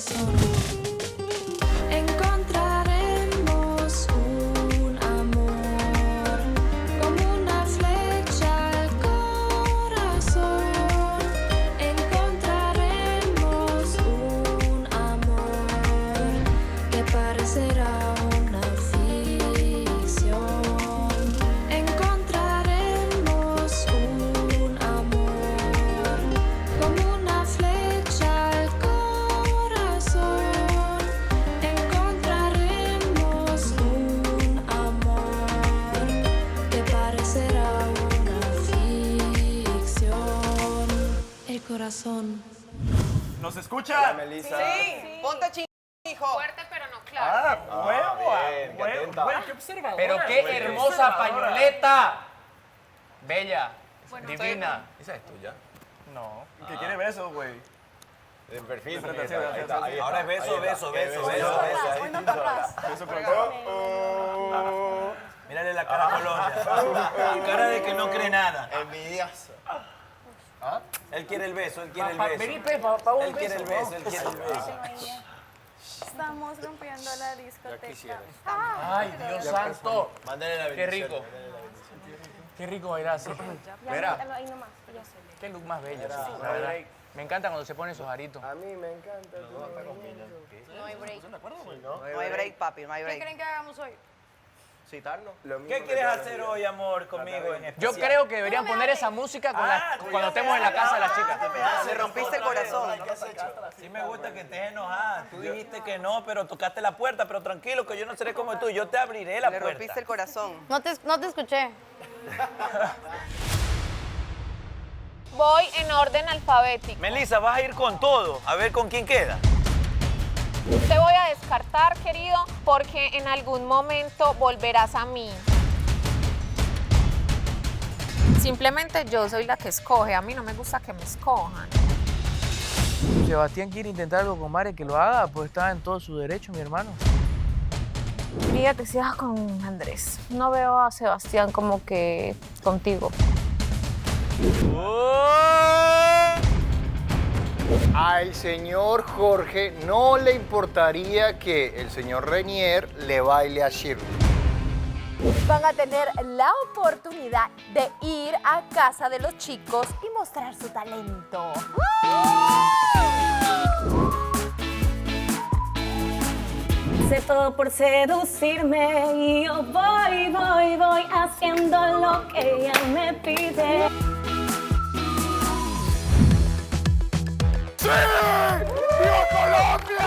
corazón. Encontraremos un amor como una flecha al corazón. Encontraremos un amor que parecerá una ficción. Encontraremos un amor como una flecha al corazón. Encontraremos un amor que parecerá una ficción. El corazón. ¿Nos escuchan? Melissa. Sí, ponte hijo. Fuerte, pero no claro. bien, qué atenta. Güey, qué observadora. Pero qué güey, hermosa observadora. pañoleta. Bella, Bueno, divina. ¿Esa es tuya? No. Que quiere besos, güey. En perfil. Sí, sí, sí, ahí está, ahí Ahora está, es beso, ahí está. beso, beso, Beso, beso, beso. ahí está. Beso con Mírale la cara a Colombia. Cara de que no cree nada. Envidioso. Él quiere el beso, él quiere el Vení, beso. pa' un Él quiere el beso. beso, él quiere el beso. Estamos rompiendo la discoteca. Ay, Dios santo. Mándale la Qué bendición. rico. Qué rico bailar así. Ya, Mira. mételo ahí nomás. Ya sé. Qué look más bello. Sí, la verdad. Me encanta cuando se pone esos aritos. A mí me encanta. No hay break. No hay break, papi, no hay ¿Qué break. creen que hagamos hoy? Citarnos. ¿Qué quieres hacer hoy, amor, conmigo en Yo especial? creo que deberían poner esa música cuando estemos en la casa de las chicas. Le rompiste el corazón. Sí me gusta que estés enojada. Tú dijiste que no, pero tocaste la puerta. Pero tranquilo, que yo no seré como tú. Yo te abriré la Le puerta. rompiste el corazón. No te escuché. Voy en orden alfabético. Melissa, vas a ir con todo. A ver con quién queda. Te voy a descartar, querido, porque en algún momento volverás a mí. Simplemente yo soy la que escoge. A mí no me gusta que me escojan. Sebastián quiere intentar algo con Mare, que lo haga, pues está en todo su derecho, mi hermano. Fíjate, si vas con Andrés. No veo a Sebastián como que contigo. Al señor Jorge no le importaría que el señor Renier le baile a Shirley. Van a tener la oportunidad de ir a casa de los chicos y mostrar su talento. Sé todo por seducirme y yo voy haciendo lo que ella me pide. ¡Sí! ¡Viva Colombia!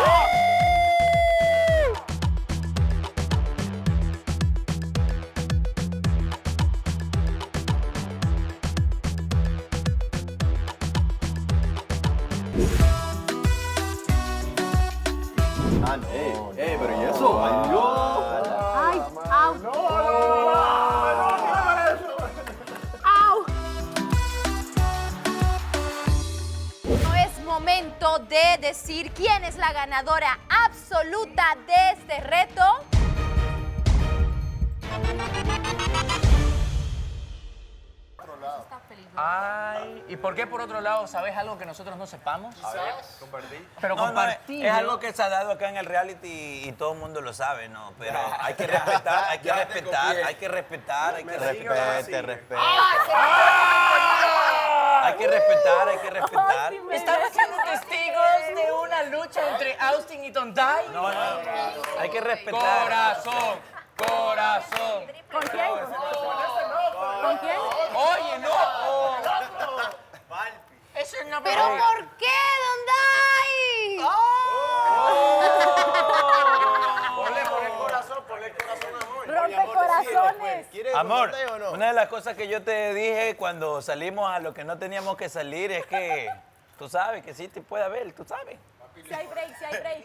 Ah, no. Pero ¿y eso? ¡Bailó! ¡Ay! ¡Au! ¡Au! No es momento de decir quién es la ganadora absoluta de este reto. Ay, ¿y por qué por otro lado sabes algo que nosotros no sepamos? A ver, compartí. Pero No, compartir. es algo que se ha dado acá en el reality y todo el mundo lo sabe, ¿no? Pero hay que respetar, hay que Ya te respetar, copié. hay que respetar, hay que respetar. Respete, respete. Hay que respetar, hay que respetar. ¿Estamos siendo testigos de una lucha entre Austin y Tontai? No, hay que respetar. Corazón, corazón. ¿Con quién? ¿Con quién? Oye, no. Eso no. ¿Pero por qué, Dondai? Ponle el corazón, amor. Rompe corazones. ¿Quieres Amor, contarle o no? una de las cosas que yo te dije cuando salimos a lo que no teníamos que salir es que tú sabes que sí te puede haber, tú sabes. Si hay break, si hay break.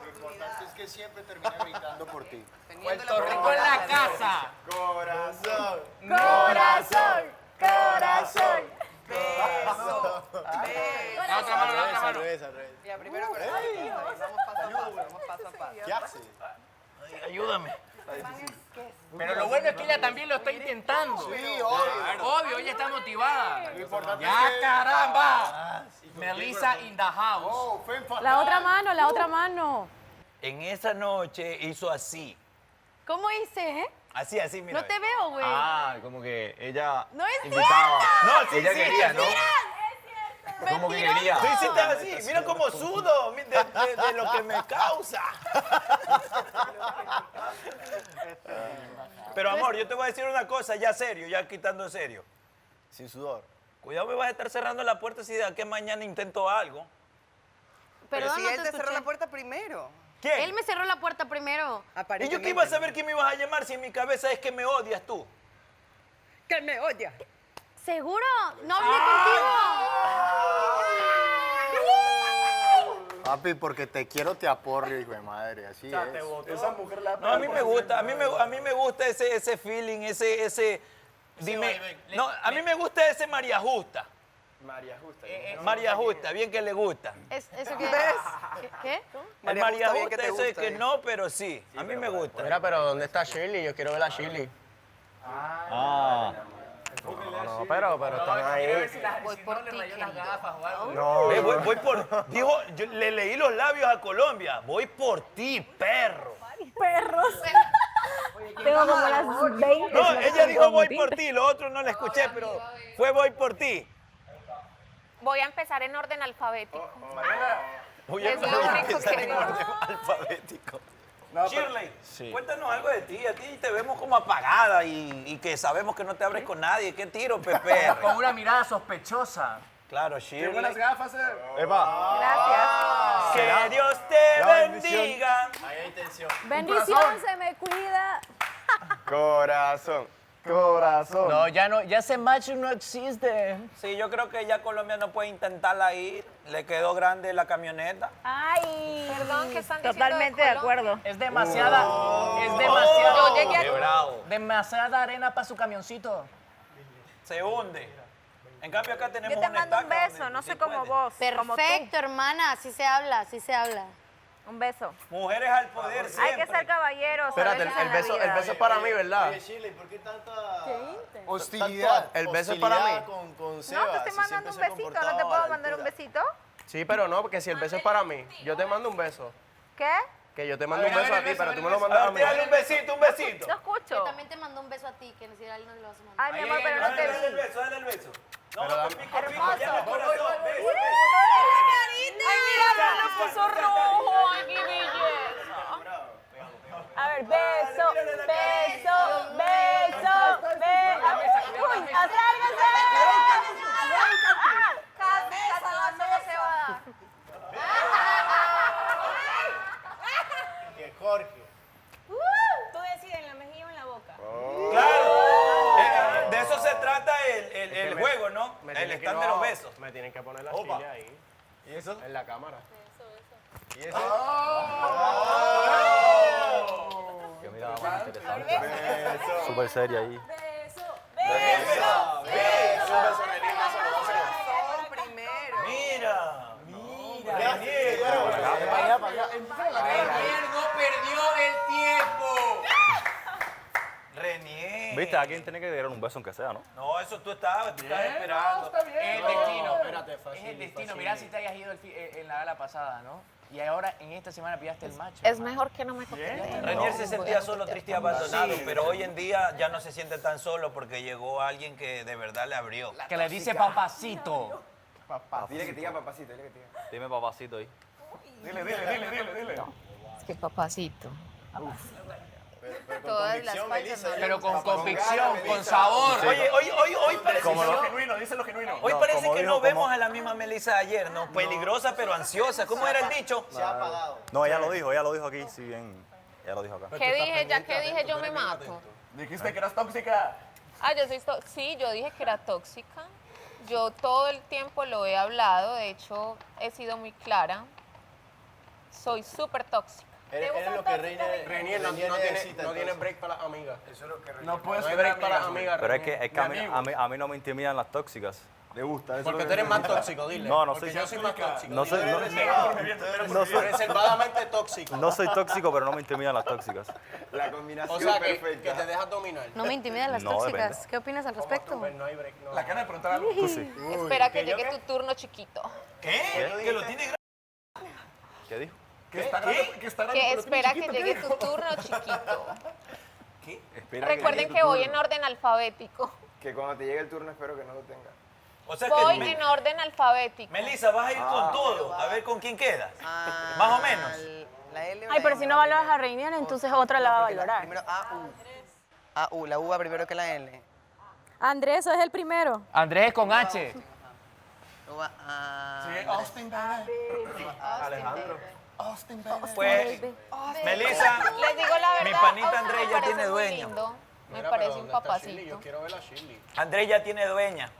Lo importante es que siempre termine gritando por ti. Puerto Rico en la casa. Corazón. Corazón, corazón. La otra mano, la otra mano. Al revés. Ya, primero corazón. Vamos paso a paso. ¿Qué hace? Ayúdame. Pero lo bueno es que ella también lo está intentando. Sí, obvio. Obvio, ella está motivada. Lo importante ¡Ya, es que... caramba! ¿Y Melissa in the house. Oh, fue fatal. La otra mano, la otra mano. En esa noche hizo así. ¿Cómo hice, Así, así, mira. No te veo, güey. Ah, como que ella No es invitaba. No, sí, ella sí, quería, sí. ¿no? Como que quería. Tú hiciste así, mira cómo sudo de lo que me causa. Pero amor, yo te voy a decir una cosa, ya serio, ya quitando en serio. Sin sudor. Cuidado, me vas a estar cerrando la puerta si de aquí a mañana intento algo. Perdón, si no él te te cerró escuché. la puerta primero. ¿Quién? Él me cerró la puerta primero. ¿Y yo Aparentemente. qué iba a saber que me ibas a llamar si en mi cabeza es que me odias tú? Que me odia. ¿Seguro? No hablé contigo. Papi, porque te quiero, te aporrio, hijo de madre. Así es. Esa mujer la No, a mí me gusta, a mí me gusta ese feeling, ese dime, no, a mí me gusta ese María Justa. María Justa. María Justa, bien que le gusta. ¿Eso qué? ¿Qué? El María Justa, eso es que no, pero sí, a mí me gusta. Mira, pero ¿dónde está Shirley? Yo quiero ver a Shirley. Ah. No, pero están ahí. Voy por ti, querido. No. Voy por, dijo, yo le leí los labios a Colombia, voy por ti, perro. Perros. Tengo como las 20. No, ella dijo voy por ti, lo otro no la escuché, pero fue voy por ti. Voy a empezar en orden alfabético. Voy Es lo único empezar que en digo. orden alfabético. No, Shirley, Sí. cuéntanos algo de ti. A ti te vemos como apagada y que sabemos que no te abres con nadie. ¿Qué tiro, Pepe? Con una mirada sospechosa. Claro, Qué buenas Shirley. gafas, Epa. Gracias. Que Dios te La bendición. bendiga. Ahí hay tensión. Bendición, se me cuida. Corazón. Corazón. No, ya ese macho no existe. Sí, yo creo que ya Colombia no puede intentarla ir. Le quedó grande la camioneta. Ay. Perdón, ¿qué están diciendo Totalmente de acuerdo. Es demasiada, es demasiado. Yo llegué aquí. bravo. Demasiada arena para su camioncito. Se hunde. En cambio acá tenemos Yo te una mando un estaca beso, donde no sí sé cómo puede. vos. como tú. Perfecto, hermana. Así se habla, así se habla. Un beso. Mujeres al poder Hay siempre. que ser caballeros. Espérate, a veces en la vida. el beso es para mí, ¿verdad? Oye, Shirley, ¿por qué tanta Hostilidad. El beso es para mí. con Seba? No, te estoy si mandando un siempre se besito. ¿No te comportaba a puedo la mandar un altura. besito? Sí, pero no, porque si el beso es para mí, yo te mando un beso. ¿Qué? Que yo te mando un beso a ti, pero tú me lo mandas a mí. Tírale un besito, un besito. No escucho. te mandó un beso a ti, que si a él no le vas a mandar. Ay, mi amor, pero no te Dale el vi. beso, dale el beso. No, Pero con pico, pico, ya en el corazón. Beso, Ay, mira, lo puso rojo. Ay, qué belleza. A ver, beso, beso, beso, beso. Uy, acérquese. Casi, no se va a dar. Que Jorge. Tú decides en la mejilla o en la boca. Claro. De eso se trata el juego, ¿no? El stand de los besos. Me tienen que poner la Opa. silla ahí. ¿Y eso? En la cámara. ¿Y eso? Qué mirada más interesante. Súper seria ahí. Beso, Primero. Mira. Renier no perdió el tiempo. Renier. Viste, a alguien tiene que dar un beso aunque sea, ¿no? No, eso tú estabas esperando. Es el destino. Espérate, Es fácil, el destino. fácil. Mirá si te hayas ido en la gala pasada, ¿no? Y ahora en esta semana pillaste el macho. Es mejor que no me coqueteen. Renier se sentía solo, triste y abandonado, pero hoy en día ya no se siente tan solo porque llegó alguien que de verdad le abrió. Que le dice papacito. Dile que te diga papacito, dile que te diga. Dime papacito ahí. Dile. Es que papacito. Pero con Todas las convicción, falsas Melissa. no. Pero con ganas, convicción, con Melissa. sabor. Oye, hoy parece, Como lo genuino, dice lo genuino. hoy No, parece como que dijo, no vemos como- a la misma Melissa de ayer, ¿no? Peligrosa pero ansiosa. ¿Cómo era el dicho? Se ha apagado. No, ella lo dijo aquí, si bien. Ella lo dijo acá. ¿Qué dije? Ya que dije yo me mato. Dijiste que eras tóxica. Ah, sí, yo dije que era tóxica. Yo todo el tiempo lo he hablado, de hecho he sido muy clara. Soy súper tóxica. Eres lo que Renier no tiene necesita, break para las amigas. No puedes No hay tener break para las amigas, amigas. Pero es que Mi amigo. a mí no me intimidan las tóxicas. Le gusta. Eso Porque es tú eres lo más que- tóxico, dile. No, no Porque soy. yo soy más tóxico. No soy. No soy. Reservadamente tóxico. No soy tóxico, pero no me intimidan las tóxicas. La combinación O sea, que perfecta. te dejas dominar. No me intimidan las No, tóxicas. depende. ¿Qué opinas al respecto? No hay break, no. La cara de preguntar algo. Tú sí. Espera que llegue tu turno, chiquito. ¿Qué? Que lo tiene ¿Qué dijo? Que está grande, que está grande, Que pero tiene espera que chiquito, llegue ¿qué tu dijo? turno, chiquito. Espera Recuerden que voy en orden alfabético. Que cuando te llegue el turno espero que no lo tengas. O sea Voy que. en orden alfabético. Melissa, vas a ir con todo. A ver con quién quedas. Más o menos. La L o Ay, la pero M, si no la valoras L. a Reinier, entonces otra la va a valorar. Primero A-U, la U va primero que la L. Andrés, eso es el primero. Andrés es con H. Luego va a... Sí, Austin, baby. Alejandro. Austin, baby. Pues, Melissa, Les digo la verdad. mi panita Austin Andrés me ya parece tiene muy dueño. lindo. Me Mira, parece pero un ¿dónde está Shirley? papacito. Yo quiero ver a Shirley. Andrés ya tiene dueña.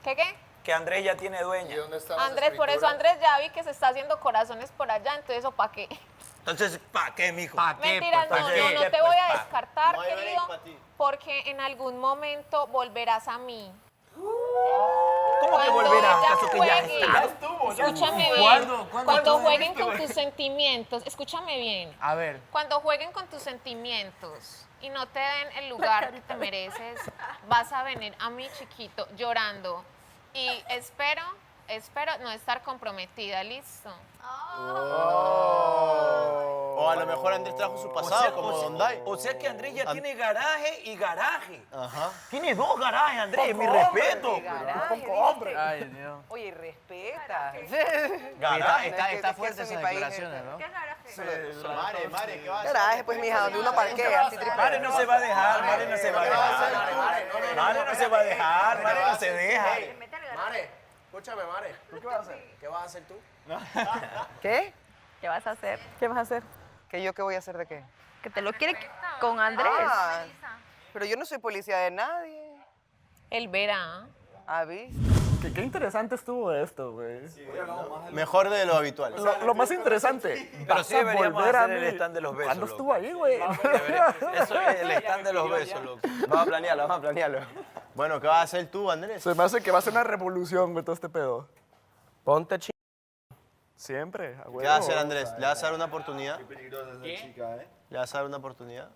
¿Qué? Que Andrés ya tiene ¿Y dueña. dónde están las Andrés, por eso escrituras? Andrés ya vi que se está haciendo corazones por allá, entonces ¿eso para qué? Entonces, ¿para qué, mijo? Mentiras, no, pues, no ¿qué? te voy a Pues, descartar, No hay break querido, pa' ti. porque en algún momento volverás a mí. ¿Cómo que Cuando volverá? ella ¿Acaso que ya juegue, está? escúchame bien, cuando jueguen con tus sentimientos, escúchame bien, A ver. cuando jueguen con tus sentimientos y no te den el lugar que te mereces, vas a venir a mí, chiquito, llorando. Y espero no estar comprometida, ¿listo? O a lo mejor Andrés trajo su pasado, como Dondai. O sea que Andrés ya tiene garaje y garaje. Ajá. Tiene dos garajes, Andrés, mi respeto. Ay, Dios. Oye, respeta. Garaje. Está Es que fuerte eso en esas mi país, declaraciones, ¿no? Mare, ¿qué va a hacer? Garaje, pues, mija, donde uno parquea, así triple. Mare no se va a dejar, Mare no se va a dejar. Mare no se va a dejar, Mare no se deja. Mare, escúchame, Mare. ¿Tú qué vas a hacer? ¿Qué vas a hacer tú? ¿Qué? ¿Qué vas a hacer? ¿Qué vas a hacer? ¿Que yo qué voy a hacer de qué? Que te lo quiere con Andrés. Ah, pero yo no soy policía de nadie. Él verá. ¿Ah, viste? Qué interesante estuvo esto, güey. Mejor de lo habitual. Lo más interesante. Pero vas sí a deberíamos volver a hacer el mí. stand de los besos. ¿Cuándo loco. estuvo ahí, güey? Eso es el stand de los besos, loco. Vamos a planearlo. Bueno, ¿qué vas a hacer tú, Andrés? Se me hace que va a ser una revolución, güey, todo este pedo. Ponte chido. Siempre, a ¿Qué huevo. vas a hacer, Andrés? ¿Le vas a dar una oportunidad? Qué peligrosa esa chica, ¿eh? ¿Le vas a dar una oportunidad?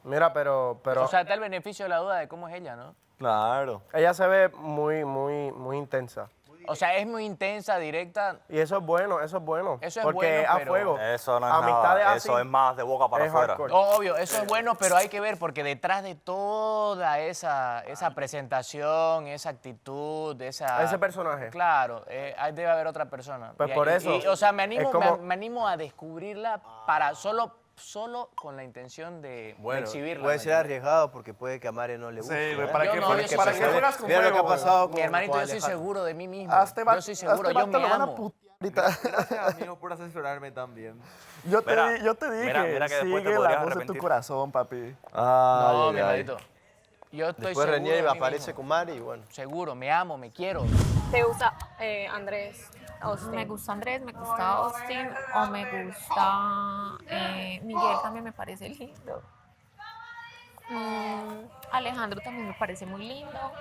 Mira, pero O sea, está el beneficio de la duda de cómo es ella, ¿no? Claro. ella se ve muy intensa. O sea, es muy intensa, directa. Y eso es bueno, eso es bueno. Eso es porque bueno, a pero- fuego. Eso no es Amistades nada. así Eso es más de boca para es afuera. hardcore. Obvio, eso es bueno, pero hay que ver, porque detrás de toda esa presentación, esa actitud, Ese personaje. Claro, ahí debe haber otra persona. Pues por eso, o sea, me animo, es como- me animo a descubrirla para solo con la intención de exhibirla. Puede ¿me ser entiendes? arriesgado porque puede que a Mare no le Sí, guste. güey, ¿eh? ¿para Yo qué no, juegas yo para sí qué soy- juegas con Mira lo que fuego, ha pasado Mi con hermanito, yo soy Alejandro. seguro de mí mismo. Hazte Yo soy seguro, yo me lo van a amo. putear ahorita. Gracias, amigo, por asesorarme también. Yo te dije, mira que después te sigue la podrías voz de tu arrepentir. corazón, papi. No, mi hermanito. Yo estoy Después seguro Renier de mí aparece mismo. con Mare y bueno. Seguro, me amo, me quiero. ¿Te gusta Andrés? Austin. Me gusta Andrés, me gusta Austin o me gusta Miguel, también me parece lindo. Alejandro también me parece muy lindo.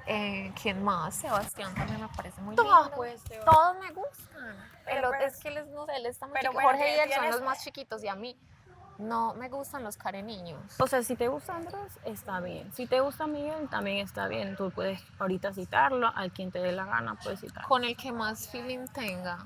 ¿Quién más? Sebastián también me parece muy lindo. Todos, pues, Sebastián. Todos me gustan. Pero, Es que él, no sé, él está muy pero chiquito. bueno, Jorge y él son tienes- los más chiquitos y a mí no me gustan los careniños. O sea, si te gusta Andrés, está bien. Si te gusta Miguel, también está bien. Tú puedes ahorita citarlo, a quien te dé la gana puedes citarlo. Con el que más feeling tenga.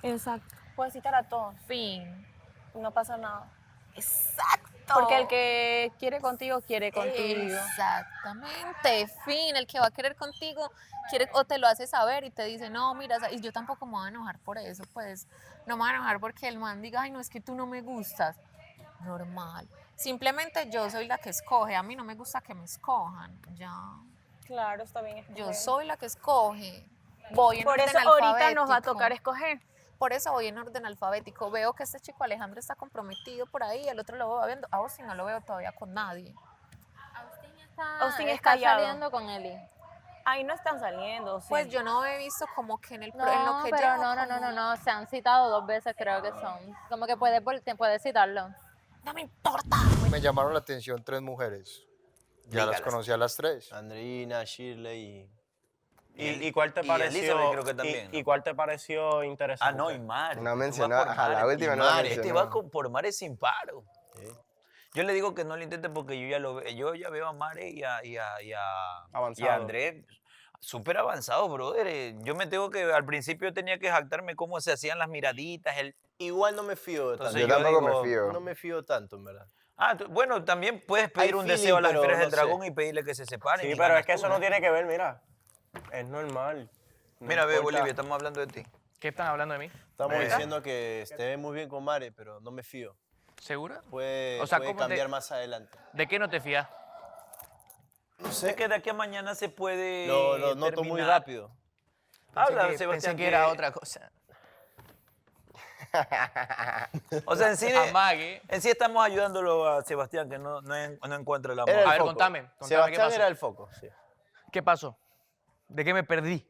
Exacto. Puedes citar a todos. Fin. No pasa nada. Exacto. Porque el que quiere contigo, quiere contigo. Exactamente, fin, el que va a querer contigo quiere o te lo hace saber y te dice, no, mira, y yo tampoco me voy a enojar por eso, pues no me voy a enojar porque el man diga, ay, no, es que tú no me gustas. Normal. Simplemente yo soy la que escoge, a mí no me gusta que me escojan, ya. Claro, está bien. Yo soy la que escoge. Voy en Por orden eso ahorita nos va a alfabético. tocar escoger. Por eso voy en orden alfabético. Veo que este chico Alejandro está comprometido por ahí, el otro lo veo viendo. A Austin no lo veo todavía con nadie. Austin está callado. saliendo con Eli. Ahí no están saliendo. Sí. Pues yo no he visto como que en el No, en lo que pero llevo no, se han citado 2 veces, creo que son. Como que puedes citarlo. No me importa. Me llamaron la atención 3 mujeres. Ya las Dígalas. conocí a las 3. Andreina, Shirley Y cuál te y pareció? Elizabeth creo que también. ¿Y cuál te pareció interesante? Ah, no, y Mare. No Tú mencionó, vas por ajá, la Mare, última y no la Mare, mencionó. Este va por Mare sin paro. Yo le digo que no lo intente porque yo ya veo a Mare y a Avanzado. Andrés súper avanzados, brother. Yo me tengo que, al principio tenía que jactarme cómo se hacían las miraditas. Igual no me fío tanto. Entonces yo tampoco me fío. No me fío tanto, en verdad. Ah, bueno, también puedes pedir Hay un feeling, deseo a las pero esferas del no sé. dragón y pedirle que se separen. Sí, y pero ganas es que tú, eso no tiene que ver, mira. Es normal. No Mira, ve, importa. Bolivia, estamos hablando de ti. ¿Qué están hablando de mí? Estamos diciendo que te ve muy bien con Mare, pero no me fío. ¿Segura? Puede, O sea, puede ¿cómo te- cambiar más adelante. ¿De qué no te fías? No sé que de aquí a mañana se puede Lo noto muy terminar. rápido. Habla, Pensé Sebastián. que era otra cosa. O sea, en sí, Amague. en sí estamos ayudándolo a Sebastián, que no encuentra el amor. Era el A ver, foco. contame qué Sebastián pasó. era el foco, sí. ¿Qué pasó? ¿De qué me perdí?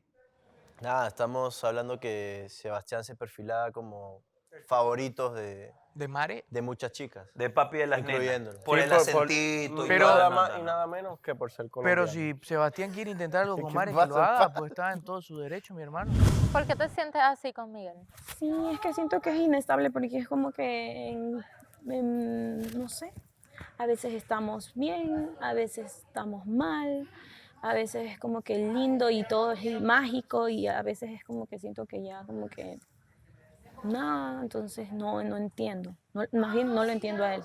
Nada, estamos hablando que Sebastián se perfilaba como favoritos de Mare, de muchas chicas. De papi de las incluyéndolo. nenas. Por el acentito y Pero todo. nada No, más no, y no. nada menos que por ser colombiano. pero si Sebastián quiere intentar algo con ¿Qué Mare, que pasa, lo haga, pa? pues está en todo su derecho, mi hermano. ¿Por qué te sientes así con Miguel? Sí, es que siento que es inestable porque es como que, no sé, a veces estamos bien, a veces estamos mal, a veces es como que lindo y todo es mágico y a veces es como que siento que ya como que nada, entonces no entiendo, más bien no lo entiendo a él.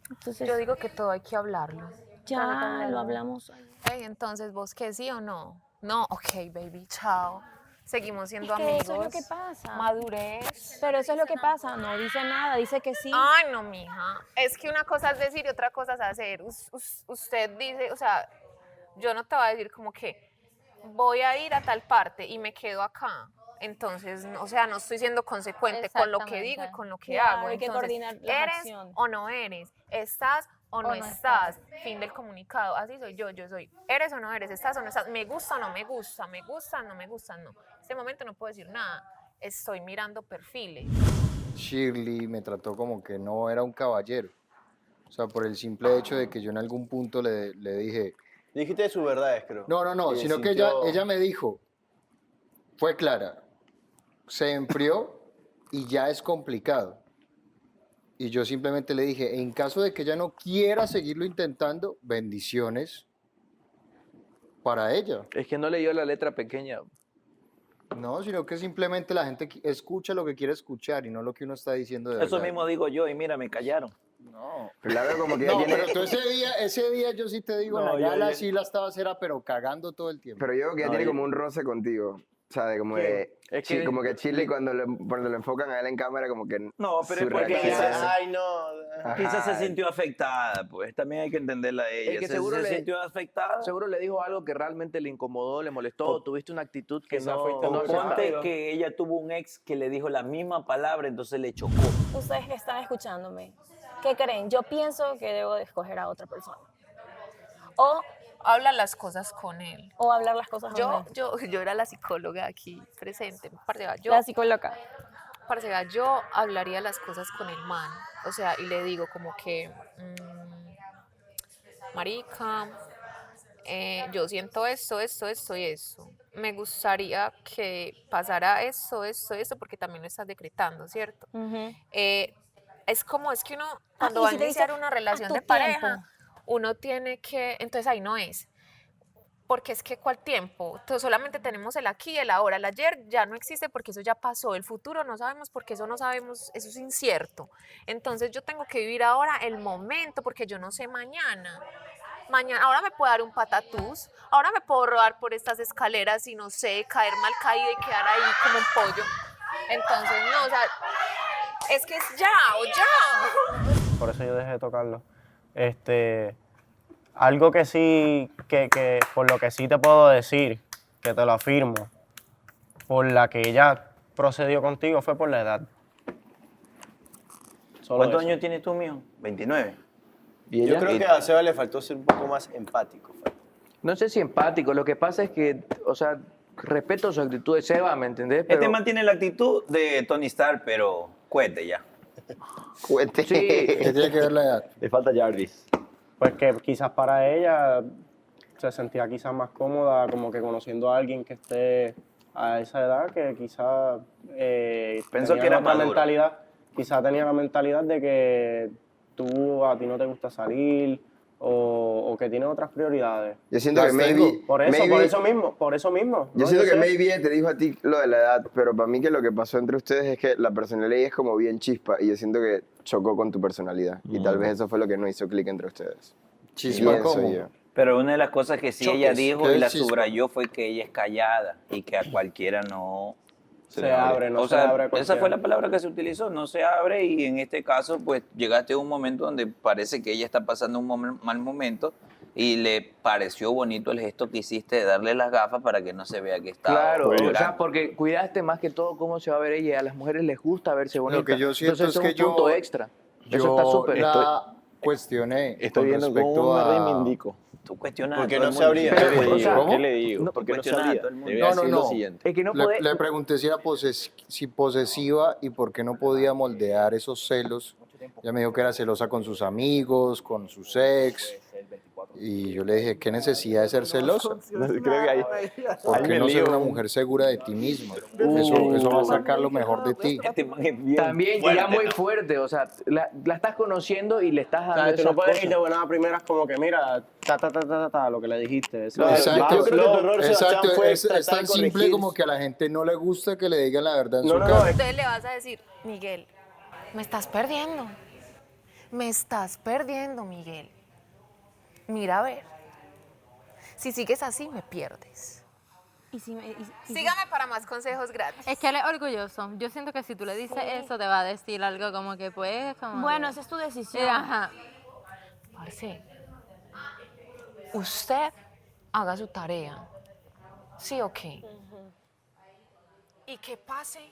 Entonces, Yo digo que todo hay que hablarlo. ya lo hablamos. Ey, entonces, ¿vos qué, sí o no? No, ok, baby, chao. Seguimos siendo Es que amigos. eso es lo que pasa. Madurez. Pero eso es lo que pasa, no dice nada, dice que sí. Ay, no, mija. Es que una cosa es decir y otra cosa es hacer. Usted dice, o sea, yo no te voy a decir como que voy a ir a tal parte y me quedo acá. Entonces, o sea, no estoy siendo consecuente con lo que digo y con lo que Claro, hago. hay que Entonces, coordinar las ¿eres acciones. o no eres? ¿Estás o no estás? Fin del comunicado. Así soy yo soy. ¿Eres o no eres? ¿Estás o no estás? ¿Me gusta o no me gusta? ¿Me gusta o no me gusta? No. En este momento no puedo decir nada. Estoy mirando perfiles. Shirley me trató como que no era un caballero. O sea, por el simple hecho de que yo en algún punto le dije... Dijiste sus verdades, creo. No, Y sino que sintió- ella me dijo, fue clara, se enfrió y ya es complicado. Y yo simplemente le dije, en caso de que ella no quiera seguirlo intentando, bendiciones para ella. Es que no leyó la letra pequeña. No, sino que simplemente la gente escucha lo que quiere escuchar y no lo que uno está diciendo de Eso verdad. mismo digo yo y mira, me callaron. No. Pero la veo como que ya No, tiene... pero tú ese día yo sí te digo, No, en la yo- gala yo- sí la estabas era, pero cagando todo el tiempo. Pero yo creo que ya No, tiene yo- como un roce contigo. O sea, de como ¿Qué? de... Es sí, que- como que Chile cuando lo enfocan a él en cámara, como que... No, pero es su porque reacción- quizás, Ay, no. quizás se Ajá. sintió afectada, pues también hay que entenderla a ella. Es que se seguro le- sintió afectada. Seguro le dijo algo que realmente le incomodó, le molestó, tuviste una actitud que no... O ponte que ella tuvo un ex que le dijo la misma palabra, entonces le chocó. Ustedes que están escuchándome, ¿qué creen? Yo pienso que debo de escoger a otra persona. O habla las cosas con él. O hablar las cosas con él. Yo era la psicóloga aquí presente. Parcera, La psicóloga. Parcera, yo hablaría las cosas con el man. O sea, y le digo como que, marica, yo siento esto y esto. Me gustaría que pasara esto, porque también lo estás decretando, ¿cierto? Es que uno, cuando y va a si te iniciar dice, una relación "A tu de pareja, tiempo". uno tiene que, entonces ahí no es. Porque es que ¿cuál tiempo? Entonces solamente tenemos el aquí y el ahora. El ayer ya no existe porque eso ya pasó. El futuro no sabemos porque eso no sabemos, eso es incierto. Entonces yo tengo que vivir ahora el momento porque yo no sé mañana. Ahora me puede dar un patatús, ahora me puedo rodar por estas escaleras y no sé, caer mal caída y quedar ahí como un pollo. Entonces no, o sea, es que es ya o ya. Por eso yo dejé de tocarlo. Algo que sí, que por lo que sí te puedo decir, que te lo afirmo, por la que ella procedió contigo fue por la edad. Solo ¿Cuántos eso. años tienes tú, mijo? 29. ¿Y yo creo que a Seba le faltó ser un poco más empático. No sé si empático, lo que pasa es que, o sea, respeto su actitud de Seba, ¿me entendés? Pero, Este man tiene la actitud de Tony Stark, pero cuete ya. Cuete. Sí. ¿Qué tiene que ver la edad? Le falta Jarvis. Pues que quizás para ella se sentía quizás más cómoda como que conociendo a alguien que esté a esa edad, que quizás Pensó tenía que era otra madura. mentalidad, quizás tenía la mentalidad de que a ti no te gusta salir o que tienes otras prioridades. Yo siento Las que tengo. maybe- Por maybe- eso mismo. Yo ¿no? siento que sé. maybe te dijo a ti lo de la edad, pero para mí que lo que pasó entre ustedes es que la personalidad es como bien chispa y yo siento que chocó con tu personalidad y tal vez eso fue lo que no hizo clic entre ustedes. ¿Chispa Pienso cómo? yo. Pero una de las cosas que sí Choques. ella dijo ¿Qué y la es chispa? subrayó fue que ella es callada y que a cualquiera no Se le abre, no o se sea, abre a esa cualquiera. fue la palabra que se utilizó, no se abre y en este caso pues llegaste a un momento donde parece que ella está pasando un mal momento y le pareció bonito el gesto que hiciste de darle las gafas para que no se vea que está Claro, o sea, llorando. porque cuidaste más que todo cómo se va a ver ella. A las mujeres les gusta verse bonita. Lo que yo siento Entonces, es que es un punto yo... extra. Yo Eso está súper. la cuestioné Estoy con viendo respecto cómo me a... reivindico. Tú cuestionas Porque a todo no el se mundo. abría. Pero, ¿Qué le o digo? sea, ¿Qué le digo? no, Porque no se cuestionas a abría. todo el mundo. Te voy a decir lo No. siguiente. Es que no Le, puede... le pregunté si era si posesiva y por qué no podía moldear esos celos. Ella me dijo que era celosa con sus amigos, con sus ex. Y yo le dije, ¿qué necesidad de ser celosa? Creo que ahí ¿Por qué me no ser lío. una mujer segura de ti misma? Eso va a sacar lo mejor de ti. Este man es bien También fuerte, ya muy ¿no? fuerte, o sea, la estás conociendo y le estás O dando sea, tú esas no puedes ir cosas. de buenas a primeras como que, mira, lo que le dijiste. Eso Claro, es- Exacto, yo creo que tu error, Sebastián, exacto. fue Es tratar tan de simple corregir. como que a la gente no le gusta que le digan la verdad en No, su no, cara. no, Entonces le vas a decir, Miguel, me estás perdiendo. Me estás perdiendo, Miguel. Mira a ver. Si sigues así, me pierdes. Sígame para más consejos gratis. Es que él es orgulloso. Yo siento que si tú le dices eso, te va a decir algo como que, pues, como Bueno, que- esa es tu decisión. Ajá. Parce, usted haga su tarea. ¿Sí o qué? Y que pase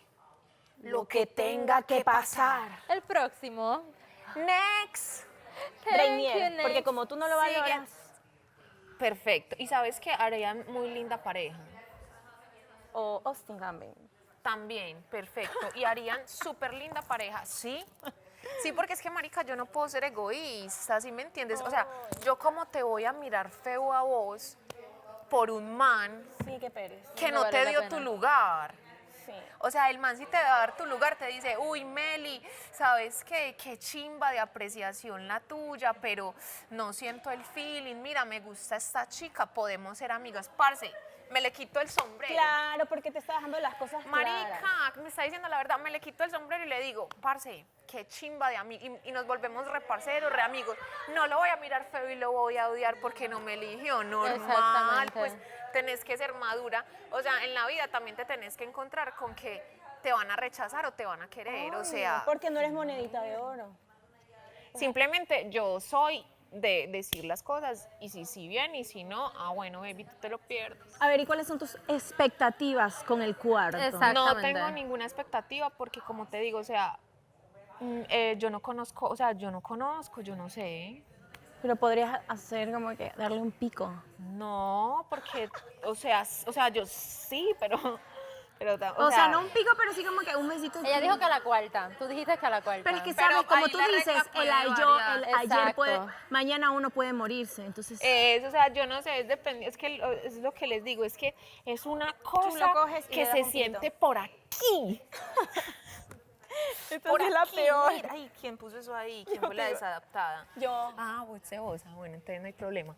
lo que tenga que pasar. El próximo. Next. Rainier, Next. porque como tú no lo valoras. Perfecto. Y sabes que harían muy linda pareja. O Austin también. También, perfecto. Y harían súper linda pareja, ¿sí? Sí, porque es que, marica, yo no puedo ser egoísta, ¿sí me entiendes? O sea, yo como te voy a mirar feo a vos por un man Sí, qué pereza. que No no vale te la dio pena. tu lugar. Sí. O sea, el man si te va a dar tu lugar te dice, uy, Meli, ¿sabes qué? Qué chimba de apreciación la tuya, pero no siento el feeling. Mira, me gusta esta chica, podemos ser amigas. Parce, me le quito el sombrero. Claro, porque te está dejando las cosas Marica, claras. me está diciendo la verdad, me le quito el sombrero y le digo, parce, qué chimba de amigo, y nos volvemos reparceros, reamigos. No lo voy a mirar feo y lo voy a odiar porque no me eligió, normal, Exactamente. pues tenés que ser madura. O sea, en la vida también te tenés que encontrar con que te van a rechazar o te van a querer, o sea, Porque no eres monedita de oro. simplemente yo soy de decir las cosas y si bien y si no, bueno, baby, tú te lo pierdes. A ver, ¿y cuáles son tus expectativas con el cuarto? No tengo ninguna expectativa porque como te digo, o sea, yo no conozco, yo no sé. Pero podrías hacer como que darle un pico. No, porque, o sea, yo sí, pero O sea, no un pico, pero sí como que un besito. Ella dijo que a la cuarta. Tú dijiste que a la cuarta. Pero es que Pero sabes, como ahí tú la regla dices, puede ayer Exacto. puede, mañana uno puede morirse, entonces. o sea, yo no sé, es que es lo que les digo, es que es una cosa coges y que le das se un siente pito. por aquí. Esta Por es la aquí, peor. mira. Ay, ¿quién puso eso ahí? ¿Quién fue la desadaptada? Yo. Ah, vos, bueno, entonces no hay problema.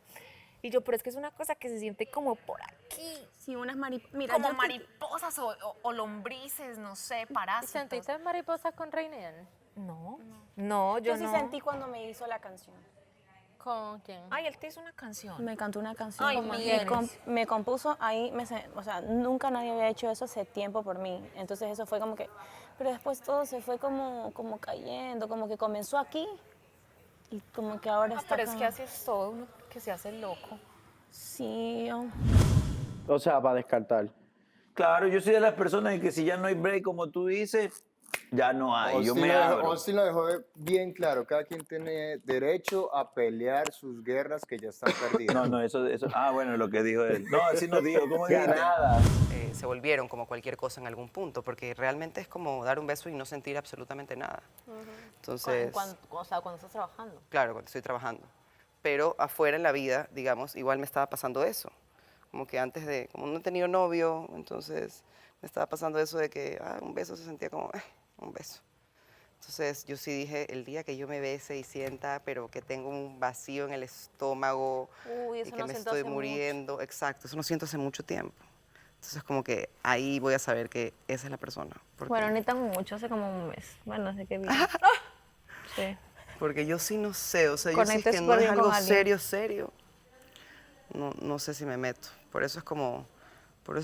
Y yo, pero es que es una cosa que se siente como por aquí. Sí, unas mariposas. Mira, Como yo te- mariposas o lombrices, no sé, parásitos. ¿Sentiste mariposas con Rainier? No, no, yo Yo sí no. sentí cuando me hizo la canción. ¿Con quién? Ay, él te hizo una canción. Me cantó una canción. Ay, me, Miguel. me compuso ahí, o sea, nunca nadie había hecho eso hace tiempo por mí. Entonces eso fue como que, pero después todo se fue como cayendo, como que comenzó aquí y como que ahora está Pero es acá. que así es todo, uno que se hace loco. Sí, yo- O sea, para descartar. Claro, yo soy de las personas de que si ya no hay break, como tú dices, ya no hay. Yo me abro. Austin lo dejó bien claro. Cada quien tiene derecho a pelear sus guerras que ya están perdidas. No, eso. Ah, bueno, lo que dijo él. No, así no dijo. ¿Cómo dijiste? Se volvieron como cualquier cosa en algún punto, porque realmente es como dar un beso y no sentir absolutamente nada. Entonces, O sea, cuando estás trabajando. claro, cuando estoy trabajando. pero afuera en la vida, digamos, igual me estaba pasando eso. Como que antes de, como no he tenido novio, entonces me estaba pasando eso de que un beso se sentía como, un beso. Entonces yo sí dije, el día que yo me bese y sienta, pero que tengo un vacío en el estómago Uy, y eso que no me siento estoy hace muriendo, exacto, eso no siento hace mucho tiempo. Entonces como que ahí voy a saber que esa es la persona. Porque, Bueno, ni tan mucho, hace como un mes. Bueno, así que vi. Sí. porque yo sí no sé, o sea, yo sí es Conecté que no súper es bien con algo alguien. serio, no sé si me meto. Por eso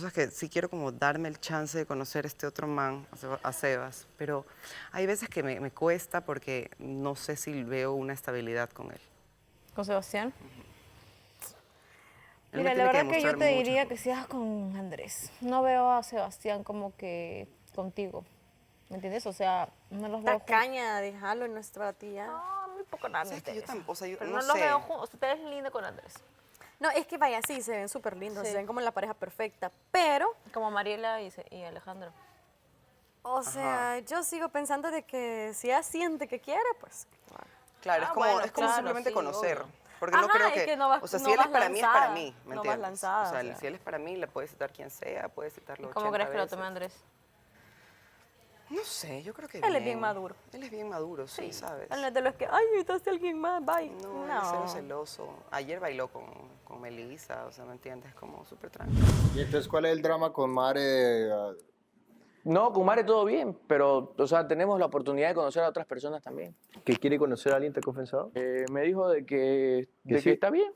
es que sí quiero como darme el chance de conocer este otro man, a Sebas, pero hay veces que me cuesta porque no sé si veo una estabilidad con él. ¿Con Sebastián? Él Mira, me la tiene que verdad que yo demostrar te muchas diría que seas con Andrés. No veo a Sebastián como que contigo. ¿Me entiendes? O sea, no los veo Tacaña, déjalo, nuestra tía. No, muy poco nada. ¿Sabes que yo tampoco, o sea, yo Pero no no los sé. veo juntos. Usted es lindo con Andrés. No, es que vaya, sí, se ven súper lindos, Sí. se ven como la pareja perfecta, pero, Como Mariela y Alejandro. o sea, yo sigo pensando de que si ella siente que quiere, pues... Claro, Ah, es como, bueno, es como claro, simplemente sí, conocer. obvio. Porque no Ajá, creo es que, que no vas- o sea, no si él es vas para mí, es para lanzada, mí, ¿me no vas entiendes? lanzada, o sea, o sea. si él es para mí, le puede citar quien sea, puede citarlo ¿Y cómo 80 crees que lo veces. tome Andrés? No sé, yo creo que Él es bien maduro. Él es bien maduro, sí, ¿sabes? Él no es de los que, ay, invitaste a alguien más, bye. No, él es cero celoso. Ayer bailó con Melissa, o sea, ¿me entiendes? Como súper tranquilo. ¿Y entonces cuál es el drama con Mare? No, con Mare todo bien, pero, o sea, tenemos la oportunidad de conocer a otras personas también. ¿Que quiere conocer a alguien, te ha confesado? Me dijo de que sí? está bien.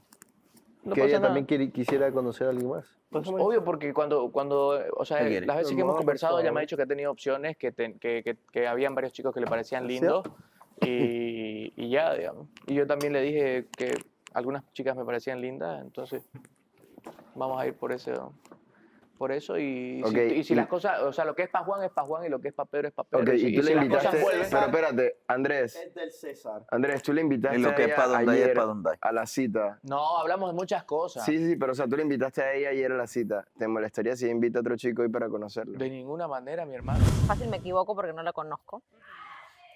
No que pasa ella nada. también quisiera conocer a alguien más. Pues, obvio, porque cuando o sea, ¿Qué quiere? las veces que Mamá, hemos por conversado, ella me favor. ha dicho que ha tenido opciones, que habían varios chicos que le parecían ¿Sí? lindos y ya, digamos. Y yo también le dije que algunas chicas me parecían lindas, entonces vamos a ir por eso y, Ok, si las cosas, o sea, lo que es para Juan es para Juan y lo que es para Pedro es para Pedro. Ok, y tú si le las cosas invitaste, vuelven... pero espérate, Andrés, Es del César. Andrés, tú le invitaste Y lo a que es ella pa' donde hay es ayer pa' donde hay. a la cita. No, hablamos de muchas cosas. Sí, sí, pero o sea, tú le invitaste a ella ayer a la cita. ¿Te molestaría si ella invita a otro chico hoy para conocerlo? De ninguna manera, mi hermano. Fácil me equivoco porque no la conozco.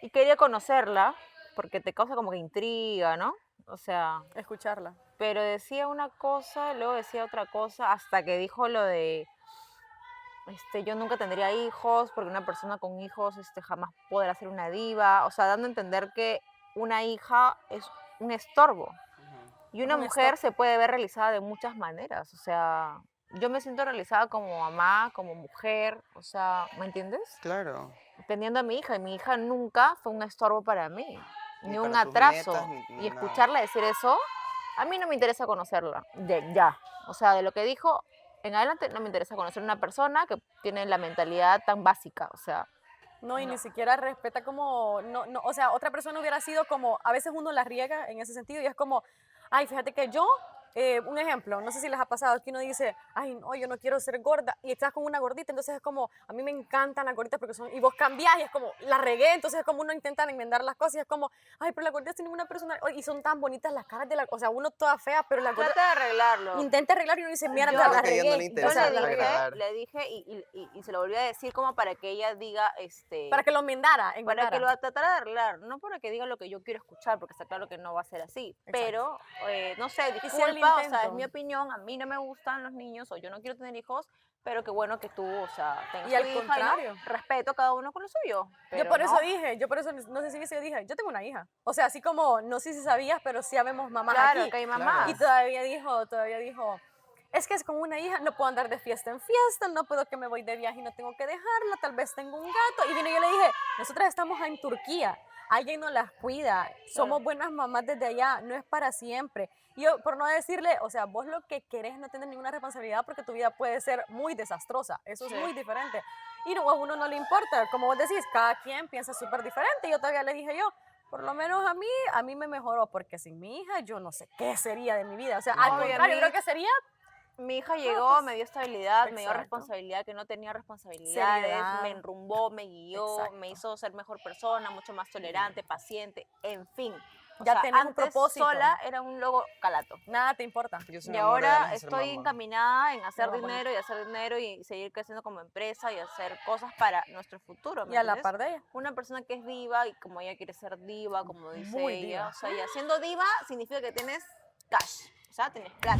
Y quería conocerla porque te causa como que intriga, ¿no? O sea, Escucharla. pero decía una cosa, luego decía otra cosa, hasta que dijo lo de, yo nunca tendría hijos porque una persona con hijos jamás podrá ser una diva. O sea, dando a entender que una hija es un estorbo. Y una Un mujer stop. se puede ver realizada de muchas maneras. O sea, yo me siento realizada como mamá, como mujer. O sea, ¿me entiendes? Claro. Teniendo a mi hija, y mi hija nunca fue un estorbo para mí, ni un para tus atraso. nietas, ni Y nada. escucharla decir eso, a mí no me interesa conocerla, ya. O sea, de lo que dijo en adelante, no me interesa conocer una persona que tiene la mentalidad tan básica. O sea, No, y ni siquiera respeta como, no, o sea, otra persona hubiera sido como, a veces uno la riega en ese sentido y es como, ay, fíjate que yo, un ejemplo, no sé si les ha pasado, que uno dice, ay, no, yo no quiero ser gorda, y estás con una gordita, entonces es como, a mí me encantan las gorditas porque son, y vos cambiás y es como, la regué, entonces es como uno intenta enmendar las cosas y es como, ay, pero las gorditas tienen una personalidad, y son tan bonitas las caras de la, o sea, uno toda fea, pero la gordita trata de arreglarlo. intenta arreglar y uno dice, mierda, Yo- la Creo que a ella no regué. le Yo interesa Entonces, arreglar. le dije y se lo volví a decir como para que ella diga, para que lo enmendara, para que lo tratara de arreglar, no para que diga lo que yo quiero escuchar, porque está claro que no va a ser así. Pero, no sé, Y si el disculpa, o sea, intento. es mi opinión, a mí no me gustan los niños, o yo no quiero tener hijos, pero qué bueno que tú, o sea, tengas Y al tu hija, contrario. ¿no? Respeto a cada uno con lo suyo. Yo pero por no. eso dije, no sé si viste, yo dije, yo tengo una hija. O sea, así como, no sé si sabías, pero sí habemos mamás Claro, aquí. que hay mamás. Y todavía dijo, es que es como una hija, no puedo andar de fiesta en fiesta, no puedo que me voy de viaje y no tengo que dejarla, tal vez tengo un gato. Y vino y yo le dije, nosotras estamos en Turquía, alguien nos las cuida, somos buenas mamás desde allá, no es para siempre. Y yo, por no decirle, o sea, vos lo que querés no tener ninguna responsabilidad porque tu vida puede ser muy desastrosa, eso Sí. es muy diferente. Y no, a uno no le importa, como vos decís, cada quien piensa súper diferente. Y yo todavía le dije yo, por lo menos a mí me mejoró, porque sin mi hija yo no sé qué sería de mi vida. O sea, al No, y a contrario, mí- creo que sería... Mi hija llegó, pues, me dio estabilidad, me dio exacto. responsabilidad, que no tenía responsabilidades, Seriedad. me enrumbó, me guió, Exacto. me hizo ser mejor persona, mucho más tolerante, paciente, en fin. Ya sea, tenés un antes propósito. sola era un logo calato. Nada te importa. Y ahora estoy encaminada en hacer dinero y seguir creciendo como empresa y hacer cosas para nuestro futuro. ¿me Y a la entiendes? par de ella. Una persona que es diva y como ella quiere ser diva, como dice Muy ella. diva. O sea, ya siendo diva significa que tienes cash, o sea, tienes plata.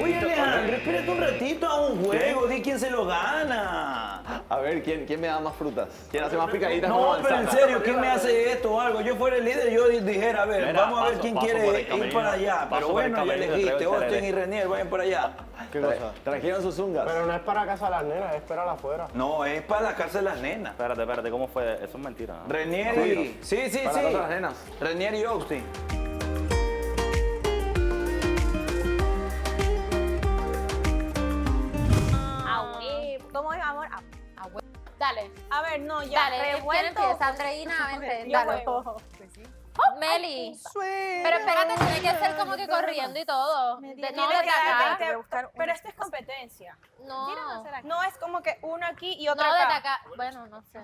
Oye, Alejandro, espérate un ratito a un juego, di quién se lo gana. A ver, ¿quién me da más frutas? ¿Quién hace más picaditas como No, pero en manzana? serio, ¿quién me hace esto o algo? Yo fuera el líder, yo dijera, a ver, Mira, vamos a ver paso- quién paso por quiere el ir camerino, para allá. paso Pero por el bueno, ya camerino, elegiste, traigo el Austin tereré. y Renier, vayan para allá. ¿Qué cosa? ¿Trajeron sus zungas? Pero no es para casa de las nenas, es para afuera. No, es para la casa de las nenas. Espérate, ¿cómo fue? Eso es mentira. ¿no? Renier y... Sí, sí, Para sí. la casa de las nenas. Renier y Austin. ¿Cómo es, amor? Dale. A ver, no, ya. Dale, ¿quién revuelto. empieza? Andreina, vente. Yo Dale. juego. Meli. Pero espérate, tiene que ser como que corriendo y todo. No de acá. Pero esto es competencia. No. No es como que uno aquí y otro No, desde acá. acá. Bueno, no sé.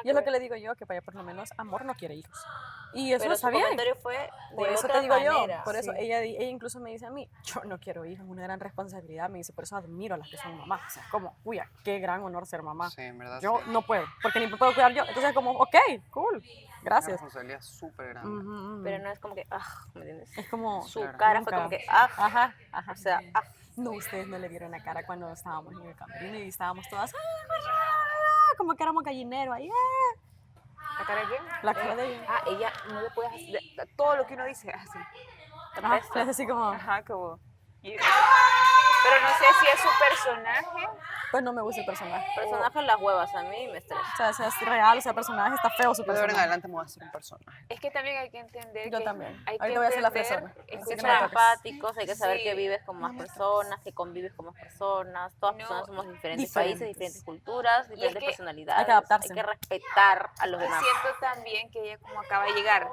Y es lo que le digo yo, que para ella por lo menos amor no quiere hijos. Y eso Pero está su bien. comentario fue Por de eso otra te digo manera, yo. Por eso sí. ella incluso me dice a mí, yo no quiero hijos, es una gran responsabilidad. Me dice, por eso admiro a las que son mamás. O sea, es como, uy, qué gran honor ser mamá. Sí, en verdad. Yo sí. no puedo, porque ni me puedo cuidar yo. Entonces es como, ok, cool, gracias. Una responsabilidad súper grande. Pero no es como que, ¿me entiendes? Es como, Su claro, cara nunca. fue como que, Ajá, ajá. O sea, No, ustedes no le vieron la cara cuando estábamos en el camerino y estábamos todas, como que éramos gallinero ahí. ¿La cara de quién? La cara de ella. Ella no le puedes hacer, todo lo que uno dice, así. Ajá, le hace así como. Ajá, como. Pero no sé si es su personaje. Pues no me gusta el personaje. Personaje en las huevas, a mí me estresa. O sea es real, o sea, el personaje está feo su Yo de ahora en personaje. adelante me voy a hacer un personaje. Es que también hay que entender Yo que también. hay Ahorita que voy a ser la entender, fresona. Así que no ser me toques. empáticos, hay que saber Sí. que vives con más personas, que convives con más personas. Todas personas somos diferentes países, diferentes culturas, diferentes que personalidades. hay que adaptarse. Hay que respetar a los demás. Siento también que ella como acaba de llegar,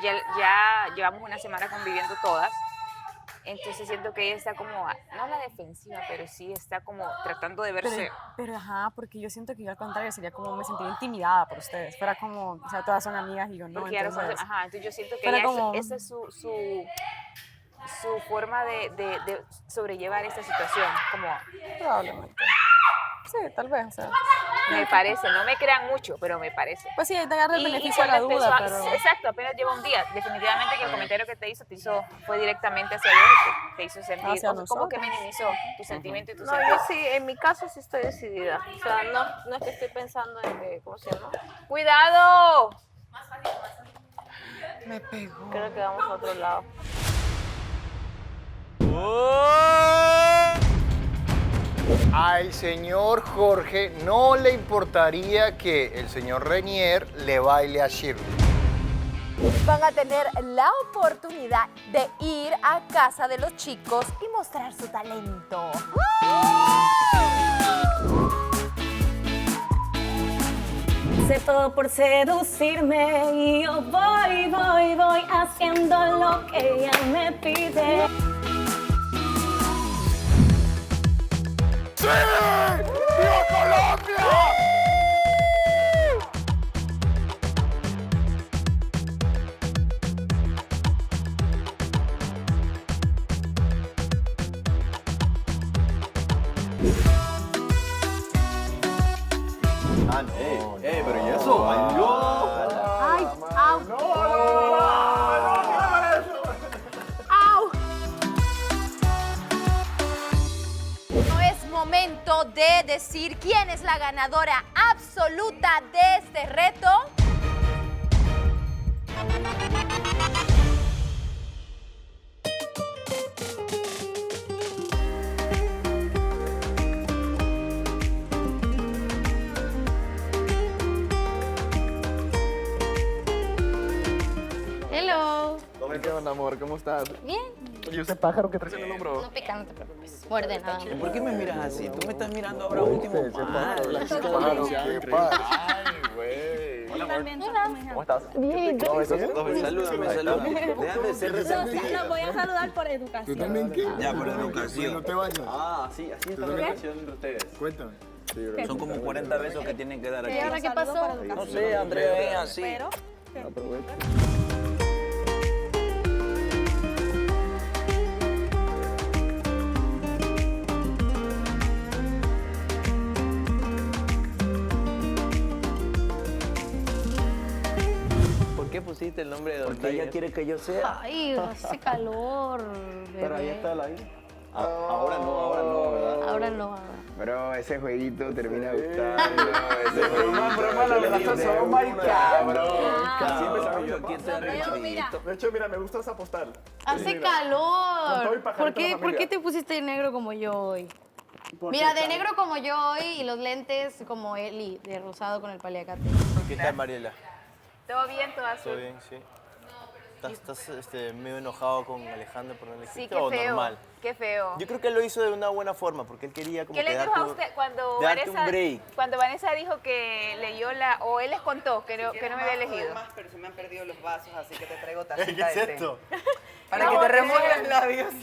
ya llevamos una semana conviviendo todas, entonces siento que ella está como, no a la defensiva, pero sí está como tratando de verse. Pero ajá, porque yo siento que yo al contrario sería como, me sentiría intimidada por ustedes. Fuera como, o sea, todas son amigas y yo no. Porque ya no son- Entonces, entonces yo siento que pero ella, como- esa es su forma de sobrellevar esta situación, como probablemente. Sí, tal vez, o sea. me parece, no me crean mucho, pero me parece. Pues sí, hay que darle el Y beneficio a la cuando duda, empezó pero. Exacto, apenas lleva un día. Definitivamente que el comentario que te hizo fue directamente hacia Dios y te hizo sentir, Hacia como que nosotros. minimizó tu sentimiento y tu No, sentido. yo sí, en mi caso sí estoy decidida. O sea, no es que estoy pensando en que, ¿cómo se llama? ¡Cuidado! Me pegó. Creo que vamos a otro lado. Al señor Jorge no le importaría que el señor Renier le baile a Shirley. Van a tener la oportunidad de ir a casa de los chicos y mostrar su talento. Sé todo por seducirme y yo voy haciendo lo que ella me pide. ¡Sí! ¡Viva Colombia! Ah, no. Pero ¿y eso? ¡Bailó! ¡Ay! ¡Au! ¡Au! No es momento de decir quién es la ganadora absoluta de este reto. Hello. ¿Qué onda, amor? ¿Cómo estás? Bien. ¿Y ese pájaro que traes en el hombro? No pica, no te preocupes. Muerde nada más. ¿Por qué me miras así? Tú me estás mirando ahora último mal. Ay, güey. Hola, amor. ¿Cómo estás? Bien. Dos besos. Salúdame. Déjame de ser resentido. Los voy a saludar por educación. ¿Tú también qué? Ya, por educación. No te vayas. Ah, sí, así está la relación entre ustedes. Cuéntame. Son como 40 besos que tienen que dar aquí. ¿Y ahora qué pasó? No sé, Andrea, es así. Pero, Aprovecha. ¿Por qué pusiste el nombre de Don Porque ella Tiger? quiere que yo sea. ay, hace calor. Pero ahí bebé. está el aire. Ahora no, ¿verdad? Ahora no. Bro, ese jueguito termina gustando. Ese Broma, la verdad jueguito. son marica, bro. Siempre sabe yo. Aquí está Richardito. De hecho, mira, me gusta esa postal. Hace Mira. Con todo calor. y pajarito ¿Por en qué, la ¿Por qué familia. te pusiste de negro como yo hoy? Porque Mira, de tal- negro como yo hoy y los lentes como Eli, de rosado con el paliacate. ¿Qué tal, Mariela? Todo bien, todo azul. ¿Todo bien? Sí. ¿Estás medio enojado con Alejandro por no elegirte Sí, qué o feo. normal? Qué feo. Yo creo que él lo hizo de una buena forma, porque él quería como ¿Qué le que dijo darte a un- usted cuando darte un Vanessa, break. cuando Vanessa dijo que leyó la, o él les contó que no me había elegido? Más, pero se me han perdido los vasos, así que te traigo ¿Qué tacita es de té. esto? Para No, que te hombre. remueva los labios.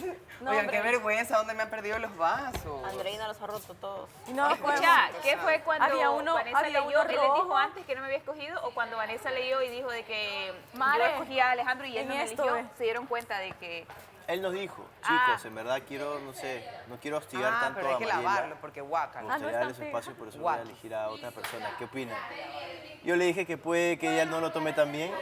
No, Oigan, hombre. qué vergüenza, ¿dónde me han perdido los vasos? Andreina los ha roto todos. No, Escucha, ¿qué fue cuando Había uno Vanessa había leyó? uno ¿Él les dijo rojo. antes que no me había escogido o cuando Vanessa leyó y dijo de que Mare, yo escogí a Alejandro y él en no me esto, eligió? ve. Se dieron cuenta de que... Él nos dijo, Ah. chicos, en verdad quiero, no sé, no quiero hostigar Ah, tanto pero hay a que Mariela. lavarlo porque guácala. Me gustaría darle su espacio y por eso voy a Guaca. elegir a otra persona. ¿Qué opinan? Yo le dije que puede que ella no lo tome tan bien,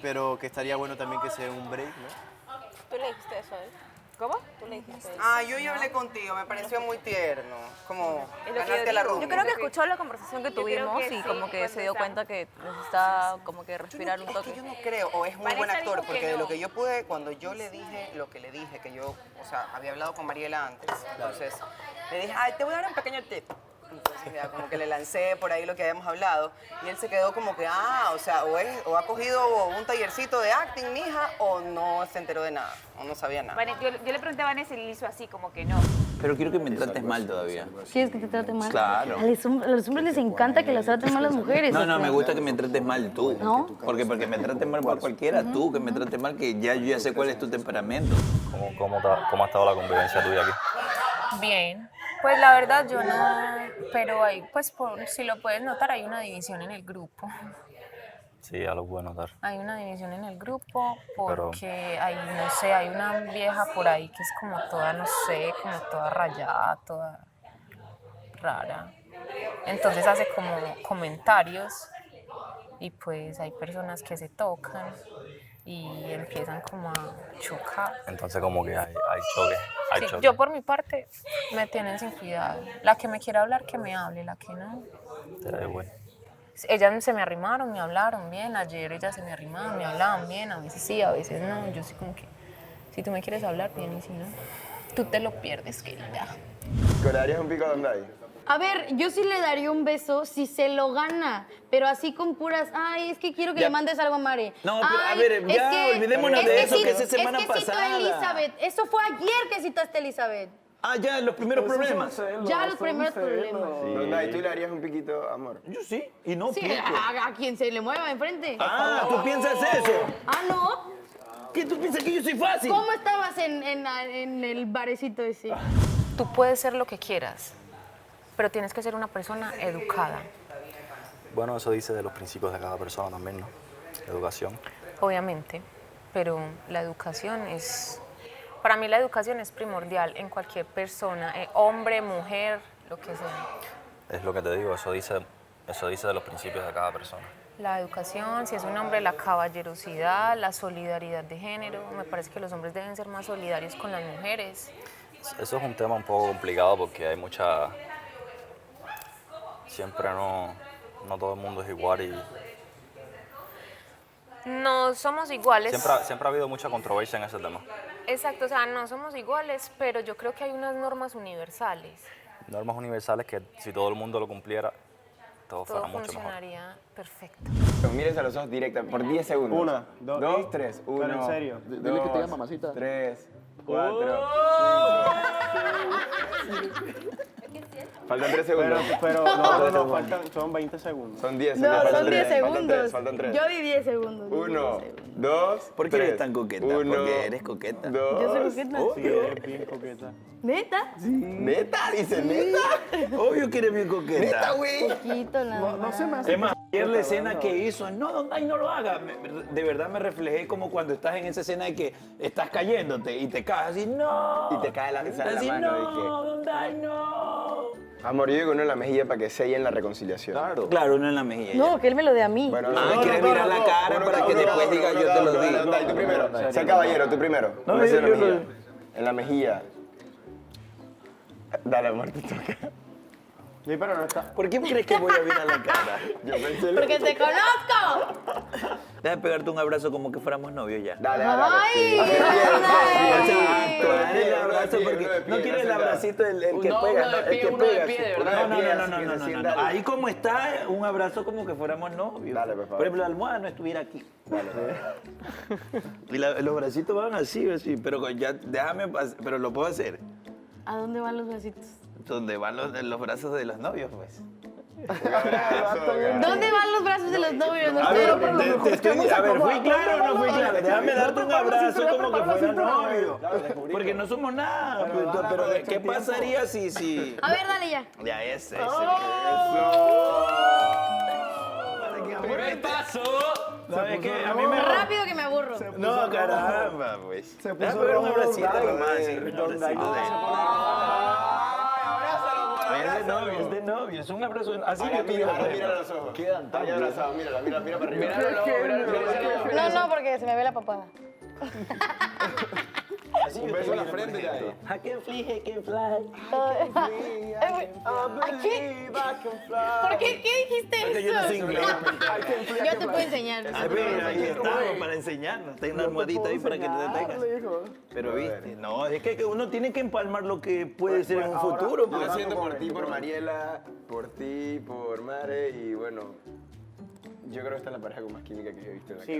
pero que estaría bueno también que se dé un break, ¿no? ¿Tú le dijiste eso a él? ¿Cómo? ¿Tú le dijiste eso? Ah, yo ya hablé contigo, me pareció muy tierno. Como Es lo que ganarte yo la digo. roomie. Yo creo que escuchó la conversación que Yo creo tuvimos que y sí, como que se dio cuando cuenta que necesita como que respirar un Es toque. que yo no creo, o es muy buen Vanessa actor, dijo que porque de no. lo que yo pude, cuando yo le dije lo que le dije, que yo, o sea, había hablado con Mariela antes, entonces le dije, ay, te voy a dar un pequeño tip. Entonces ya como que le lancé por ahí lo que habíamos hablado y él se quedó como que, o sea, o ha cogido un tallercito de acting, mija, o no se enteró de nada, o no sabía nada. Yo le pregunté a Vanessa y le hizo así, como que no. Pero quiero que me trates mal todavía. ¿Quieres que te trate mal? Claro. A los hombres les encanta que las traten mal las mujeres. No, ¿o no, qué? me gusta que me trates mal tú. ¿No? Porque me trates mal para cualquiera, tú, que me trates mal, que yo ya sé cuál es tu temperamento. ¿Cómo ha estado la convivencia tuya aquí? Bien. Pues la verdad yo no, pero hay, pues si lo puedes notar, hay una división en el grupo. Sí, ya lo puedo notar. Hay una división en el grupo porque hay, no sé, hay una vieja por ahí que es como toda, no sé, como toda rayada, toda rara. Entonces hace como comentarios y pues hay personas que se tocan y empiezan como a chocar. Entonces como que hay choque. Sí, yo por mi parte me tienen sin cuidado. La que me quiera hablar, que me hable, la que no. Te da igual. Ellas se me arrimaron, me hablaron bien. Ayer ellas se me arrimaban, me hablaban bien. A veces sí, a veces no. Yo sí como que, si tú me quieres hablar, bien, y si no, tú te lo pierdes, querida. ¿Le darías un pico a Don Daddy? A ver, yo sí le daría un beso si se lo gana, pero así con puras, ay, es que quiero que Ya. le mandes algo a Mare. No, pero, a Ay, ver, es ya, que- olvidémonos de eso, que esa semana es que citó a pasada. Elizabeth, eso fue ayer que citaste a Elizabeth. Ah, ya, los primeros problemas. Ya los primeros problemas. Don Daddy, ¿tú le darías un piquito, amor? Yo sí, y no Sí, pico. a quien se le mueva enfrente. Ah, ¿tú piensas eso? Ah, ¿no? ¿Qué tú piensas que yo soy fácil? ¿Cómo estabas en el barecito ese? Tú puedes ser lo que quieras, pero tienes que ser una persona educada. Bueno, eso dice de los principios de cada persona también, ¿no? Educación. Obviamente, pero la educación es, para mí la educación es primordial en cualquier persona, hombre, mujer, lo que sea. Es lo que te digo, eso dice de los principios de cada persona. La educación, si es un hombre, la caballerosidad, la solidaridad de género. Me parece que los hombres deben ser más solidarios con las mujeres. Eso es un tema un poco complicado porque hay mucha... Siempre no todo el mundo es igual y No somos iguales. siempre ha habido mucha controversia en ese tema. Exacto, o sea, no somos iguales, pero yo creo que hay unas normas universales. Normas universales que si todo el mundo lo cumpliera, todo Todo fuera mucho mejor. funcionaría perfecto. Mírense a los ojos directa por 10 segundos. 1, 2, 3. 1, Pero en serio. Dile que te diga mamacita. 3, 4, 5. Faltan 3 segundos. Pero no, son 20 segundos. Son 10. No, son 10 Faltan segundos. 3, faltan 3. Yo di 10 segundos. 1, 2, ¿Por qué eres tan coqueta? Porque eres coqueta. Yo soy coqueta. Obvio. Es bien coqueta. ¿Neta? ¿Neta? Dice neta. Obvio que eres bien coqueta. Neta, güey. Poquito nada más. Es más, ayer la escena que hizo, no, ay, no lo hagas. De verdad me reflejé como cuando estás en esa escena de que estás cayéndote y te caes así, no. Y te cae la así, mano. no, Dondai, no. Amor, yo digo uno en la mejilla para que sellen la reconciliación. Claro, uno en la mejilla. No, que él me lo dé a mí. Bueno, quieres mirar la cara para que después diga yo te lo digo. Dale, tú primero. Sea caballero, tú primero. No, Un beso en la yo mejilla. En la mejilla. Dale, amor, te toca. Sí, pero no está. ¿Por qué crees que voy a mirar la cara? Yo pensé ¡Porque te conozco! Deja pegarte un abrazo como que fuéramos novios ya. Dale, ¡Ay! Exacto, dale el abrazo porque no quieres el abracito el que No, pega, uno de el pie, que uno de pega. pie, de No, verdad. no. Ahí como está, un abrazo como que fuéramos novios. Dale, por favor. Por ejemplo, la almohada no estuviera aquí. Y los bracitos van así, pero ya, déjame, pero lo puedo hacer. ¿A dónde van los bracitos? Donde van los brazos de los novios, pues. ¿Dónde van los brazos de los novios? No A sé. ver, ¿fui claro o no fui claro? Déjame darte un abrazo como que fuera novio. Porque no somos nada. Pero ¿qué pasaría si... A ver, dale ya. Ya, ese. Primer paso. ¿Sabes qué? A mí me... Rápido que me aburro. No, caramba, pues. Déjame ver un abracito nomás. Un abracito es de novio, es un abrazo. Así que mira los ojos. Quedan tan abrazados, mira para arriba. No, no, porque se me ve la papada. Un beso en la frente ya. I can fly. ¿Por qué? ¿Qué dijiste Porque yo no sé eso? inglés. Yo te puedo enseñar. A ver, ahí estamos para enseñarnos. Tengo una almohadita ahí para que te detengas. Pero viste, no, es que uno tiene que empalmar lo que puede ser en un futuro. Yo lo siento por ti, por Mariela, por ti, por Mare y bueno. Yo creo que esta es la pareja con más química que he visto en la casa.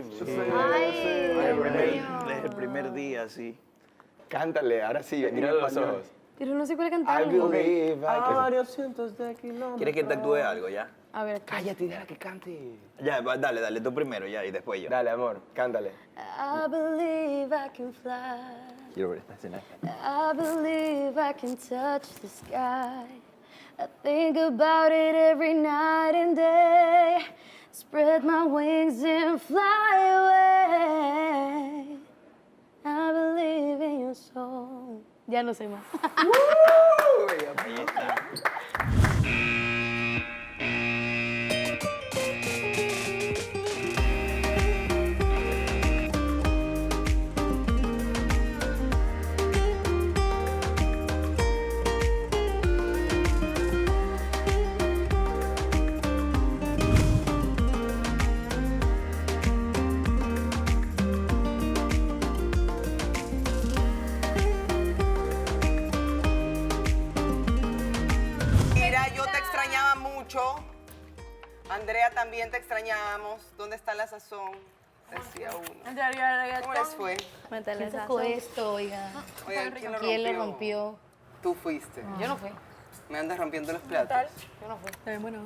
Es el primer día, sí. Cántale, ahora sí, mira los ojos. Pero no sé cuál cantar. Varios cientos de kilómetros. ¿Quieres que te actúe algo ya? A ver. Cállate, déjala que cante. Ya, dale, tú primero ya y después yo. Dale, amor, cántale. I believe I can fly. Quiero ver esta escena. I believe I can touch the sky. I think about it every night and day. Spread my wings and fly away. I believe in your soul. Ya no sé más. Ahí está. Mira, yo te extrañaba mucho. Andrea, también te extrañábamos. ¿Dónde está la sazón? Decía uno. ¿Cómo les fue? ¿Quién sacó esto, oiga? Oigan, ¿quién lo ¿Quién lo rompió? rompió? Tú fuiste. Yo no fui. Me andas rompiendo los platos. Yo no fui. Está bien, bueno.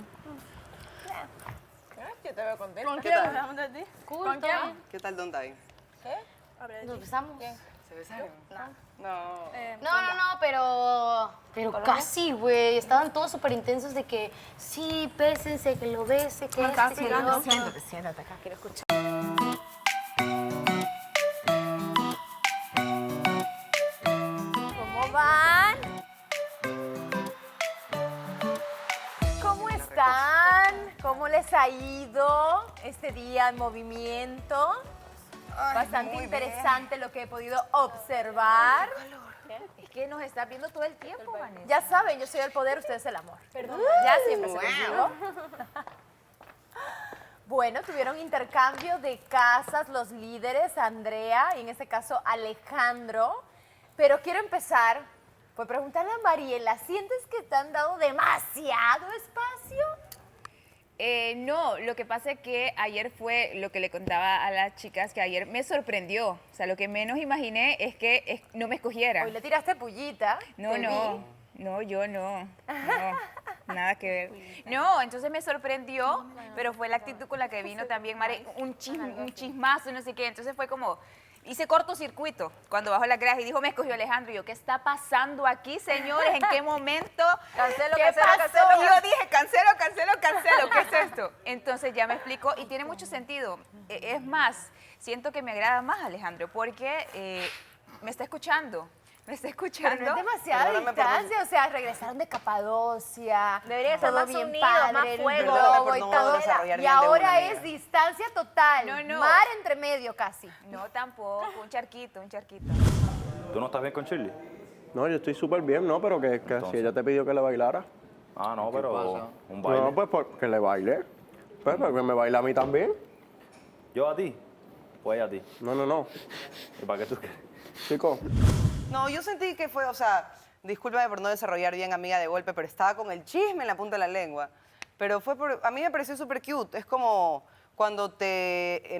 Yo te veo contenta. ¿Con ¿Qué quién? tal? ¿De ti? ¿Con quién? ¿Qué tal, Dondai? ¿Qué? ¿Nos besamos? ¿Se besaron? No. No, pero casi, güey. Estaban todos súper intensos de que sí, pésense, que lo bese, que Casi, que lo otro. siéntate acá, quiero escuchar. ¿Cómo van? ¿Cómo están? ¿Cómo les ha ido este día en movimiento? Bastante muy interesante lo que he podido observar. Es que nos estás viendo todo el tiempo, Vanessa. Ya saben, yo soy el poder, ustedes el amor. Perdón. Ya siempre se los digo. Bueno, tuvieron intercambio de casas los líderes, Andrea y en este caso Alejandro. Pero quiero empezar por preguntarle a Mariela, ¿sientes que te han dado demasiado espacio? No, lo que pasa es que ayer fue lo que le contaba a las chicas, que ayer me sorprendió. O sea, lo que menos imaginé es que no me escogiera. Hoy le tiraste pullita. No, te no. vi. No, yo no. Nada que ver. No, entonces me sorprendió, pero fue la actitud con la que vino también, Mare, un chismazo, no sé qué. Entonces fue como, hice cortocircuito cuando bajó la graja y dijo, me escogió Alejandro. Y yo, ¿qué está pasando aquí, señores? ¿En qué momento? Cancelo, ¿Qué cancelo, pasó? cancelo. Y yo dije, cancelo. ¿Qué es esto? Entonces ya me explicó y tiene mucho sentido. Es más, siento que me agrada más Alejandro porque me está escuchando. Me está escuchando. Pero no es demasiada distancia, o sea, regresaron de Capadocia. Debería ser todo más bien unidos, padre, más el fuego. globo y No, todo. desarrollar Y bien de ahora una, es amiga. distancia total. No. Mar entre medio casi. No, tampoco. Un charquito. ¿Tú no estás bien con Shirley? No, yo estoy súper bien, ¿no? Pero que si ella te pidió que le bailara. Ah, no, pero pasa? un baile. No, pues que le baile. Pues porque me baila a mí también. ¿Yo a ti? Pues a ti. No. ¿Y para qué tú quieres? Chico. No, yo sentí que fue, o sea, discúlpame por no desarrollar bien amiga de golpe, pero estaba con el chisme en la punta de la lengua. Pero a mí me pareció súper cute. Es como cuando te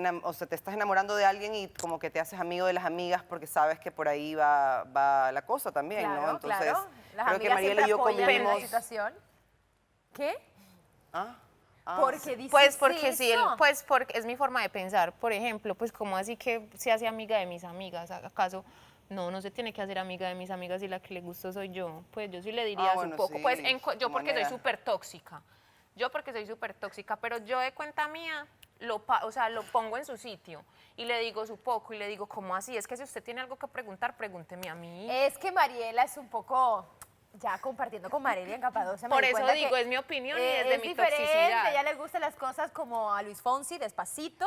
estás enamorando de alguien y como que te haces amigo de las amigas porque sabes que por ahí va la cosa también, ¿no? Claro, Entonces, claro. Las creo que amigas Mariela siempre y yo apoyan en la convivimos. situación. ¿Qué? Ah, Porque dices Pues porque sí, eso. pues porque es mi forma de pensar. Por ejemplo, pues como así que se hace amiga de mis amigas, ¿acaso? No se tiene que hacer amiga de mis amigas y la que le gustó soy yo. Pues yo sí le diría bueno, un poco. sí, Pues yo tu porque soy manera. súper tóxica. Pero yo de cuenta mía lo pongo en su sitio y le digo su poco y le digo, ¿cómo así? Es que si usted tiene algo que preguntar, pregúnteme a mí. Es que Mariela es un poco, ya compartiendo con Mariela en Capadocia, me Por di eso cuenta digo, que es mi opinión y desde es mi diferente, toxicidad. a ella le gustan las cosas como a Luis Fonsi, despacito,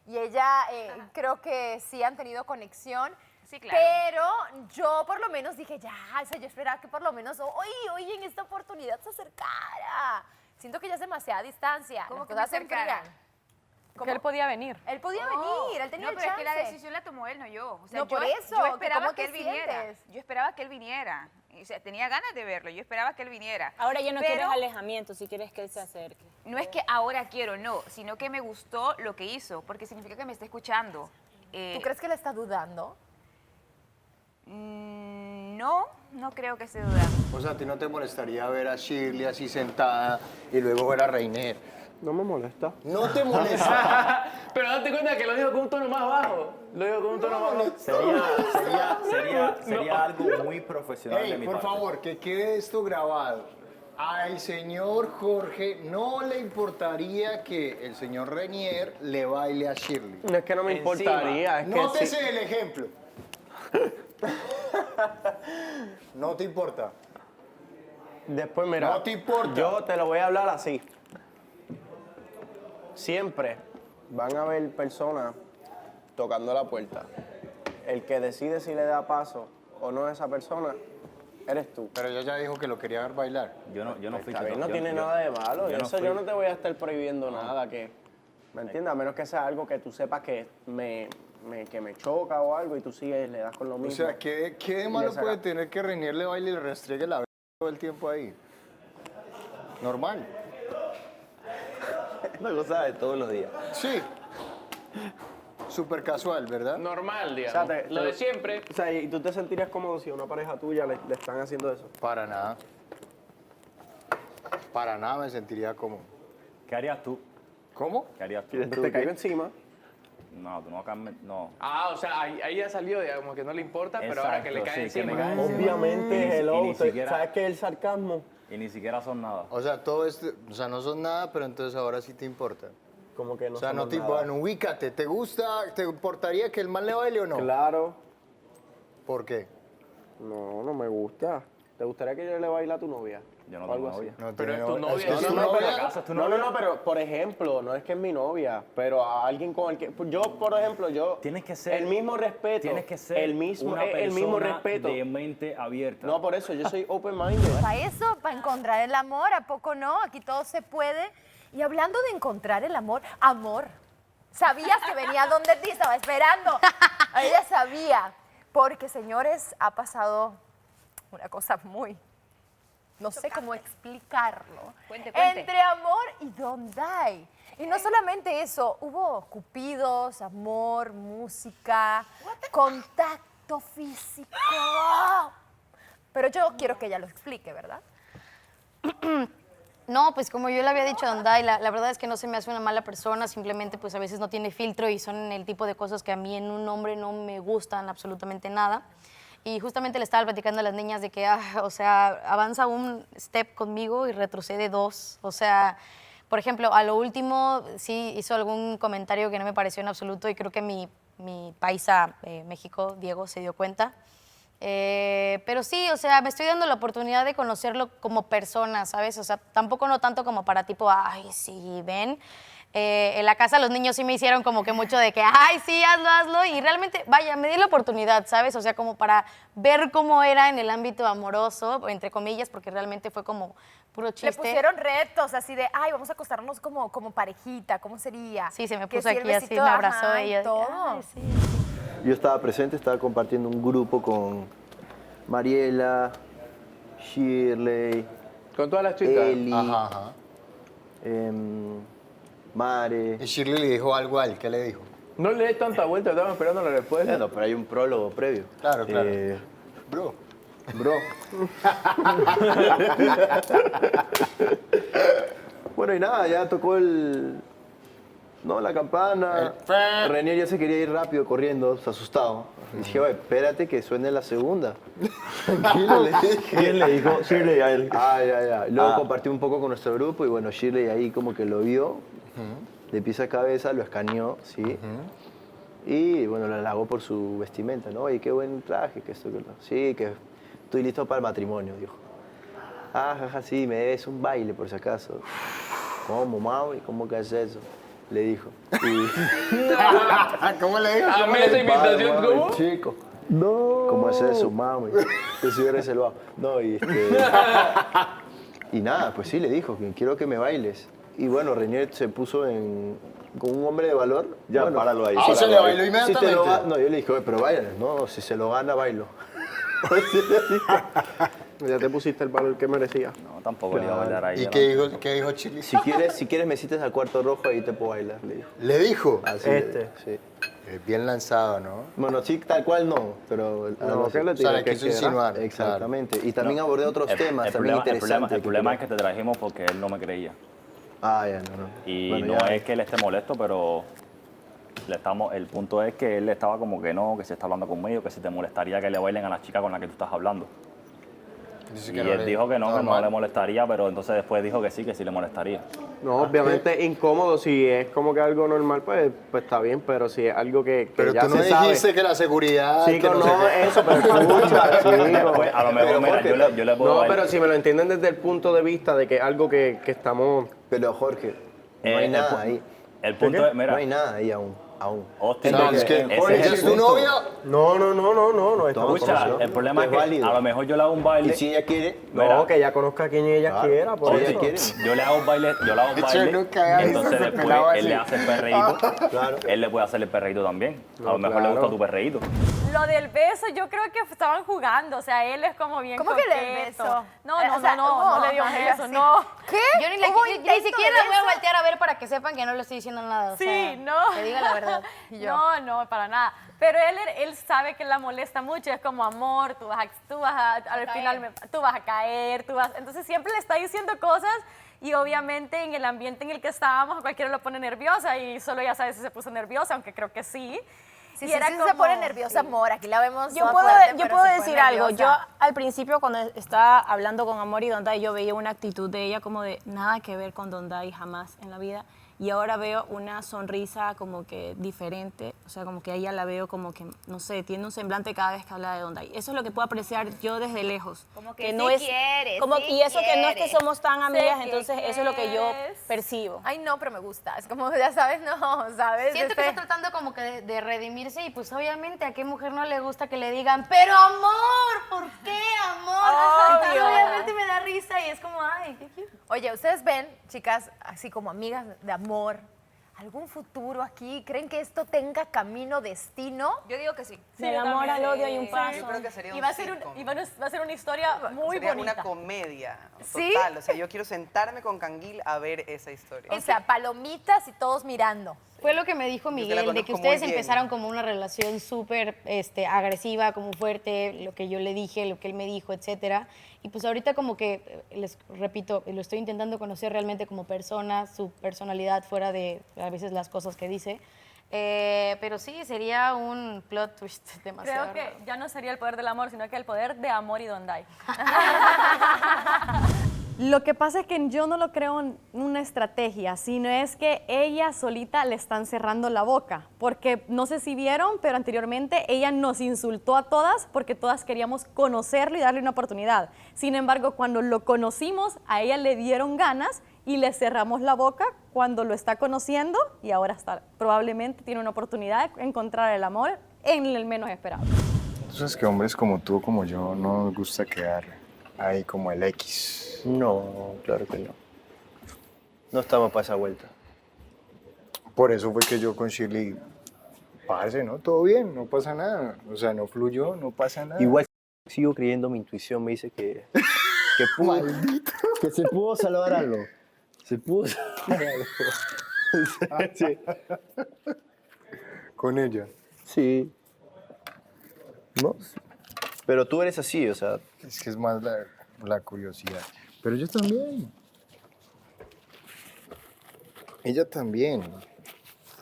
y ella creo que sí han tenido conexión. Sí, claro. Pero yo por lo menos dije, ya, o sea, yo esperaba que por lo menos hoy en esta oportunidad se acercara. Siento que ya es demasiada distancia. ¿Cómo Las que cosas me se enfrían. acercara? Que él podía venir. Él podía venir, él tenía No, el pero es que la chance. decisión la tomó él, no yo. O sea, No, por eso, yo que esperaba ¿cómo que te él viniera. sientes? Yo esperaba que él viniera. O sea, tenía ganas de verlo, yo esperaba que él viniera. Ahora ya no Pero quieres alejamiento, si quieres que él se acerque. no es que ahora quiero, no, sino que me gustó lo que hizo, porque significa que me está escuchando. ¿Tú crees que él está dudando? No creo que esté dudando. O sea, ¿a ti no te molestaría ver a Shirley así sentada y luego ver a Reiner? No me molesta. ¿No te molesta? Pero date cuenta que lo digo con un tono más bajo. Sería algo muy profesional de Ey, mi por parte. favor, que quede esto grabado. Al señor Jorge no le importaría que el señor Reinier le baile a Shirley. No es que no me importaría, es que Nótese sí. el ejemplo. No te importa. Después, mira, No te importa. yo te lo voy a hablar así. Siempre van a haber personas tocando la puerta. El que decide si le da paso o no a esa persona, eres tú. Pero ella ya dijo que lo quería ver bailar. Yo no fui. Está bien, no yo- tiene yo- nada de malo. yo no Eso fui. yo no te voy a estar prohibiendo nada que... ¿Me entiendes? A menos que sea algo que tú sepas que me choca o algo y tú sigues, le das con lo O mismo. sea, ¿qué de Y malo le saca- puede tener que Reinier le baile y le restregue la todo el tiempo ahí? Normal. Una cosa de todos los días. Sí. Súper casual, ¿verdad? Normal, O digamos. sea, Lo de siempre. O sea, ¿y tú te sentirías cómodo si a una pareja tuya le están haciendo eso? Para nada. Para nada me sentiría cómodo. ¿Qué harías tú? ¿Cómo? ¿Qué harías tú? Te caigo encima. No, tú no cambias. No. O sea, ahí ya salió, digamos, que no le importa, pero ahora que le Exacto, cae sí, que me encima. cae encima. Obviamente, Y ni hello. siquiera- ¿Sabes qué es el sarcasmo? Y ni siquiera son nada. O sea, todo esto, o sea, no son nada, pero entonces ahora sí te importa. Como que no O sea, no somos te nada. bueno, ubícate. ¿Te gusta, te importaría que el man le baile o no? Claro. ¿Por qué? No me gusta. ¿Te gustaría que yo le baile a tu novia? Yo no O algo tengo así. novia. No Pero tiene es tu no- novia, que es es tu tu novia. novia. ¿En la casa es tu No, novia? pero por ejemplo, no es que es mi novia, pero a alguien con el que yo, por ejemplo, Tienes que ser. el mismo respeto, Tienes que ser el mismo persona respeto. de mente abierta. No, por eso yo soy open minded. Para eso, para encontrar el amor, ¿a poco no? Aquí todo se puede. Y hablando de encontrar el amor, amor. Sabías que venía donde ti, estaba esperando. Ella sabía. Porque, señores, ha pasado una cosa muy... No sé cómo explicarlo. Cuente. Entre amor y Dondai. Y no solamente eso, hubo cupidos, amor, música, contacto físico. Pero yo quiero que ella lo explique, ¿verdad? No, pues como yo le había dicho a Donday, la verdad es que no se me hace una mala persona, simplemente pues a veces no tiene filtro y son el tipo de cosas que a mí en un hombre no me gustan absolutamente nada. Y justamente le estaba platicando a las niñas de que, o sea, avanza un step conmigo y retrocede 2. O sea, por ejemplo, a lo último sí hizo algún comentario que no me pareció en absoluto y creo que mi paisa México, Diego, se dio cuenta. Pero sí, o sea, me estoy dando la oportunidad de conocerlo como persona, ¿sabes? O sea, tampoco no tanto como para tipo, ay, sí, ven. En la casa los niños sí me hicieron como que mucho de que, ay, sí, hazlo, hazlo. Y realmente, vaya, me di la oportunidad, ¿sabes? O sea, como para ver cómo era en el ámbito amoroso, entre comillas, porque realmente fue como puro chiste. Le pusieron retos así de, ay, vamos a acostarnos como parejita, ¿cómo sería? Sí, se me Que puso sí, el aquí así, besito, me abrazó ajá, y ella. todo. Ay, sí. Yo estaba presente, estaba compartiendo un grupo con Mariela, Shirley, con todas las chicas. Eli, Ajá. Mare. Y Shirley le dijo algo a él, ¿qué le dijo? No le des tanta vuelta, estaba esperando la respuesta. No, pero hay un prólogo previo. Claro, claro. Bro. Bueno, y nada, ya tocó la campana. Renier ya se quería ir rápido, corriendo, asustado. Y dije, oye, espérate que suene la segunda. Tranquilo, le dije. ¿Quién le dijo? Shirley a él. Ya. Luego compartí un poco con nuestro grupo y bueno, Shirley ahí como que lo vio, de pies a cabeza, lo escaneó, ¿sí? Y bueno, lo halagó por su vestimenta, ¿no? Oye, qué buen traje, que esto, que lo. Sí, que estoy listo para el matrimonio, dijo. Jaja, sí, me debes un baile por si acaso. ¿Cómo, Maui? ¿Cómo que es eso? Le dijo. ¿Cómo le dijo? ¿A mí esa invitación cómo? Chico. No. ¿Cómo es eso, mami? Te soy reservado. No, y y nada, pues sí, le dijo que quiero que me bailes. Y bueno, Renier se puso con un hombre de valor. Ya, bueno, páralo ahí. ¿se le bailó inmediatamente? No, yo le dije, oye, pero báilale. No, si se lo gana, bailo. Ya te pusiste el valor que merecía. No, tampoco le iba a bailar ahí. ¿Y qué dijo Chile? Si quieres me cites al cuarto rojo, ahí te puedo bailar, le dijo. ¿Le dijo? Así Sí. Bien lanzado, ¿no? Bueno, sí, tal cual no, pero... No, ¿qué le O sea, tiene le que quiso quedar? insinuar. Exactamente. Y también abordé otros temas el también problema, interesantes. el problema es que te trajimos porque él no me creía. Ya, no. Y Bueno, no ya. es que él esté molesto, pero el punto es que él estaba como que no, que se está hablando conmigo, que si te molestaría que le bailen a la chica con la que tú estás hablando. Dice Y que no él le- dijo que no normal. le molestaría, pero entonces después dijo que sí le molestaría. No, obviamente es incómodo. Si es como que algo normal, pues está bien. Pero si es algo que Pero ya tú no se sabe. dijiste que la seguridad... que Chico, no no, sé qué. eso, pero escucha, chico. Pues, a lo mejor, mira, yo le puedo No, bailar. pero si me lo entienden desde el punto de vista de que es algo que estamos... Pero Jorge, no hay nada ahí. El punto es, mira. No hay nada ahí aún. Hostia, Entonces, ese es el ¿Tu punto. novia? No. Escucha, el problema es que válido. a lo mejor yo le hago un baile. Y si ella quiere, No, que ella conozca a quien ella Claro. quiera, por Si ella eso. quiere. Yo le hago un baile, nunca haga eso, entonces ese después pelado él le así. hace el perreíto, Claro. él le puede hacer el perreíto también. A No, lo mejor le claro. gusta tu perreíto. Lo del beso, yo creo que estaban jugando, o sea, él es como bien ¿Cómo que del coqueto. beso? No, O sea, no le dio un ay, beso, así. no. ¿Qué? Yo ni ¿Hubo ni intento siquiera de la voy a beso? voltear a ver para que sepan que no le estoy diciendo nada. O Sí, sea, no. que diga la verdad. No, para nada. Pero él sabe que la molesta mucho, es como amor, tú vas a caer, entonces siempre le está diciendo cosas y obviamente en el ambiente en el que estábamos a cualquiera lo pone nerviosa y solo ella sabe si se puso nerviosa, aunque creo que sí. Sí, Y sí, era sí se como- pone nerviosa, amor. Aquí la vemos Yo toda puedo, fuerte, yo pero puedo se pone decir algo. Yo nerviosa. al principio cuando estaba hablando con Amor y Donday, yo veía una actitud de ella como de nada que ver con Donday jamás en la vida. Y ahora veo una sonrisa como que diferente, o sea, como que a ella la veo como que, no sé, tiene un semblante cada vez que habla de Donday. Eso es lo que puedo apreciar yo desde lejos. Como que no sí es quiere, como, sí y eso que no es que quiere. somos tan amigas, Sé que entonces eso es lo que yo quieres. percibo. Ay, no, pero me gusta. Es como, ya sabes, no, ¿sabes? Siento que está tratando como que de redimirse y pues obviamente a qué mujer no le gusta que le digan, pero amor, ¿por qué amor? Obvio. Obviamente me da risa y es como, ay, qué cute. Oye, ¿ustedes ven, chicas, así como amigas de amor, algún futuro aquí? ¿Creen que esto tenga camino, destino? Yo digo que sí. Del amor al odio hay un paso. Yo creo que sería Y un va a ser, sitcom. va a ser una historia muy Sería bonita. una comedia ¿Sí? total. O sea, yo quiero sentarme con Canguil a ver esa historia. O sea, palomitas y todos mirando. Fue lo que me dijo la Miguel, de conozco que muy ustedes bien. empezaron como una relación súper agresiva, como fuerte, lo que yo le dije, lo que él me dijo, etcétera. Y pues ahorita como que, les repito, lo estoy intentando conocer realmente como persona, su personalidad fuera de a veces las cosas que dice. Pero sí, sería un plot twist demasiado Creo que raro. ya no sería el poder del amor, sino que el poder de amor y Dondai. Lo que pasa es que yo no lo creo en una estrategia, sino es que ella solita le están cerrando la boca. Porque no sé si vieron, pero anteriormente ella nos insultó a todas porque todas queríamos conocerlo y darle una oportunidad. Sin embargo, cuando lo conocimos, a ella le dieron ganas y le cerramos la boca cuando lo está conociendo y ahora probablemente tiene una oportunidad de encontrar el amor en el menos esperado. Entonces que hombres como tú o como yo no nos gusta quedar ahí como el X. No, claro que no. No estamos para esa vuelta. Por eso fue que yo con Shirley, parce, ¿no? Todo bien, no pasa nada. O sea, no fluyó, no pasa nada. Igual sigo creyendo, mi intuición me dice que se pudo salvar algo. Se pudo salvar algo. Sí. ¿Con ella? Sí. No, pero tú eres así, o sea. Es que es más la curiosidad. Pero yo también. Ella también.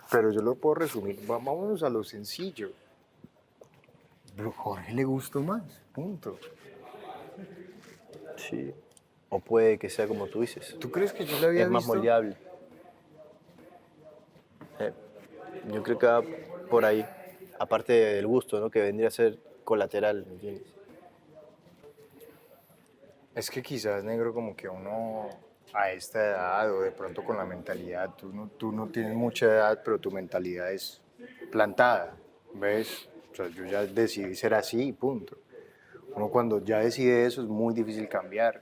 Pero yo lo puedo resumir. Vámonos a lo sencillo. Pero Jorge le gustó más. Punto. Sí. O puede que sea como tú dices. ¿Tú crees que yo le había Es más visto? moldeable. Yo creo que va por ahí. Aparte del gusto, ¿no? Que vendría a ser colateral, ¿me entiendes? Es que quizás, negro, como que uno a esta edad o de pronto con la mentalidad, tú no tienes mucha edad, pero tu mentalidad es plantada, ¿ves? O sea, yo ya decidí ser así y punto. Uno cuando ya decide eso es muy difícil cambiar.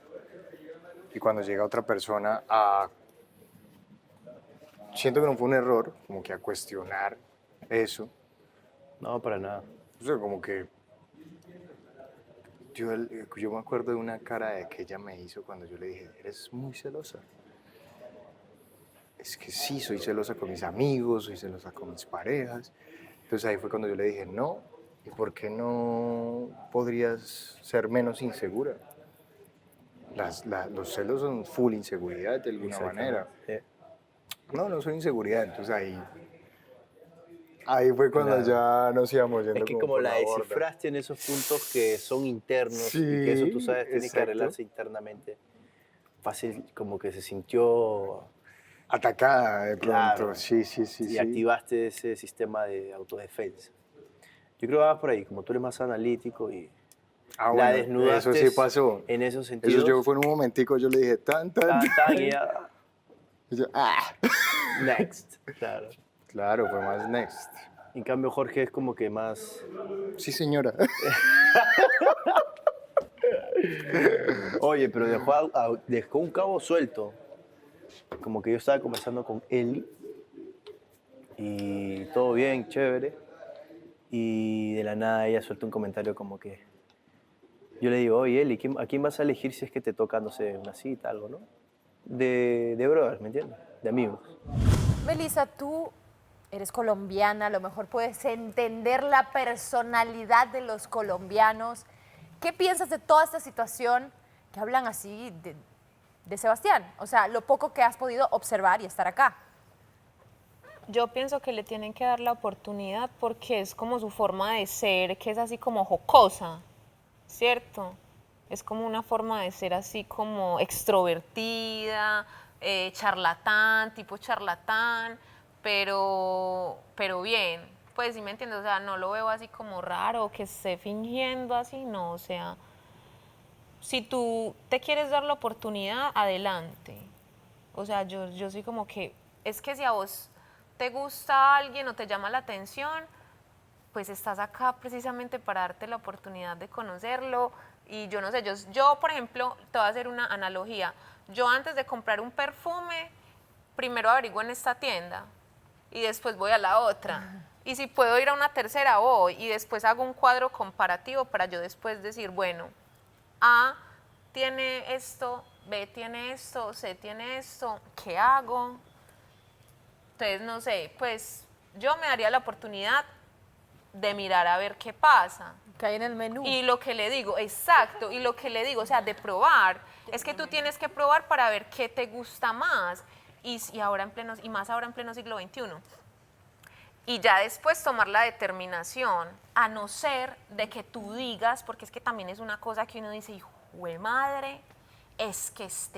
Y cuando llega otra persona a... Siento que no fue un error, como que a cuestionar eso. No, para nada. O sea, como que... Yo me acuerdo de una cara de que ella me hizo cuando yo le dije, eres muy celosa. Es que sí, soy celosa con mis amigos, soy celosa con mis parejas. Entonces ahí fue cuando yo le dije, no, ¿y por qué no podrías ser menos insegura? Los celos son full inseguridad de alguna manera. No, no son inseguridad, entonces ahí fue cuando Claro. ya nos íbamos yendo Es que como como por la borda. descifraste en esos puntos que son internos Sí, y que eso tú sabes tiene que exacto. arreglarse internamente, fácil como que se sintió atacada de pronto. Claro. Sí. Y activaste ese sistema de autodefensa. Yo creo que vas por ahí, como tú eres más analítico y Ah, la bueno, desnudaste eso sí pasó. en esos sentidos. Eso yo fue en un momentico, yo le dije tan, y ya. Y yo, Next, claro. Claro, fue más next. En cambio, Jorge es como que más... Sí, señora. Oye, pero dejó un cabo suelto. Como que yo estaba conversando con Eli y todo bien, chévere. Y de la nada ella suelta un comentario como que... Yo le digo, oye, Eli, ¿a quién vas a elegir si es que te toca, no sé, una cita, algo, no? De brothers, ¿me entiendes? De amigos. Melissa, tú eres colombiana, a lo mejor puedes entender la personalidad de los colombianos. ¿Qué piensas de toda esta situación que hablan así de Sebastián? O sea, lo poco que has podido observar y estar acá. Yo pienso que le tienen que dar la oportunidad porque es como su forma de ser, que es así como jocosa, ¿cierto? Es como una forma de ser así como extrovertida, charlatán, tipo charlatán, pero bien, pues sí me entiendes, o sea, no lo veo así como raro, que esté fingiendo así, no, o sea, si tú te quieres dar la oportunidad, adelante. O sea, yo soy como que, es que si a vos te gusta alguien o te llama la atención, pues estás acá precisamente para darte la oportunidad de conocerlo. Y yo no sé, yo por ejemplo, te voy a hacer una analogía. Yo antes de comprar un perfume, primero averiguo en esta tienda y después voy a la otra. Y si puedo ir a una tercera, voy. Y después hago un cuadro comparativo para yo después decir, bueno, A tiene esto, B tiene esto, C tiene esto, ¿qué hago? Entonces, no sé, pues yo me daría la oportunidad de mirar a ver qué pasa. Que hay en el menú. Y lo que le digo, exacto, y lo que le digo, o sea, de probar, es que tú tienes que probar para ver qué te gusta más, y ahora y más ahora en pleno siglo XXI. Y ya después tomar la determinación, a no ser de que tú digas, porque es que también es una cosa que uno dice, hijo de madre, es que es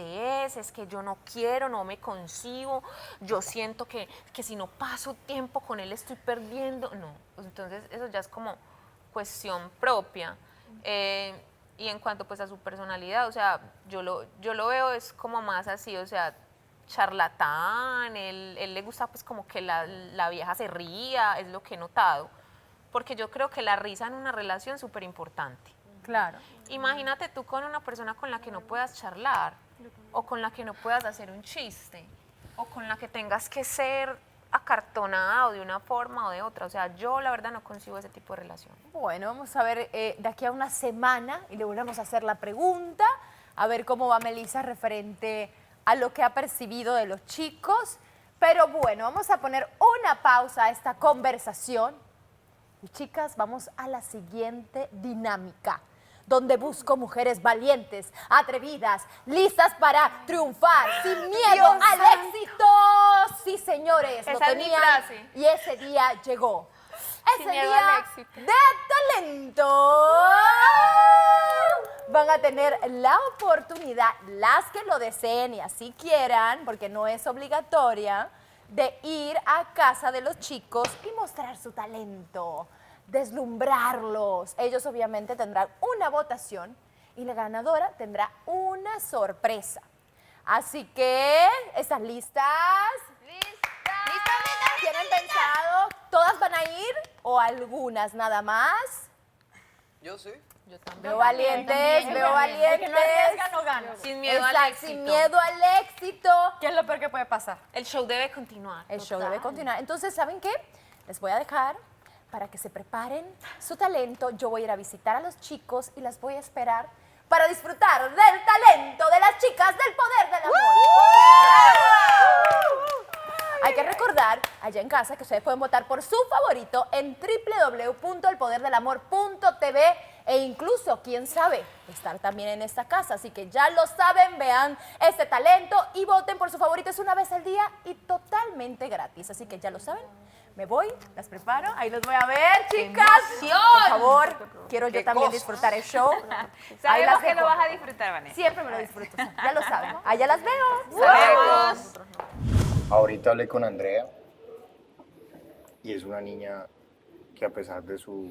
que yo no quiero, no me concibo, yo siento que si no paso tiempo con él estoy perdiendo. No, pues entonces eso ya es como cuestión propia. Y en cuanto pues a su personalidad, o sea, yo lo veo es como más así, o sea, charlatán, él le gusta pues como que la vieja se ría, es lo que he notado, porque yo creo que la risa en una relación es súper importante. Claro. Imagínate tú con una persona con la que no puedas charlar, o con la que no puedas hacer un chiste, o con la que tengas que ser acartonada o de una forma o de otra. O sea, yo la verdad no concibo ese tipo de relación. Bueno, vamos a ver de aquí a una semana y le volvemos a hacer la pregunta, a ver cómo va Melissa referente a lo que ha percibido de los chicos. Pero bueno, vamos a poner una pausa a esta conversación. Y chicas, vamos a la siguiente dinámica, donde busco mujeres valientes, atrevidas, listas para triunfar, sin miedo al éxito. Sí, señores, lo Esa es mi tenían frase. y ese día llegó. Sin Ese miedo día al éxito. de talento. Van a tener la oportunidad, las que lo deseen y así quieran, porque no es obligatoria, de ir a casa de los chicos y mostrar su talento, deslumbrarlos. Ellos obviamente tendrán una votación y la ganadora tendrá una sorpresa. Así que, ¿están listas? ¿Tienen pensado? ¿Todas van a ir o algunas nada más? Yo sí. Yo también. Veo valientes, veo valientes. El que no arriesga no gana. Sin miedo al Exacto, éxito. sin miedo al éxito. ¿Qué es lo peor que puede pasar? El show debe continuar. El show debe continuar. Entonces, ¿saben qué? Les voy a dejar para que se preparen su talento. Yo voy a ir a visitar a los chicos y las voy a esperar para disfrutar del talento de las chicas del poder del amor. Hay que recordar allá en casa que ustedes pueden votar por su favorito en www.elpoderdelamor.tv e incluso, quién sabe, estar también en esta casa. Así que ya lo saben, vean este talento y voten por su favorito. Es una vez al día y totalmente gratis. Así que ya lo saben. Me voy, las preparo. Ahí los voy a ver, chicas. Por favor, quiero yo también disfrutar el show. Ahí Sabemos las que lo dejo. vas a disfrutar, Vanessa. Siempre me lo disfruto. Ya lo saben. Allá las veo. Saludos. Ahorita hablé con Andrea y es una niña que a pesar de su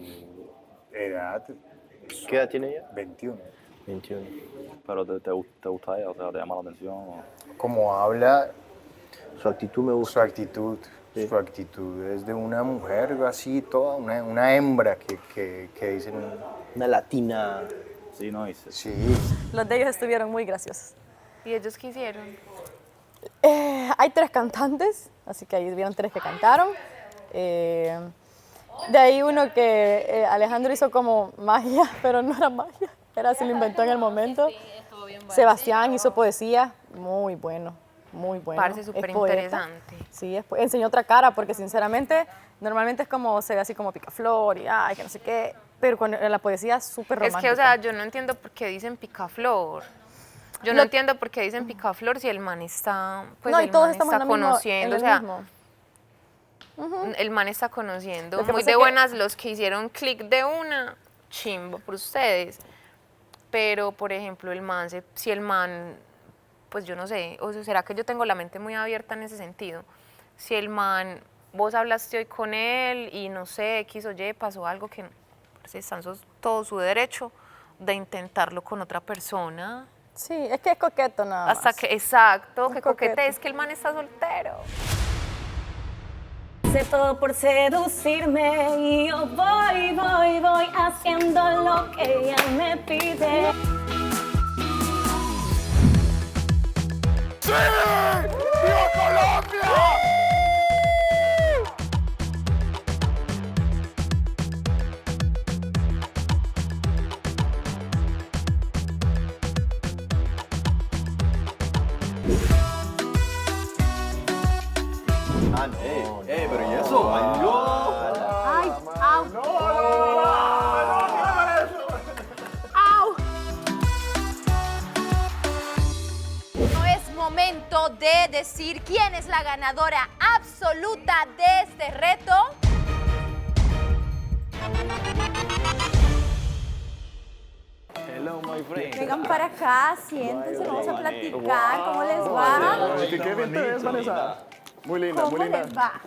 edad... ¿Qué edad tiene ella? 21. 21. ¿Pero te gusta ella? O sea, ¿te llama la atención? O... Como habla... Su actitud me gusta. Su actitud. Sí. Su actitud es de una mujer así, toda, una hembra que dicen... Una latina. Sí, no dice. Sí. Los de ellos estuvieron muy graciosos. ¿Y ellos qué hicieron? Hay 3 cantantes, así que ahí vieron 3 que cantaron. De ahí uno que Alejandro hizo como magia, pero no era magia, se lo inventó en el momento. Sebastián hizo poesía, muy bueno, muy bueno. Parece Es súper poeta. interesante. Sí, enseñó otra cara, porque sinceramente, normalmente es como, se ve así como picaflor y ay, que no sé qué, pero con la poesía es súper romántica. Es que, o sea, yo no entiendo por qué dicen picaflor. Yo no entiendo por qué dicen picaflor si el man está, pues No, y el todos man estamos está en lo mismo, conociendo, en o lo sea, mismo. el man está conociendo. Lo que Muy pasa de es que- buenas los que hicieron clic de una, chimbo por ustedes. Pero, por ejemplo, si el man, pues yo no sé, o sea, ¿será que yo tengo la mente muy abierta en ese sentido? Si el man, vos hablaste hoy con él y no sé, X o Y, pasó algo que pues, está en todo su derecho de intentarlo con otra persona. Sí, es que es coqueto nada más. Hasta que, exacto, Es que coqueto. coquete es que el man está soltero. Hace todo por seducirme y yo voy haciendo lo que ella me pide. ¡Sí! ¡Viva Colombia! Ah, no. de decir quién es la ganadora absoluta de este reto. Hello, my friend. Vengan para acá, siéntense, vamos a platicar. ¿Cómo les va? Qué bien te ves, Vanessa. Muy linda, ¿Cómo muy linda. les va?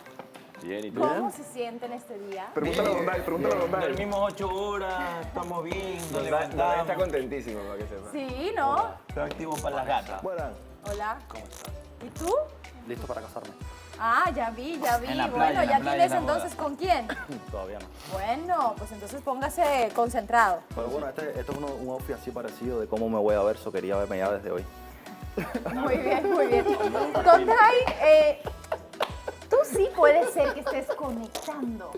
Bien, ¿y tú? ¿Cómo se sienten este día? Pregúntale a Donday, pregúntale a Donday. Dormimos 8 horas, estamos bien, nos Donday levantamos. está contentísimo, para que sepa. Sí, ¿no? Estoy activo para las gatas. Hola. ¿Cómo estás? ¿Y tú? ¿Listo para casarme? Ah, ya vi, ya vi. En la playa, Bueno, en la ¿ya playa, tienes en la boda. entonces con quién? Todavía no. Bueno, pues entonces póngase concentrado. Pero bueno, esto es un outfit así parecido de cómo me voy a ver, so quería verme ya desde hoy. Muy bien, muy bien. Donday, tú sí puedes ser que estés conectando.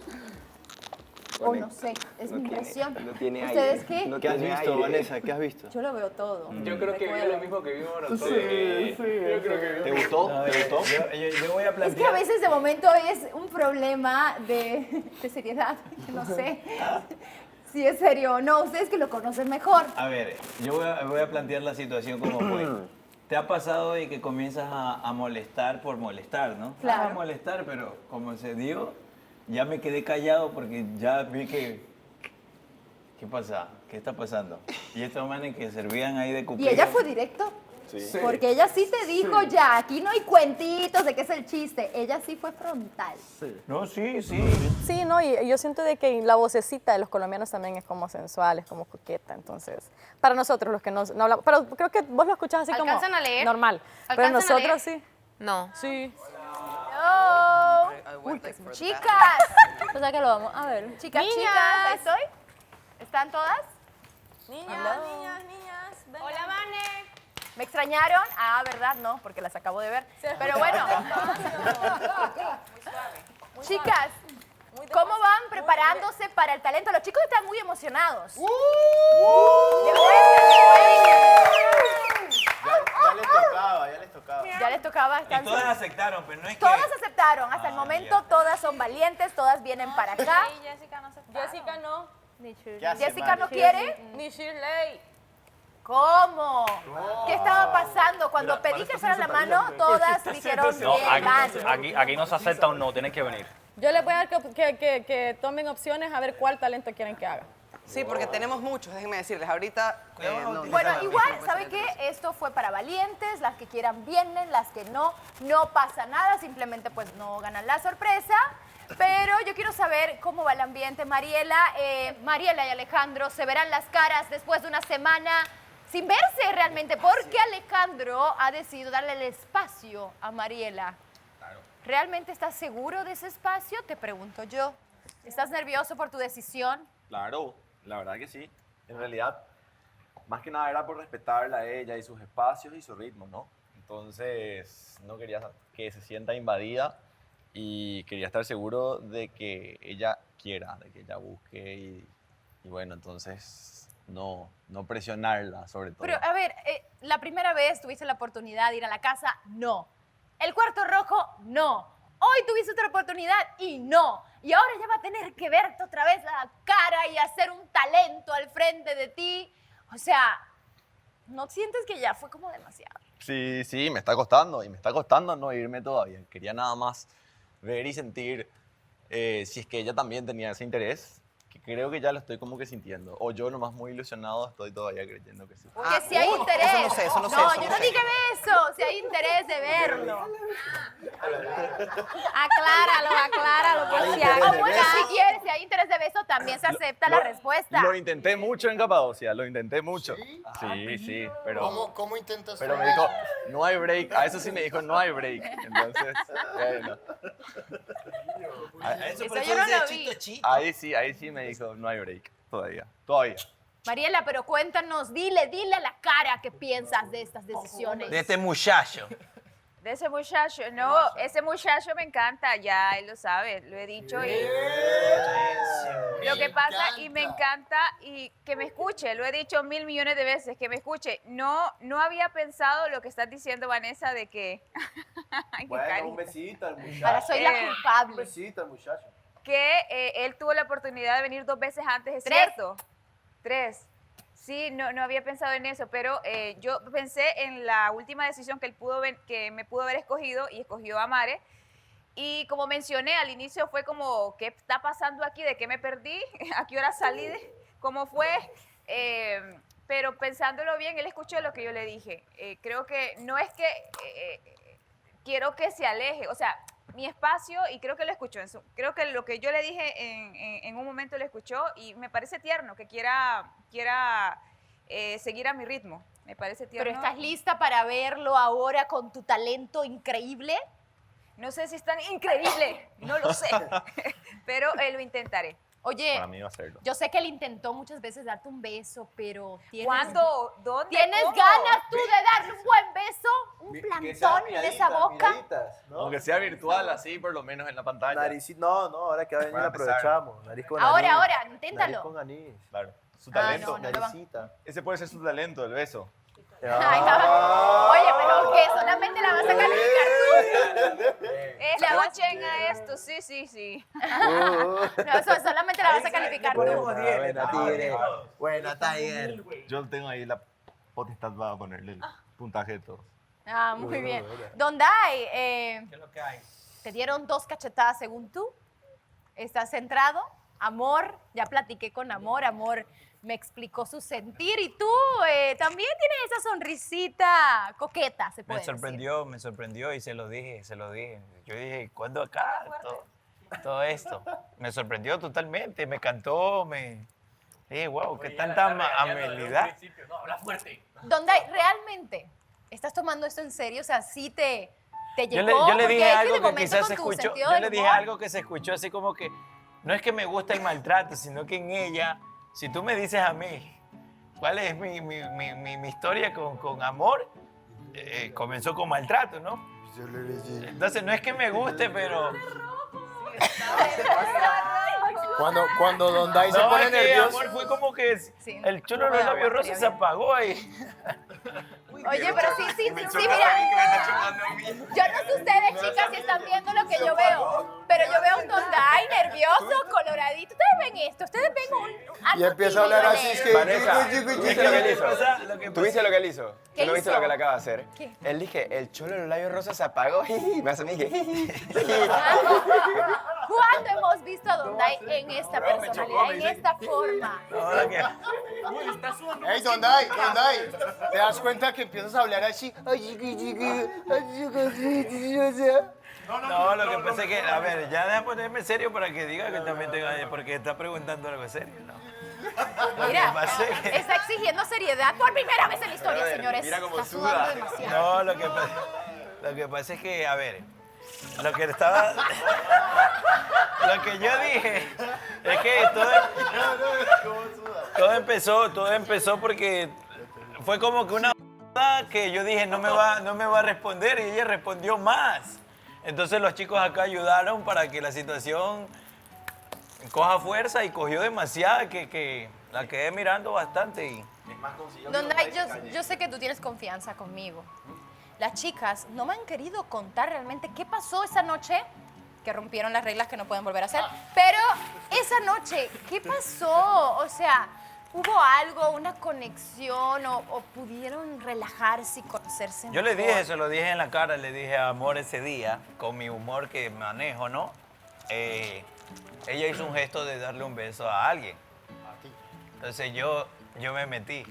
O no sé, es mi impresión. No tiene ¿Ustedes aire. qué? No ¿Qué has tiene visto, aire. Vanessa? ¿Qué has visto? Yo lo veo todo. Yo creo que vio lo mismo que vimos nosotros. Yo creo que ¿Te gustó? ¿Te gustó? Yo voy a Es plantear. que a veces de momento es un problema de seriedad. No sé si es serio o no. Ustedes que lo conocen mejor. A ver, yo voy a plantear la situación como fue. ¿Te ha pasado de que comienzas a molestar por molestar, no? Claro. A molestar, pero como se dio, ya me quedé callado porque ya vi que... ¿Qué pasa? ¿Qué está pasando? Y estos manes que servían ahí de cupido. ¿Y ella fue directo? Sí. Porque ella sí te dijo ya, aquí no hay cuentitos de qué es el chiste. Ella sí fue frontal. No, sí, sí. Sí, no, y yo siento de que la vocecita de los colombianos también es como sensual, es como coqueta, entonces, para nosotros los que no hablamos, pero creo que vos lo escuchás así como ¿Alcanzan a leer? normal, pero ¿Alcanzan a nosotros leer? sí. No. Sí. Oh. Chicas. O sea que lo vamos a ver. Chicas, Niñas. chicas, ahí estoy. ¿Están todas? Niñas, niñas. Hola, Vane. ¿Me extrañaron? Ah, ¿verdad? No, porque las acabo de ver. Pero bueno. Chicas, ¿cómo van preparándose para el talento? Los chicos están muy emocionados. Ya les tocaba, ya les tocaba. Ya les tocaba. Y Están todas aceptaron, pero no es que... Todas aceptaron. Hasta el momento todas son valientes, todas vienen para acá. Jessica no Jessica no. Ni Shirley. hace, Jessica no Mari? quiere. Ni Shirley. ¿Cómo? ¿Qué estaba pasando? Cuando pedí que fueran la mano, todas dijeron No, bien, van. aquí no se acepta un no, tienes que venir. Yo les voy a dar que tomen opciones a ver cuál talento quieren que haga. Sí, porque tenemos muchos, déjenme decirles. Ahorita. Bueno, igual, ¿sabe qué? Esto fue para valientes, las que quieran vienen, las que no, no pasa nada, simplemente pues no ganan la sorpresa. Pero yo quiero saber cómo va el ambiente, Mariela. Mariela y Alejandro se verán las caras después de una semana sin verse realmente, porque Alejandro ha decidido darle el espacio a Mariela. ¿Realmente estás seguro de ese espacio? Te pregunto yo. ¿Estás nervioso por tu decisión? Claro, la verdad que sí. En realidad, más que nada era por respetarla a ella y sus espacios y su ritmo, ¿no? Entonces, no quería que se sienta invadida y quería estar seguro de que ella quiera, de que ella busque y bueno, entonces no presionarla sobre todo. Pero, a ver, la primera vez tuviste la oportunidad de ir a la casa, no. El cuarto rojo, no. Hoy tuviste otra oportunidad y no. Y ahora ya va a tener que verte otra vez la cara y hacer un talento al frente de ti. O sea, ¿no sientes que ya fue como demasiado? Sí, me está costando y me está costando no irme todavía. Quería nada más ver y sentir si es que ella también tenía ese interés, que creo que ya lo estoy como que sintiendo. O yo nomás muy ilusionado estoy todavía creyendo que sí. Que si hay interés. Eso no sé, eso no sé. No, eso yo no no sé. dije eso. Si hay interés de verlo. Acláralo, por si O acaso. bueno, si quieres, si hay interés de beso, también se acepta la respuesta. Lo intenté mucho en Capadocia, lo intenté mucho. Sí, pero... ¿Cómo intentas? Pero me dijo, no hay break. A eso sí me dijo, no hay break. Entonces, bueno. Eso Eso yo no lo vi. Ahí sí me dijo, no hay break. Todavía. Mariela, pero cuéntanos, dile a la cara qué piensas de estas decisiones. De este muchacho. De ese muchacho, no, ese muchacho me encanta, ya él lo sabe, lo he dicho y lo que pasa y me encanta y que me escuche, lo he dicho 1.000 millones de veces, que me escuche. No había pensado lo que estás diciendo, Vanessa, de que Ay, qué Bueno, cariño. un besito al muchacho. Ahora soy la Un culpable. besito al muchacho. Que él tuvo la oportunidad de venir 2 veces antes, ¿es 3. cierto? 3. Sí, no había pensado en eso, pero yo pensé en la última decisión que que me pudo haber escogido y escogió a Mare. Y como mencioné al inicio fue como, ¿qué está pasando aquí? ¿De qué me perdí? ¿A qué hora salí? ¿Cómo fue? Pero pensándolo bien, él escuchó lo que yo le dije. Creo que no es que quiero que se aleje, o sea, mi espacio, y creo que lo escuchó. Creo que lo que yo le dije en un momento lo escuchó y me parece tierno que quiera seguir a mi ritmo. Me parece tierno. ¿Pero estás lista para verlo ahora con tu talento increíble? No sé si es tan increíble, no lo sé, pero lo intentaré. Oye, Para mí va a serlo. yo sé que él intentó muchas veces darte un beso, pero ¿tienes, ¿Cuándo? ¿Dónde? ¿tienes ¿Cómo? ganas tú de darle un buen beso? ¿Un plantón en esa boca? Aunque sea virtual, así por lo menos en la pantalla. No, ahora que va a venir Voy a empezar. aprovechamos. Nariz con Ahora, anís. ahora, inténtalo. Nariz con anís. Claro. Su Ah, talento. no lo va- Naricita. Ese puede ser su talento, el beso. Ay, no. Oye, pero ¿qué? ¿Solamente la vas a calificar tú? Escuchen a esto, sí. No, solamente la vas a calificar tú. Buena, Tigre. Buena, Tiger. Yo tengo ahí la potestad para ponerle el puntaje de todo. Ah, muy bien. Don Dai, ¿Qué es lo que hay? te dieron 2 cachetadas según tú. ¿Estás centrado? Amor, ya platiqué con Amor. Amor me explicó su sentir. Y tú también tienes esa sonrisita coqueta, se puede Me sorprendió y se lo dije. Yo dije, ¿cuándo acá? Todo esto. Me sorprendió totalmente, me cantó, dije, wow, qué tanta amabilidad. No, habla fuerte. decir. Don Dai, ¿realmente estás tomando esto en serio? O sea, ¿sí te Yo llegó? le Porque dije es que algo de que momento quizás con se tu escuchó, sentido yo del le dije humor- algo que se escuchó así como que, no es que me gusta el maltrato, sino que en ella, si tú me dices a mí, ¿cuál es mi historia con Amor? Comenzó con maltrato, ¿no? Entonces no es que me guste, pero... Cuando Don Dai se No, pone es que nervioso. Amor fue como que Sí. el chulo de los labios rosas se apagó ahí. Oye, pero sí, mira. Yo no sé ustedes, chicas, si están viendo lo que yo veo, pero yo veo un Don Dai nervioso, coloradito. Ustedes ven esto, ustedes ven un algo Y empieza a hablar así, es que... Vanessa, ¿viste lo que él hizo? Lo que ¿Tú viste lo que él hizo? ¿Qué ¿Tú no viste hizo? lo que él acaba de hacer? ¿Qué? Él dije, el cholo de los labios rosas se apagó. Me hace a mí que... ¿Cuándo hemos visto a Don Dai en esta personalidad, en esta forma? Hey, Don Dai, ¿te das cuenta que empiezas a hablar así? No, lo que pasa es que, a ver, ya deja ponerme serio para que diga que también tenga, porque está preguntando algo serio, ¿no? Lo que Mira, pasa es que- está exigiendo seriedad por primera vez en la historia, señores. mira cómo Está sudando suda. demasiado. No, lo que pasa es que, a ver, lo que estaba... Lo que yo dije es que todo empezó porque fue como que una que yo dije no me va a responder y ella respondió más. Entonces los chicos acá ayudaron para que la situación coja fuerza y cogió demasiada que la quedé mirando bastante y... Don Dai, yo sé que tú tienes confianza conmigo. Las chicas no me han querido contar realmente qué pasó esa noche, que rompieron las reglas que no pueden volver a hacer. Pero esa noche, ¿qué pasó? O sea, ¿hubo algo, una conexión o pudieron relajarse y conocerse Yo le mejor? dije, se lo dije en la cara, le dije a Amor ese día, con mi humor que manejo, ¿no? Ella hizo un gesto de darle un beso a alguien. Entonces yo me metí.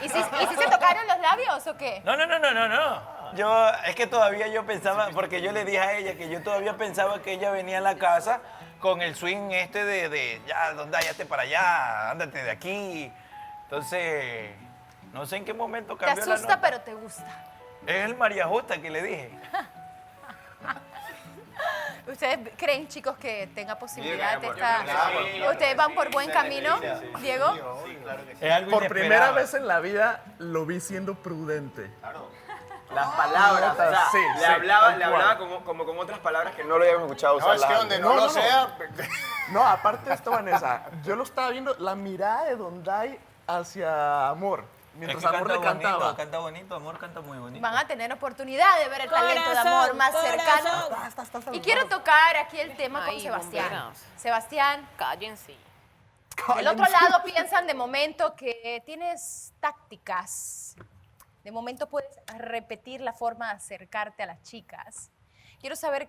¿Y si se tocaron los labios o qué? No. Es que todavía yo pensaba, porque yo le dije a ella que yo todavía pensaba que ella venía a la casa con el swing este de ya, ¿dónde? Ya para allá, ándate de aquí. Entonces, no sé en qué momento Te cambió la asusta, nota. pero te gusta. Es el María Justa que le dije. ¿Ustedes creen, chicos, que tenga posibilidad de Sí, esta... sí. ¿Ustedes van por buen camino, Diego? Es algo Por inesperado. primera vez en la vida lo vi siendo prudente. Las palabras, o sea, Sí, le sí, hablaba, tal le cual. hablaba como con otras palabras que no lo habíamos escuchado usar. No, es que donde no lo sea... No, aparte de esto, Vanessa, yo lo estaba viendo, la mirada de Don Dai hacia Amor, mientras Es que Amor le cantaba. Canta bonito, Amor canta muy bonito. Van a tener oportunidad de ver el talento de Amor más cercano. Y quiero tocar aquí el tema con Ay, Sebastián. bomberas. Sebastián, Cállense. Del otro lado piensan de momento que tienes tácticas. De momento puedes repetir la forma de acercarte a las chicas. Quiero saber,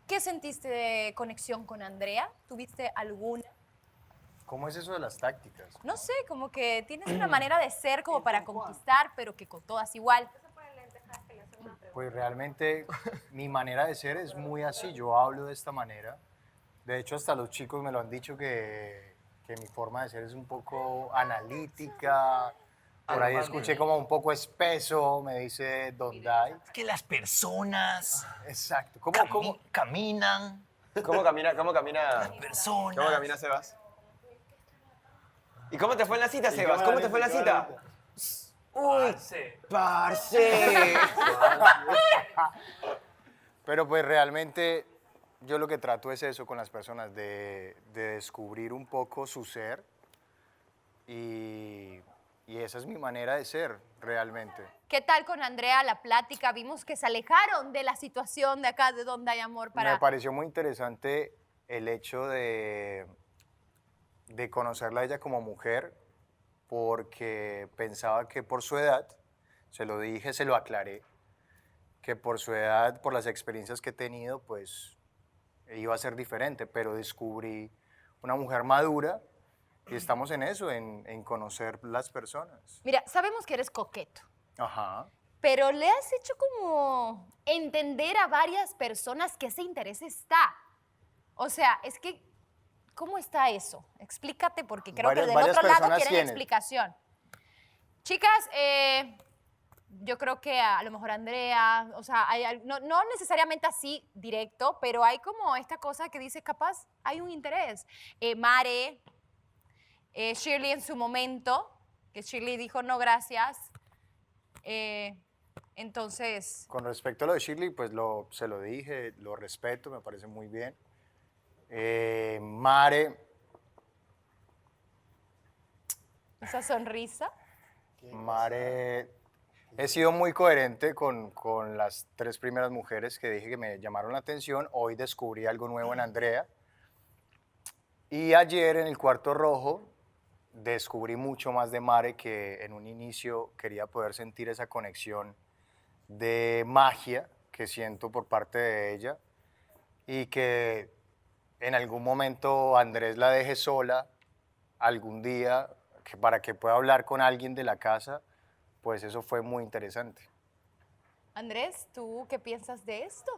¿qué sentiste de conexión con Andrea? ¿Tuviste alguna? ¿Cómo es eso de las tácticas? No sé, como que tienes una manera de ser como para conquistar, pero que con todas igual. Pues realmente mi manera de ser es muy así, yo hablo de esta manera. De hecho, hasta los chicos me lo han dicho que mi forma de ser es un poco analítica. Por ahí escuché como un poco espeso, me dice Don Dai. Que las personas... Exacto. ¿Cómo caminan? ¿Cómo camina? Las personas. ¿Cómo camina Sebas? ¿Y cómo te fue en la cita, Sebas? ¿Cómo te fue en la cita? Uy, parce. Pero pues realmente yo lo que trato es eso con las personas, de descubrir un poco su ser y esa es mi manera de ser realmente. ¿Qué tal con Andrea la plática? Vimos que se alejaron de la situación de acá de Donde Hay Amor para... Me pareció muy interesante el hecho de conocerla a ella como mujer, porque pensaba que por su edad, se lo dije, se lo aclaré, que por su edad, por las experiencias que he tenido, pues iba a ser diferente, pero descubrí una mujer madura y estamos en eso, en conocer las personas. Mira, sabemos que eres coqueto, Ajá. pero le has hecho como entender a varias personas que ese interés está. O sea, es que, ¿cómo está eso? Explícate, porque creo que del otro lado quieren explicación. Chicas, yo creo que a lo mejor Andrea, o sea, no necesariamente así directo, pero hay como esta cosa que dice, capaz, hay un interés. Mare, Shirley en su momento, que Shirley dijo no gracias. Entonces... Con respecto a lo de Shirley, pues se lo dije, lo respeto, me parece muy bien. Mare... Esa sonrisa. Mare... He sido muy coherente con las 3 primeras mujeres que dije que me llamaron la atención. Hoy descubrí algo nuevo en Andrea. Y ayer en el Cuarto Rojo descubrí mucho más de Mare, que en un inicio quería poder sentir esa conexión de magia que siento por parte de ella y que en algún momento Andrés la deje sola algún día para que pueda hablar con alguien de la casa, pues eso fue muy interesante. Andrés, ¿tú qué piensas de esto?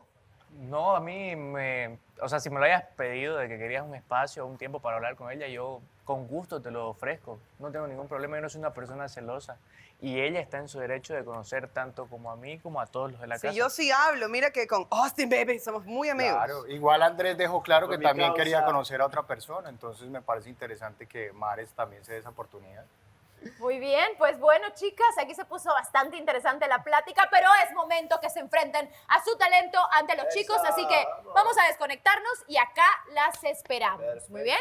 No, a mí o sea, si me lo hayas pedido de que querías un espacio, un tiempo para hablar con ella, yo con gusto te lo ofrezco. No tengo ningún problema, yo no soy una persona celosa. Y ella está en su derecho de conocer tanto como a mí como a todos los de la casa. Sí, yo sí hablo, mira que con Austin, baby, somos muy amigos. Claro, igual Andrés dejó claro que Por mi también causa. quería conocer a otra persona, entonces me parece interesante que Mares también se dé esa oportunidad. Muy bien, pues bueno, chicas, aquí se puso bastante interesante la plática, pero es momento que se enfrenten a su talento ante los chicos, así que vamos a desconectarnos y acá las esperamos. Muy bien,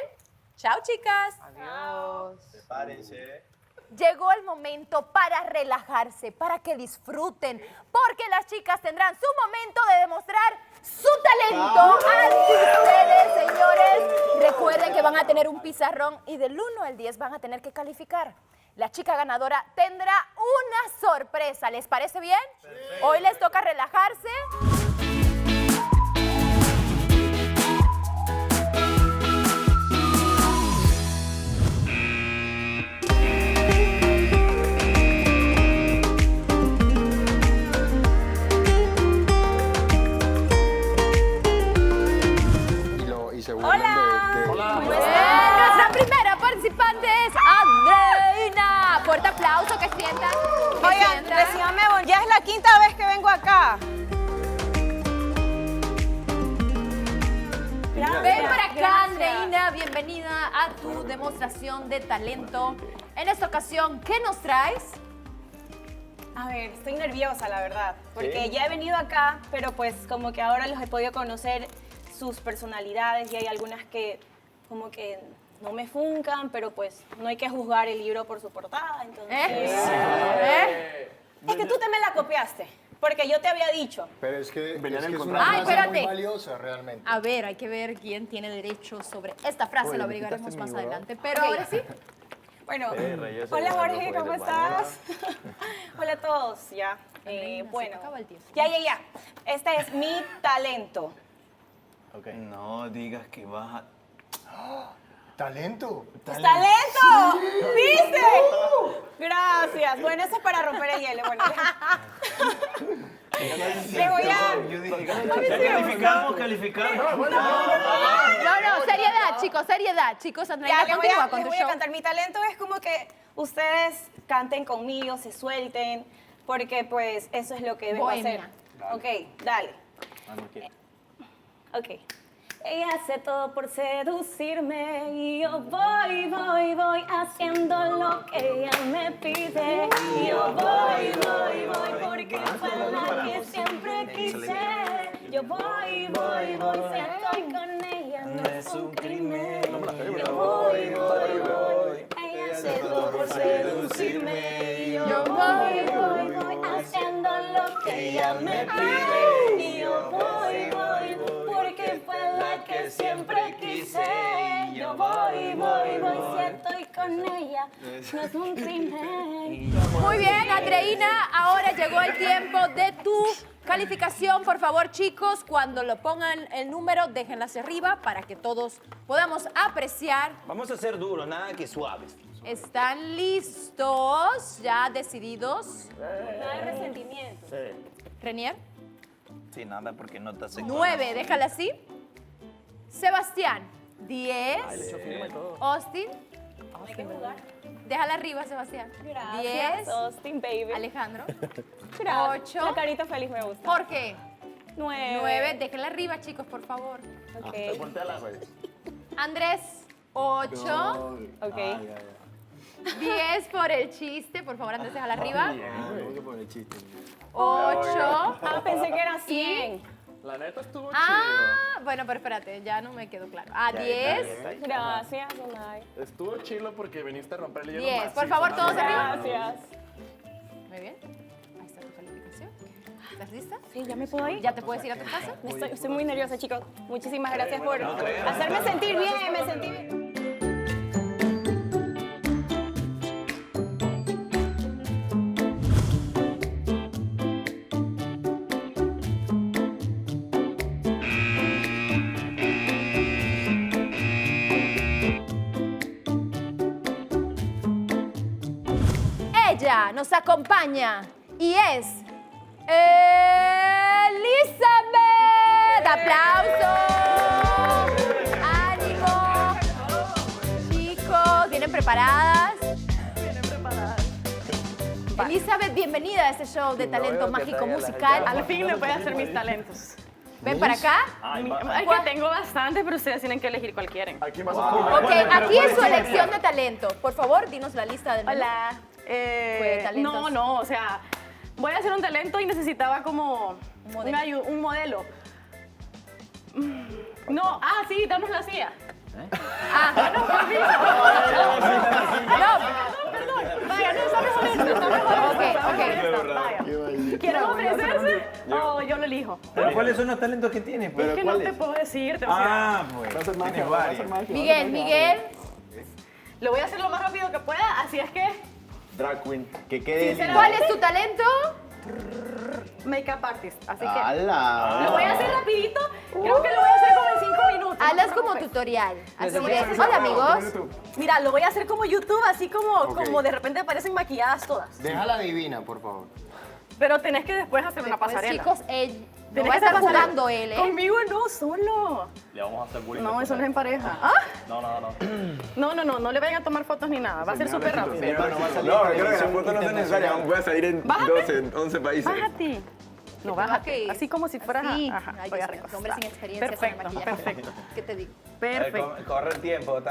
chao, chicas. Adiós. Prepárense. Llegó el momento para relajarse, para que disfruten, porque las chicas tendrán su momento de demostrar su talento ante ustedes, señores. Recuerden que van a tener un pizarrón y del 1 al 10 van a tener que calificar. La chica ganadora tendrá una sorpresa. ¿Les parece bien? Perfecto. Hoy les toca relajarse. Y se burlan de... Hola. Nuestra primera participante es Andreina. Fuerte aplauso, que sientan. Oigan, recíbame, ya es la 5ª vez que vengo acá. Ven para acá, Andreina. Bienvenida a tu demostración de talento. En esta ocasión, ¿qué nos traes? A ver, estoy nerviosa, la verdad, porque ¿Sí? ya he venido acá, pero pues como que ahora los he podido conocer sus personalidades y hay algunas que como que no me funcan, pero pues no hay que juzgar el libro por su portada, entonces... Es que tú te me la copiaste. Porque yo te había dicho. Pero es que, Venía es, en el que es contrato. una Ay, frase muy espérate. valiosa realmente. A ver, hay que ver quién tiene derecho sobre esta frase, Oye, lo me averiguaremos quitaste más mi adelante. Pero Ok. ahora sí, Bueno, Perra, yo soy hola el Jorge, loco ¿cómo del estás? Hola a todos, ya. Bueno, ya. Este es mi talento. No digas que vas a... ¿Talento? ¡Talento! ¿Viste? Gracias. Bueno, eso es para romper el hielo. Bueno, le voy a... Yo dije, calificamos. no, seriedad, chicos, seriedad. Chicos, Andreina, Ya, continúa con les tu voy show. a cantar. Mi talento es como que ustedes canten conmigo, se suelten, porque pues eso es lo que vengo a hacer. Bohemia. Ok, dale. Ok. Ella hace todo por seducirme y yo voy haciendo lo que ella me pide. Y yo voy porque fue la que siempre quise. Yo voy, si estoy con ella no es un crimen. Yo voy, ella hace todo por seducirme y yo voy haciendo lo que ella me pide. Y yo voy porque fue la que siempre quise. Yo voy, si estoy con ella, no es un crimen. Muy bien, Andreina, ahora llegó el tiempo de tu calificación. Por favor, chicos, cuando lo pongan el número, déjenla hacia arriba para que todos podamos apreciar. Vamos a ser duros, nada que suaves. ¿Están listos? ¿Ya decididos? Nada de resentimiento. Renier, Sí, nada, porque no te acepto. 9, déjala así. Sebastián, 10. Austin, déjala arriba, Sebastián. Gracias, 10. Austin, baby. Alejandro, Gracias. 8. La carita feliz me gusta. Jorge, 9. 9. Déjenla arriba, chicos, por favor. Ok. Andrés, 8. Ok. 10 por el chiste. Por favor, Andrés, déjala arriba. 8. Ah, pensé que era 100. La neta estuvo Bueno, pero espérate, ya no me quedó claro. 10. Gracias, Unai. chido. Estuvo chilo porque viniste a romper el hielo 10. macizo, Por favor, ¿no? todos arriba. Gracias. Muy bien. Ahí está tu calificación. ¿Estás lista? Sí, ¿ya me puedo ir? ¿Ya te puedes ir a tu casa? Estoy muy nerviosa, chicos. Muchísimas gracias por hacerme sentir bien. Me sentí bien. Ella nos acompaña y es Elizabeth. ¡Aplausos! ¡Ánimo! Chicos, ¿vienen preparadas? Elizabeth, bienvenida a este show de talento mágico musical. Al fin me puede hacer mis talentos. Ven para acá. Ay, que tengo bastantes, pero ustedes tienen que elegir cuál quieren. Aquí Ok, aquí es su elección de talento. Por favor, dinos la lista del menú. Hola. talentos. No, o sea, voy a hacer un talento y necesitaba como un modelo. No, sí, danos la silla. No, perdón. Vaya, no, está mejor esto, está mejor esto. Vaya. ¿Quieren ofrecerse o yo lo elijo? ¿Pero cuáles son los talentos que tienes? Es que no te puedo decir. Pues. Tienes varios. Miguel. Lo voy a hacer lo más rápido que pueda, así es que... Drag queen, que quede lindo. ¿Cuál es tu talento? Makeup artist, así que... ¡Hala! Lo voy a hacer rapidito, creo que lo voy a hacer como en 5 minutos. Hazlas como tutorial. Así de, hola amigos. Mira, lo voy a hacer como YouTube, así como de repente aparecen maquilladas todas. Déjala divina, por favor. Pero tenés que después hacer una pasarela. Chicos, no Tenés va a que estar hacer pasarela. jugando él, ¿eh? Conmigo no, solo. Le vamos a hacer bullying. No, eso no es en pareja. No le vayan a tomar fotos ni nada, va a ser súper rápido. No, creo que las fotos no son necesarias, aún puede salir en Bájate. 12, 11 países. Bájate. No, bájate. Así como si fueras Sí. Ajá, Ay, voy a Dios mío, recostar. hombres sin experiencia en Perfecto, maquillaje. perfecto. ¿Qué te digo? Perfecto. Corre el tiempo. El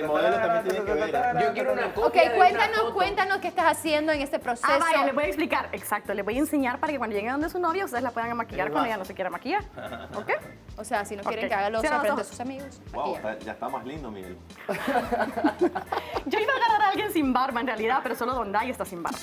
modelo también tiene que ver. Yo quiero una Ok, copia de esa foto. cuéntanos qué estás haciendo en este proceso. Vaya, les voy a explicar. Exacto, les voy a enseñar para que cuando lleguen donde su novia, ustedes la puedan maquillar cuando ella no se quiera maquillar. ¿Ok? O sea, si no quieren Ok. que haga los Cierra los frente de ojos. sus amigos. Wow, maquilla. ya está más lindo, Miguel. Yo iba a agarrar a alguien sin barba en realidad, pero solo Don Dai está sin barba.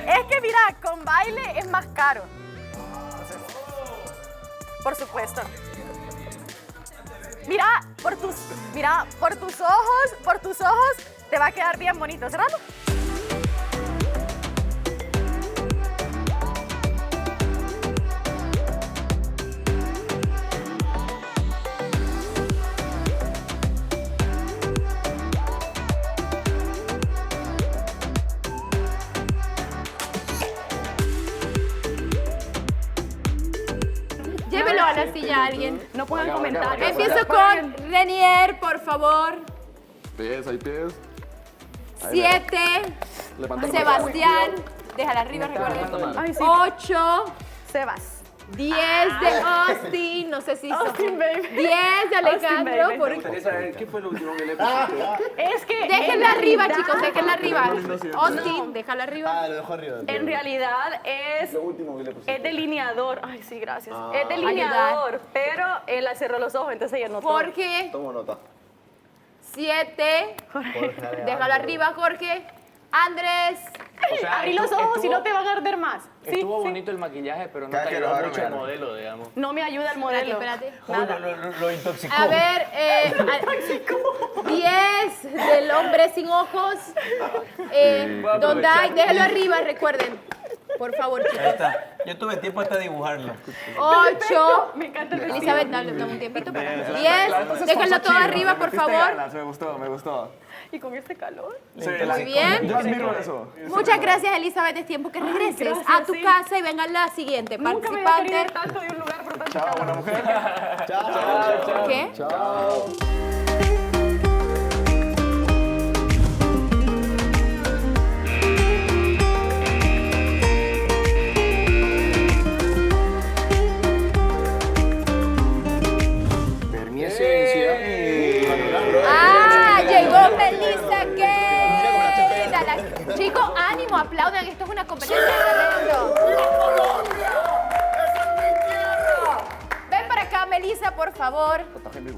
Es que mira, con baile es más caro. Por supuesto. Mira, por tus ojos, te va a quedar bien bonito, ¿cerrado? Llévelo a la silla a alguien. No pongan comentarios. Empiezo con Renier, por favor. Pies, hay pies. 7. Levanta la Sebastián. Déjala arriba, recuerden. Ay, sí. 8. Sebas. 10 de Austin, no sé si Austin, baby. 10 de Alejandro. Austin, baby. Me gustaría saber qué fue lo último que le pusiste. Es que Déjenla en arriba, realidad- chicos, déjenla arriba. No. Austin, déjala arriba. Lo dejo arriba. En realidad es Lo último que le pusiste. es delineador. Ay, sí, gracias. Ah. Es delineador, pero él cerró los ojos, entonces ella notó. Jorge, Tomo nota. 7. Déjalo arriba, Jorge. Andrés. O sea, Abrí los ojos y no te van a arder más. Sí, Estuvo sí. bonito el maquillaje, pero no Cada te que lo ayudó haga, mucho el claro. modelo, digamos. No me ayuda el modelo. Espérate. Lo intoxicó. A ver, 10 del hombre sin ojos. Dondai, déjalo arriba, recuerden. Por favor, Ahí chicos. está. Yo tuve tiempo hasta dibujarlo. 8. Me encanta el vestido. Elizabeth, dame un tiempito. Bien, 10. Déjenlo todo arriba, por favor. Me gustó, me gustó. Y con este calor. Sí, Muy bien. Yo admiro eso. Muchas gracias, Elizabeth. Es tiempo que regreses gracias, a tu sí. casa y venga la siguiente Nunca me había querido participante. tanto de un lugar por tanto Chao, calor. buena mujer. Chao. ¿Qué? Chao. Ver mi esencia. ¡Ah! Llegó Melissa Gay. Chicos, ánimo, aplaudan. Esto es una competencia de talento. Ven para acá, Melissa, por favor.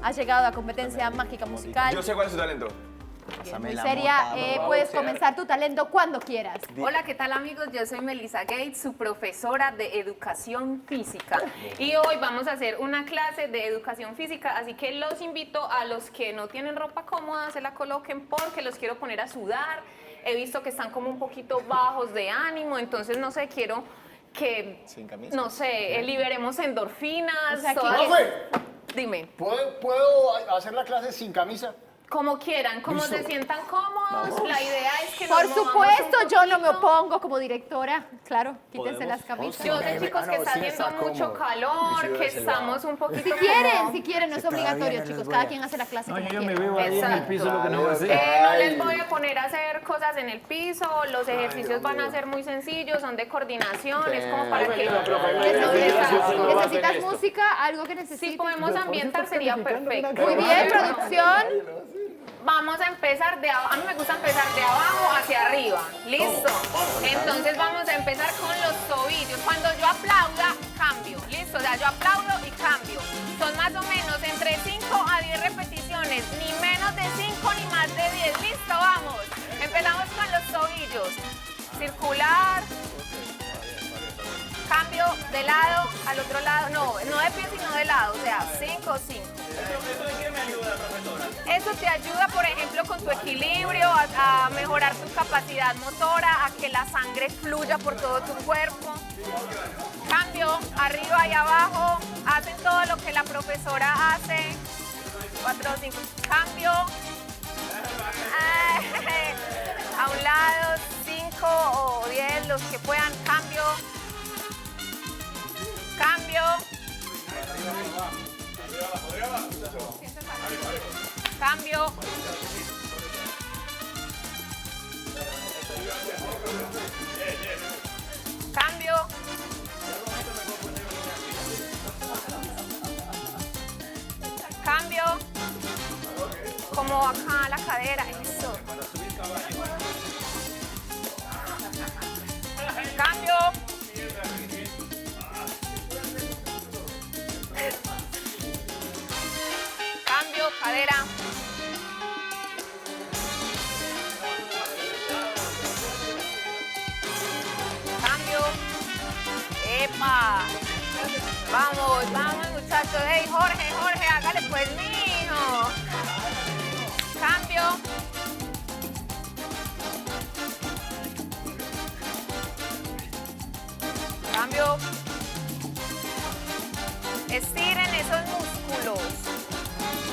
Has llegado a competencia mágica musical. Yo sé cuál es su talento. Muy seria. Puedes comenzar tu talento cuando quieras. Hola, ¿qué tal amigos? Yo soy Melissa Gates, su profesora de educación física. Y hoy vamos a hacer una clase de educación física, así que los invito a los que no tienen ropa cómoda, se la coloquen porque los quiero poner a sudar. He visto que están como un poquito bajos de ánimo, entonces no sé, quiero que, no sé, liberemos endorfinas. O sea, todas- ¡Profe! Dime. ¿Puedo hacer la clase sin camisa? Como quieran, como se sientan cómodos. La idea es que Por nos movamos supuesto, un yo no me poquito. opongo como directora. Claro, quítense las camisas. Yo sé, chicos, que está haciendo mucho calor, que estamos un poquito Si quieren, no es obligatorio, chicos. Cada quien hace la clase como quiera. Exacto. no No les voy a poner a hacer cosas en el piso, los ejercicios van a ser muy sencillos, son de coordinación, es como para que... ¿Necesitas música? ¿Algo que necesites? Si podemos ambientar sería perfecto. Muy bien, producción. Vamos a empezar de abajo, a mí me gusta empezar de abajo hacia arriba, ¿listo? Entonces vamos a empezar con los tobillos. Cuando yo aplauda, cambio, ¿listo? O sea, yo aplaudo y cambio. Son más o menos entre 5 a 10 repeticiones, ni menos de 5 ni más de 10, ¿listo? Vamos. Empezamos con los tobillos. Circular. Cambio de lado al otro lado, no de pie sino de lado, o sea, 5, 5. Eso te ayuda, por ejemplo, con tu equilibrio, a mejorar tu capacidad motora, a que la sangre fluya por todo tu cuerpo. Cambio, arriba y abajo, hacen todo lo que la profesora hace. 4, 5, cambio. A un lado, 5 o 10, los que puedan, cambio. Cambio. Cambio. Cambio. Cambio. Como acá la cadera, eso. Cambio. Cambio, cadera. ¡Epa! Vamos, vamos, muchachos. Hey, Jorge, hágale pues, mijo. Cambio. Cambio. Estiren esos músculos.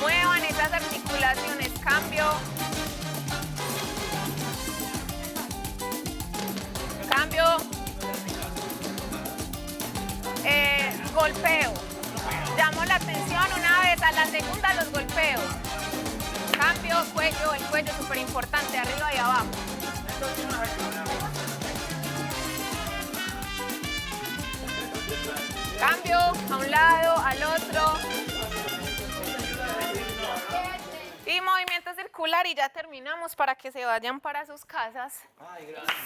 Muevan esas articulaciones. Cambio. Cambio. Golpeo. Llamo la atención una vez, a la segunda los golpeo. Cambio, cuello, el cuello es súper importante, arriba y abajo. Cambio, a un lado, al otro. Y movimiento circular y ya terminamos para que se vayan para sus casas.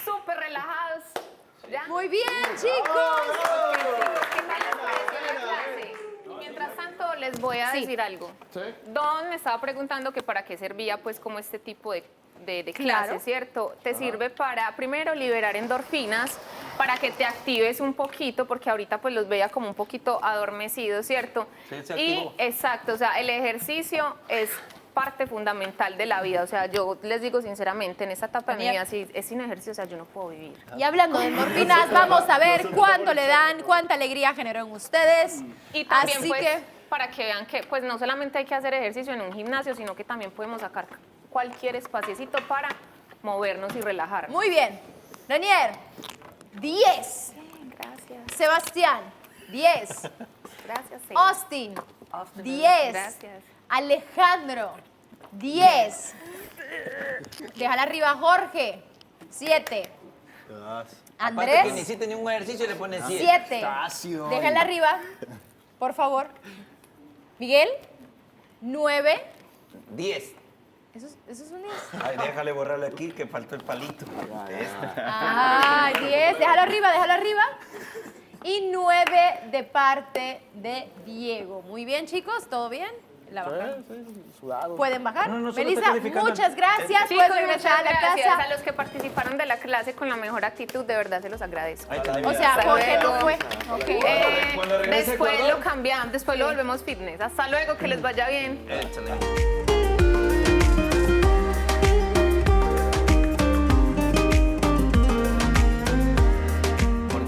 Súper relajados. ¿Ya? Muy bien, chicos. ¿Qué tal les pareció la clase? Mientras tanto, les voy a decir algo. Don me estaba preguntando que para qué servía pues como este tipo de clase, Claro. ¿cierto? Te sirve para, primero, liberar endorfinas, para que te actives un poquito, porque ahorita pues los veía como un poquito adormecidos, ¿cierto? Sí, se Y, activó. exacto, o sea, el ejercicio es parte fundamental de la vida. O sea, yo les digo sinceramente, en esta etapa de mi vida, si es sin ejercicio, o sea, yo no puedo vivir. Y hablando de endorfinas, vamos a ver cuánto le dan, cuánta alegría generó en ustedes. Y también, Así pues, que, para que vean que pues no solamente hay que hacer ejercicio en un gimnasio, sino que también podemos sacar cualquier espaciecito para movernos y relajarnos. muy bien. Renier, 10. Gracias. Sebastián, 10. Gracias. Austin, 10. Gracias. Alejandro, 10. Déjala arriba, Jorge, 7. Aparte Andrés, que ni hiciste ni un ejercicio le pones 7. Déjala arriba, por favor. Miguel, 9. 10. Eso es un 10. Ay, déjale borrarle aquí que faltó el palito. Ah, 10. Déjalo arriba. Y 9 de parte de Diego. Muy bien, chicos, ¿todo bien? ¿La bajan? Sudado. ¿Pueden bajar? No, no, solo Melissa, está calificando muchas gracias. Chicos, Puedes regresar a la muchas gracias casa. a los que participaron de la clase con la mejor actitud, de verdad se los agradezco. O sea, Hasta Jorge no luego. fue. Ok. Cuando regrese a Después Ecuador. lo cambiamos, después lo volvemos fitness. Hasta luego, que les vaya bien.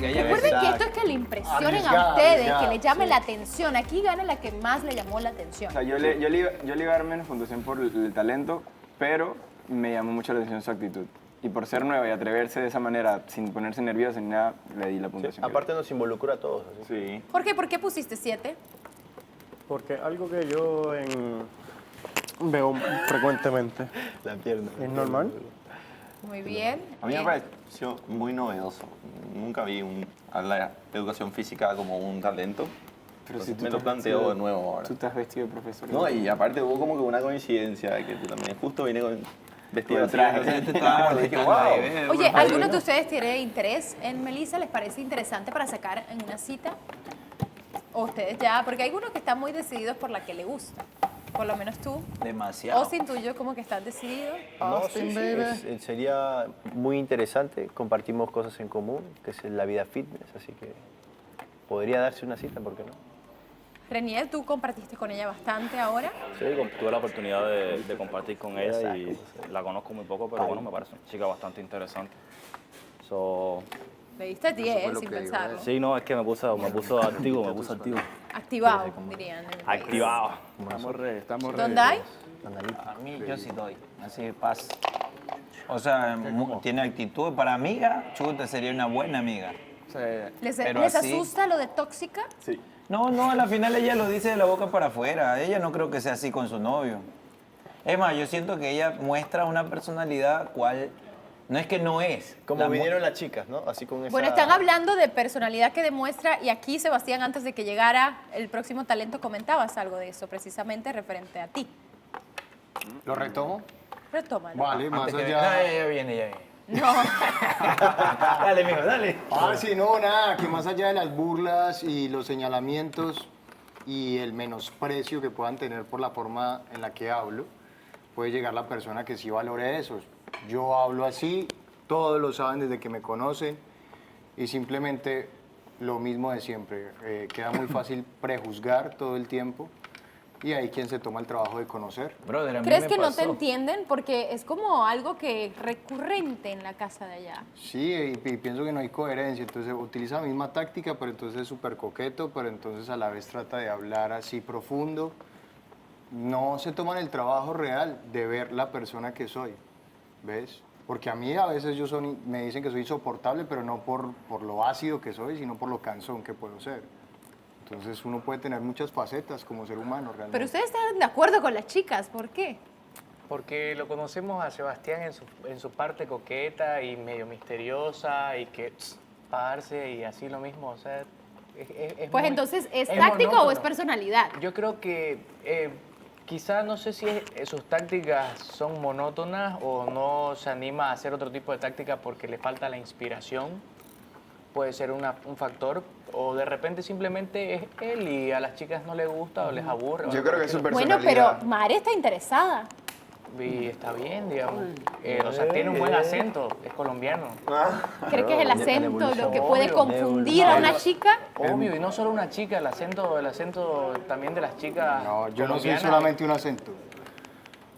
Recuerden que esto es que le impresionen a Arriesgada, ustedes, arriesgada, que le llame sí. la atención. Aquí gana la que más le llamó la atención. O sea, yo le iba a dar menos puntuación por el talento, pero me llamó mucho la atención su actitud. Y por ser nueva y atreverse de esa manera, sin ponerse nerviosa ni nada, le di la puntuación. Aparte nos involucra a todos. así. Sí. Jorge, ¿por qué pusiste 7? Porque algo que yo veo frecuentemente. La pierna. ¿Es normal? Muy bien. A mí me pareció muy novedoso. Nunca vi a la educación física como un talento. Pero Entonces si tú me te lo has planteo vestido- de nuevo ahora. Tú te has vestido de profesor. No, y aparte hubo como que una coincidencia de que tú también justo vine con vestido Con de traje. traje. Te estaba Claro, dije, molestando wow. Oye, ¿algunos de ustedes tienen interés en Melissa? ¿Les parece interesante para sacar en una cita? ¿O ustedes ya? Porque hay algunos que están muy decididos por la que le gusta. Por lo menos tú. Demasiado. Austin, tú y yo como que estás decidido. No, sí, sería muy interesante. Compartimos cosas en común, que es la vida fitness, así que podría darse una cita, ¿por qué no? Renier, tú compartiste con ella bastante ahora. Sí, tuve la oportunidad de compartir con ella y la conozco muy poco, pero bueno, me parece una chica bastante interesante. Le diste 10 sin pensarlo. Sí, no, es que me puso activo, Activado, dirían. en el país. Activado. Estamos ¿Dónde hay? A mí yo sí doy, así de paz. O sea, tiene actitud para amiga, chuta, sería una buena amiga. ¿Les, Pero les así- asusta lo de tóxica? Sí. No, a la final ella lo dice de la boca para afuera. Ella no creo que sea así con su novio. Es más, yo siento que ella muestra una personalidad cual no es que no es. Como vinieron las chicas, ¿no? Así con esa... Bueno, están hablando de personalidad que demuestra, y aquí, Sebastián, antes de que llegara el próximo talento, comentabas algo de eso, precisamente referente a ti. ¿Lo retomo? Retómalo. Vale, más Antes que allá. venga- ya viene. No. Dale, mijo, dale. Ah, sí, no, nada, que más allá de las burlas y los señalamientos y el menosprecio que puedan tener por la forma en la que hablo, puede llegar la persona que sí valore eso. Yo hablo así, todos lo saben desde que me conocen y simplemente lo mismo de siempre. Queda muy fácil prejuzgar todo el tiempo y hay quien se toma el trabajo de conocer. Brother, a mí ¿Crees me que no te pasó. entienden? Porque es como algo que recurrente en la casa de allá. Sí, y pienso que no hay coherencia, entonces utiliza la misma táctica, pero entonces es súper coqueto, pero entonces a la vez trata de hablar así profundo. No se toman el trabajo real de ver la persona que soy, ¿ves? Porque a mí a veces me dicen que soy insoportable, pero no por lo ácido que soy, sino por lo cansón que puedo ser. Entonces uno puede tener muchas facetas como ser humano realmente. Pero ustedes están de acuerdo con las chicas, ¿por qué? Porque lo conocemos a Sebastián en su parte coqueta y medio misteriosa y que pagarse y así lo mismo, o sea... Pues entonces, ¿es táctico o es personalidad? Yo creo que quizás no sé si sus tácticas son monótonas o no se anima a hacer otro tipo de táctica porque le falta la inspiración. Puede ser un factor, o de repente simplemente es él y a las chicas no les gusta o les aburre. Yo creo que es su Bueno, pero Mare está interesada. Y está bien, digamos. O sea, tiene un buen acento, es colombiano. ¿Cree que es el acento lo que puede confundir a una chica? Obvio, y no solo una chica, el acento también de las chicas. No, yo no soy colombianas. solamente un acento.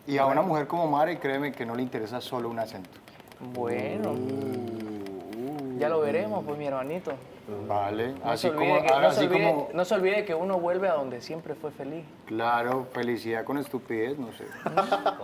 Y a una mujer como Mare, créeme que no le interesa solo un acento. Bueno. Ya lo veremos, pues, mi hermanito. Vale, No así se como, olvide que- no se así olvide- como, no se olvide que uno vuelve a donde siempre fue feliz. claro, felicidad con estupidez, no sé.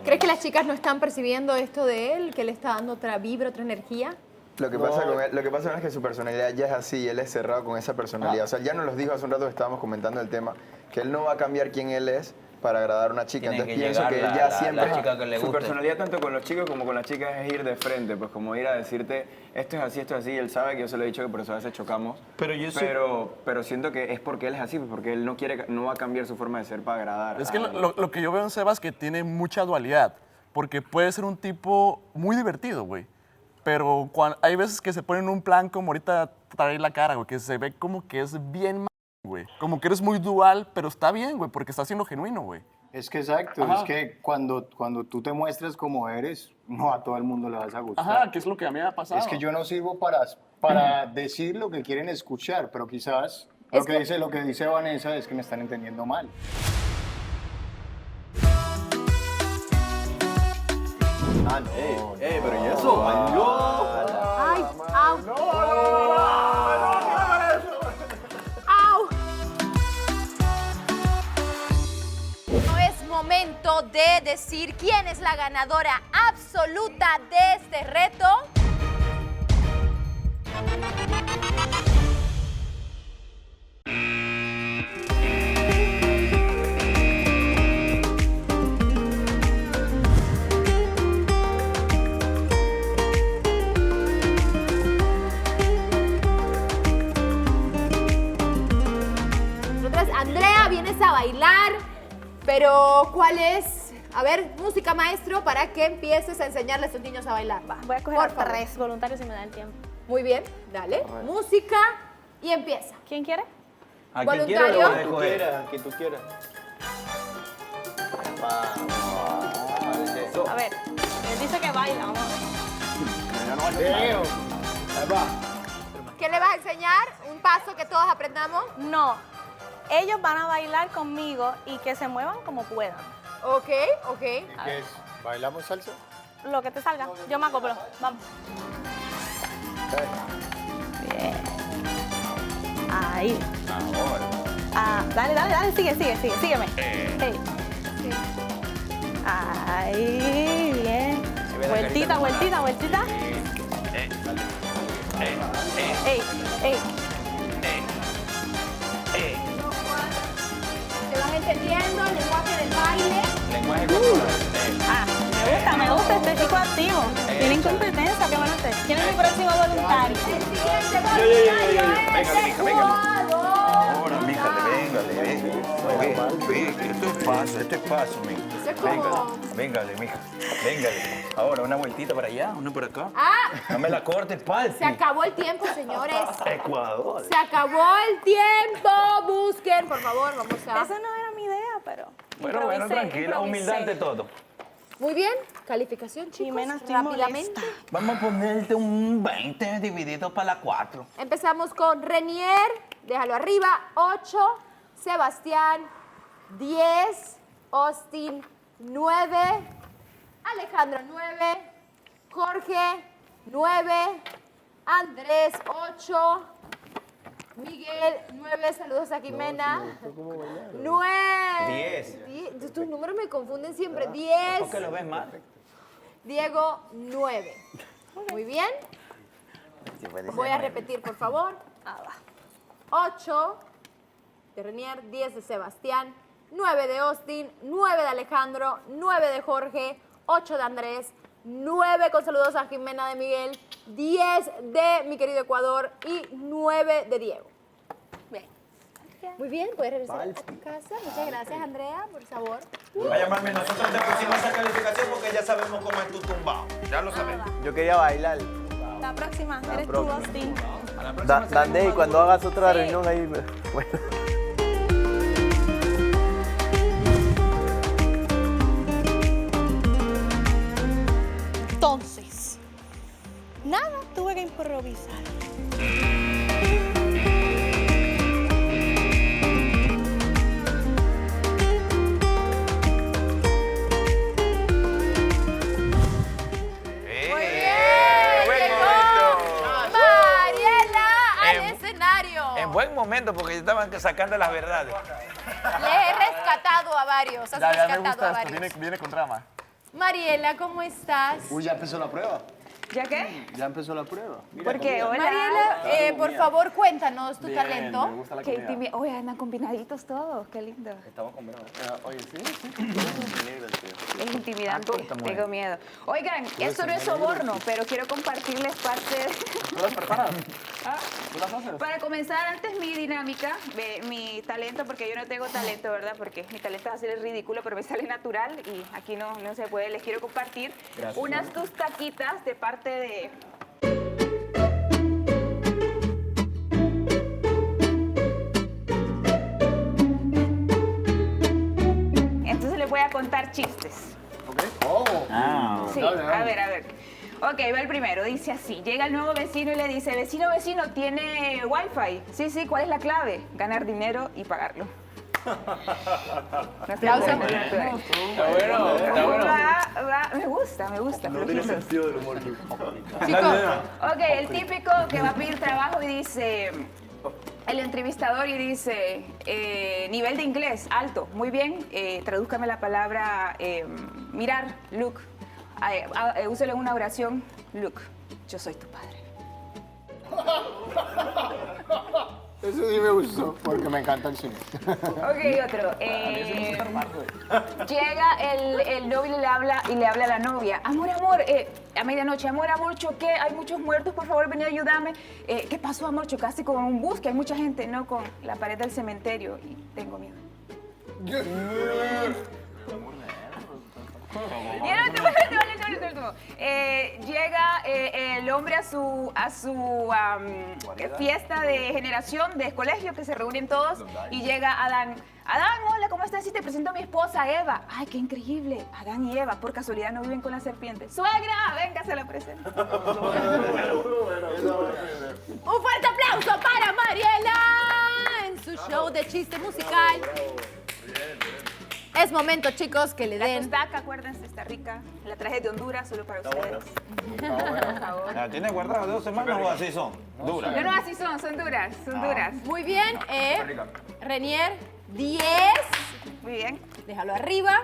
¿Crees que las chicas no están percibiendo esto de él, que le está dando otra vibra, otra energía? Lo que pasa con él, lo que pasa es que su personalidad ya es así y él es cerrado con esa personalidad. O sea, él ya nos los dijo hace un rato que estábamos comentando el tema, que él no va a cambiar quién él es para agradar a una chica. Tiene Entonces que pienso llegar que él la- ya la- siempre... la chica que le Su guste. personalidad tanto con los chicos como con las chicas es ir de frente, pues como ir a decirte esto es así, él sabe que yo se lo he dicho que por eso a veces chocamos, pero siento que es porque él es así, pues porque él no va a cambiar su forma de ser para agradar. Es que a lo que yo veo en Sebas es que tiene mucha dualidad, porque puede ser un tipo muy divertido, güey, pero hay veces que se pone en un plan como ahorita trae la cara, güey, que se ve como que es bien güey, como que eres muy dual, pero está bien, güey, porque está siendo genuino, güey. Es que exacto, Ajá. es que cuando tú te muestras como eres, no a todo el mundo le vas a gustar. Ajá, que es lo que a mí me ha pasado. Es que yo no sirvo para decir lo que quieren escuchar, pero quizás lo que dice Vanessa es que me están entendiendo mal. Ah, no. Pero ¿y eso? ¡Bailó! ¡Ay! ¡Au! ¡Au! No es momento de decir quién es la ganadora absoluta de este reto. Nosotras, Andrea, vienes a bailar, pero ¿cuál es? A ver, música, maestro, para que empieces a enseñarle a estos niños a bailar. Va. Voy a coger a 3 voluntarios si me da el tiempo. Muy bien, dale. Música y empieza. ¿Quién quiere? ¿A quién quiere lo vas a escoger? Que tú quieras. A ver, él dice que baila, vamos a ver. ¿Qué le vas a enseñar? ¿Un paso que todos aprendamos? No, ellos van a bailar conmigo y que se muevan como puedan. Ok. ¿Qué es? ¿Bailamos salsa? Lo que te salga, yo me acoplo, vamos. Bien. Ahí. Ah, dale, sígueme. Hey. Ahí, bien. Vueltita. Ey. ¿Te vas entendiendo el lenguaje del baile? Lenguaje corporal. Me gusta este chico activo. Tienen competencia, qué bueno ustedes. ¿Quién es mi próximo voluntario? Ahora, míjale, véngale. Esto es paso, mija. Véngale, mija. Véngale. Ahora, una vueltita para allá, una por acá. Ah, No me la cortes, palpi. se acabó el tiempo, señores. Ecuador. Se acabó el tiempo. Busquen, por favor, vamos a... Esa no era mi idea, pero Bueno, improvisé, tranquila, improvisé. humildad ante todo. Muy bien, calificación, chicos, rápidamente. Vamos a ponerte un 20 dividido para la 4. Empezamos con Renier, déjalo arriba, 8, Sebastián, 10, Austin, 9, Alejandro, 9, Jorge, 9, Andrés, 8, Miguel, 9, saludos a Jimena. 9. 10. Tus números me confunden siempre. 10. ¿Por qué lo ves mal? Diego, 9. Muy bien. Voy a repetir, por favor. 8 de Renier, 10 de Sebastián, 9 de Austin, 9 de Alejandro, 9 de Jorge, 8 de Andrés, 9 con saludos a Jimena de Miguel, 10 de mi querido Ecuador y 9 de Diego. Bien. Muy bien, puedes regresar a tu casa. Muchas gracias, Andrea, por favor. Vaya, mami, nosotros te pusimos esa calificación porque ya sabemos cómo es tu tumbao. Ya lo sabemos. Yo quería bailar. La próxima, eres tú, próxima. Austin. Dandey, cuando hagas otra reunión ahí. Bueno. Entonces, nada, tuve que improvisar. Muy bien, llegó Mariela al escenario. En buen momento, porque estaban sacando las verdades. Le he rescatado a varios, has Ya me rescatado gusta a esto, varios. viene con drama. Mariela, ¿cómo estás? Uy, ya empezó la prueba. ¿Ya qué? Ya empezó la prueba. ¿Por qué? Hola. Mariela, por favor, cuéntanos tu talento. Qué intimidad. Oye, andan combinaditos todos, qué lindo. Estamos combinados. Oye, sí. Es intimidante, tengo miedo. Oigan, esto no es soborno, pero quiero compartirles parte de... ¿Tú las preparas? Ah, ¿Tú las haces? Para comenzar, antes mi dinámica, mi talento, porque yo no tengo talento, ¿verdad? Porque mi talento es hacer el ridículo, pero me sale natural y aquí no se puede. Les quiero compartir unas tus taquitas de parte de... Entonces les voy a contar chistes. Sí, a ver. Ok, va el primero. Dice así, llega el nuevo vecino y le dice, vecino, ¿tiene wifi? Sí, ¿cuál es la clave? Ganar dinero y pagarlo. Aplauso. Está bueno. Me gusta. No tiene sentido del humor. Ok, el típico que va a pedir trabajo y dice, el entrevistador y dice, nivel de inglés, alto, muy bien, tradúzcame la palabra mirar, look, úselo en una oración, look, yo soy tu padre. Eso sí me gustó, porque me encanta el cine. Ok, otro. Llega el novio y le habla a la novia. Amor, a medianoche. Amor, choqué. Hay muchos muertos. Por favor, ven a ayudarme. ¿Qué pasó, amor? Chocaste con un bus, que hay mucha gente. No, con la pared del cementerio. Y tengo miedo. Y el último. Llega el hombre a su fiesta de generación de colegio, que se reúnen todos, y llega Adán. Adán, hola, ¿cómo estás? Y te presento a mi esposa, Eva. Ay, qué increíble. Adán y Eva, por casualidad, no viven con la serpiente. Suegra, venga, se la presento. Un fuerte aplauso para Mariela en su show de chiste musical. Es momento, chicos, que le den... La tustaca, acuérdense, está rica. La traje de Honduras solo para ustedes. ¿La tienes guardada 2 semanas o así son? Duras. No, así son duras, duras. Muy bien, Renier, 10. Muy bien. Déjalo arriba.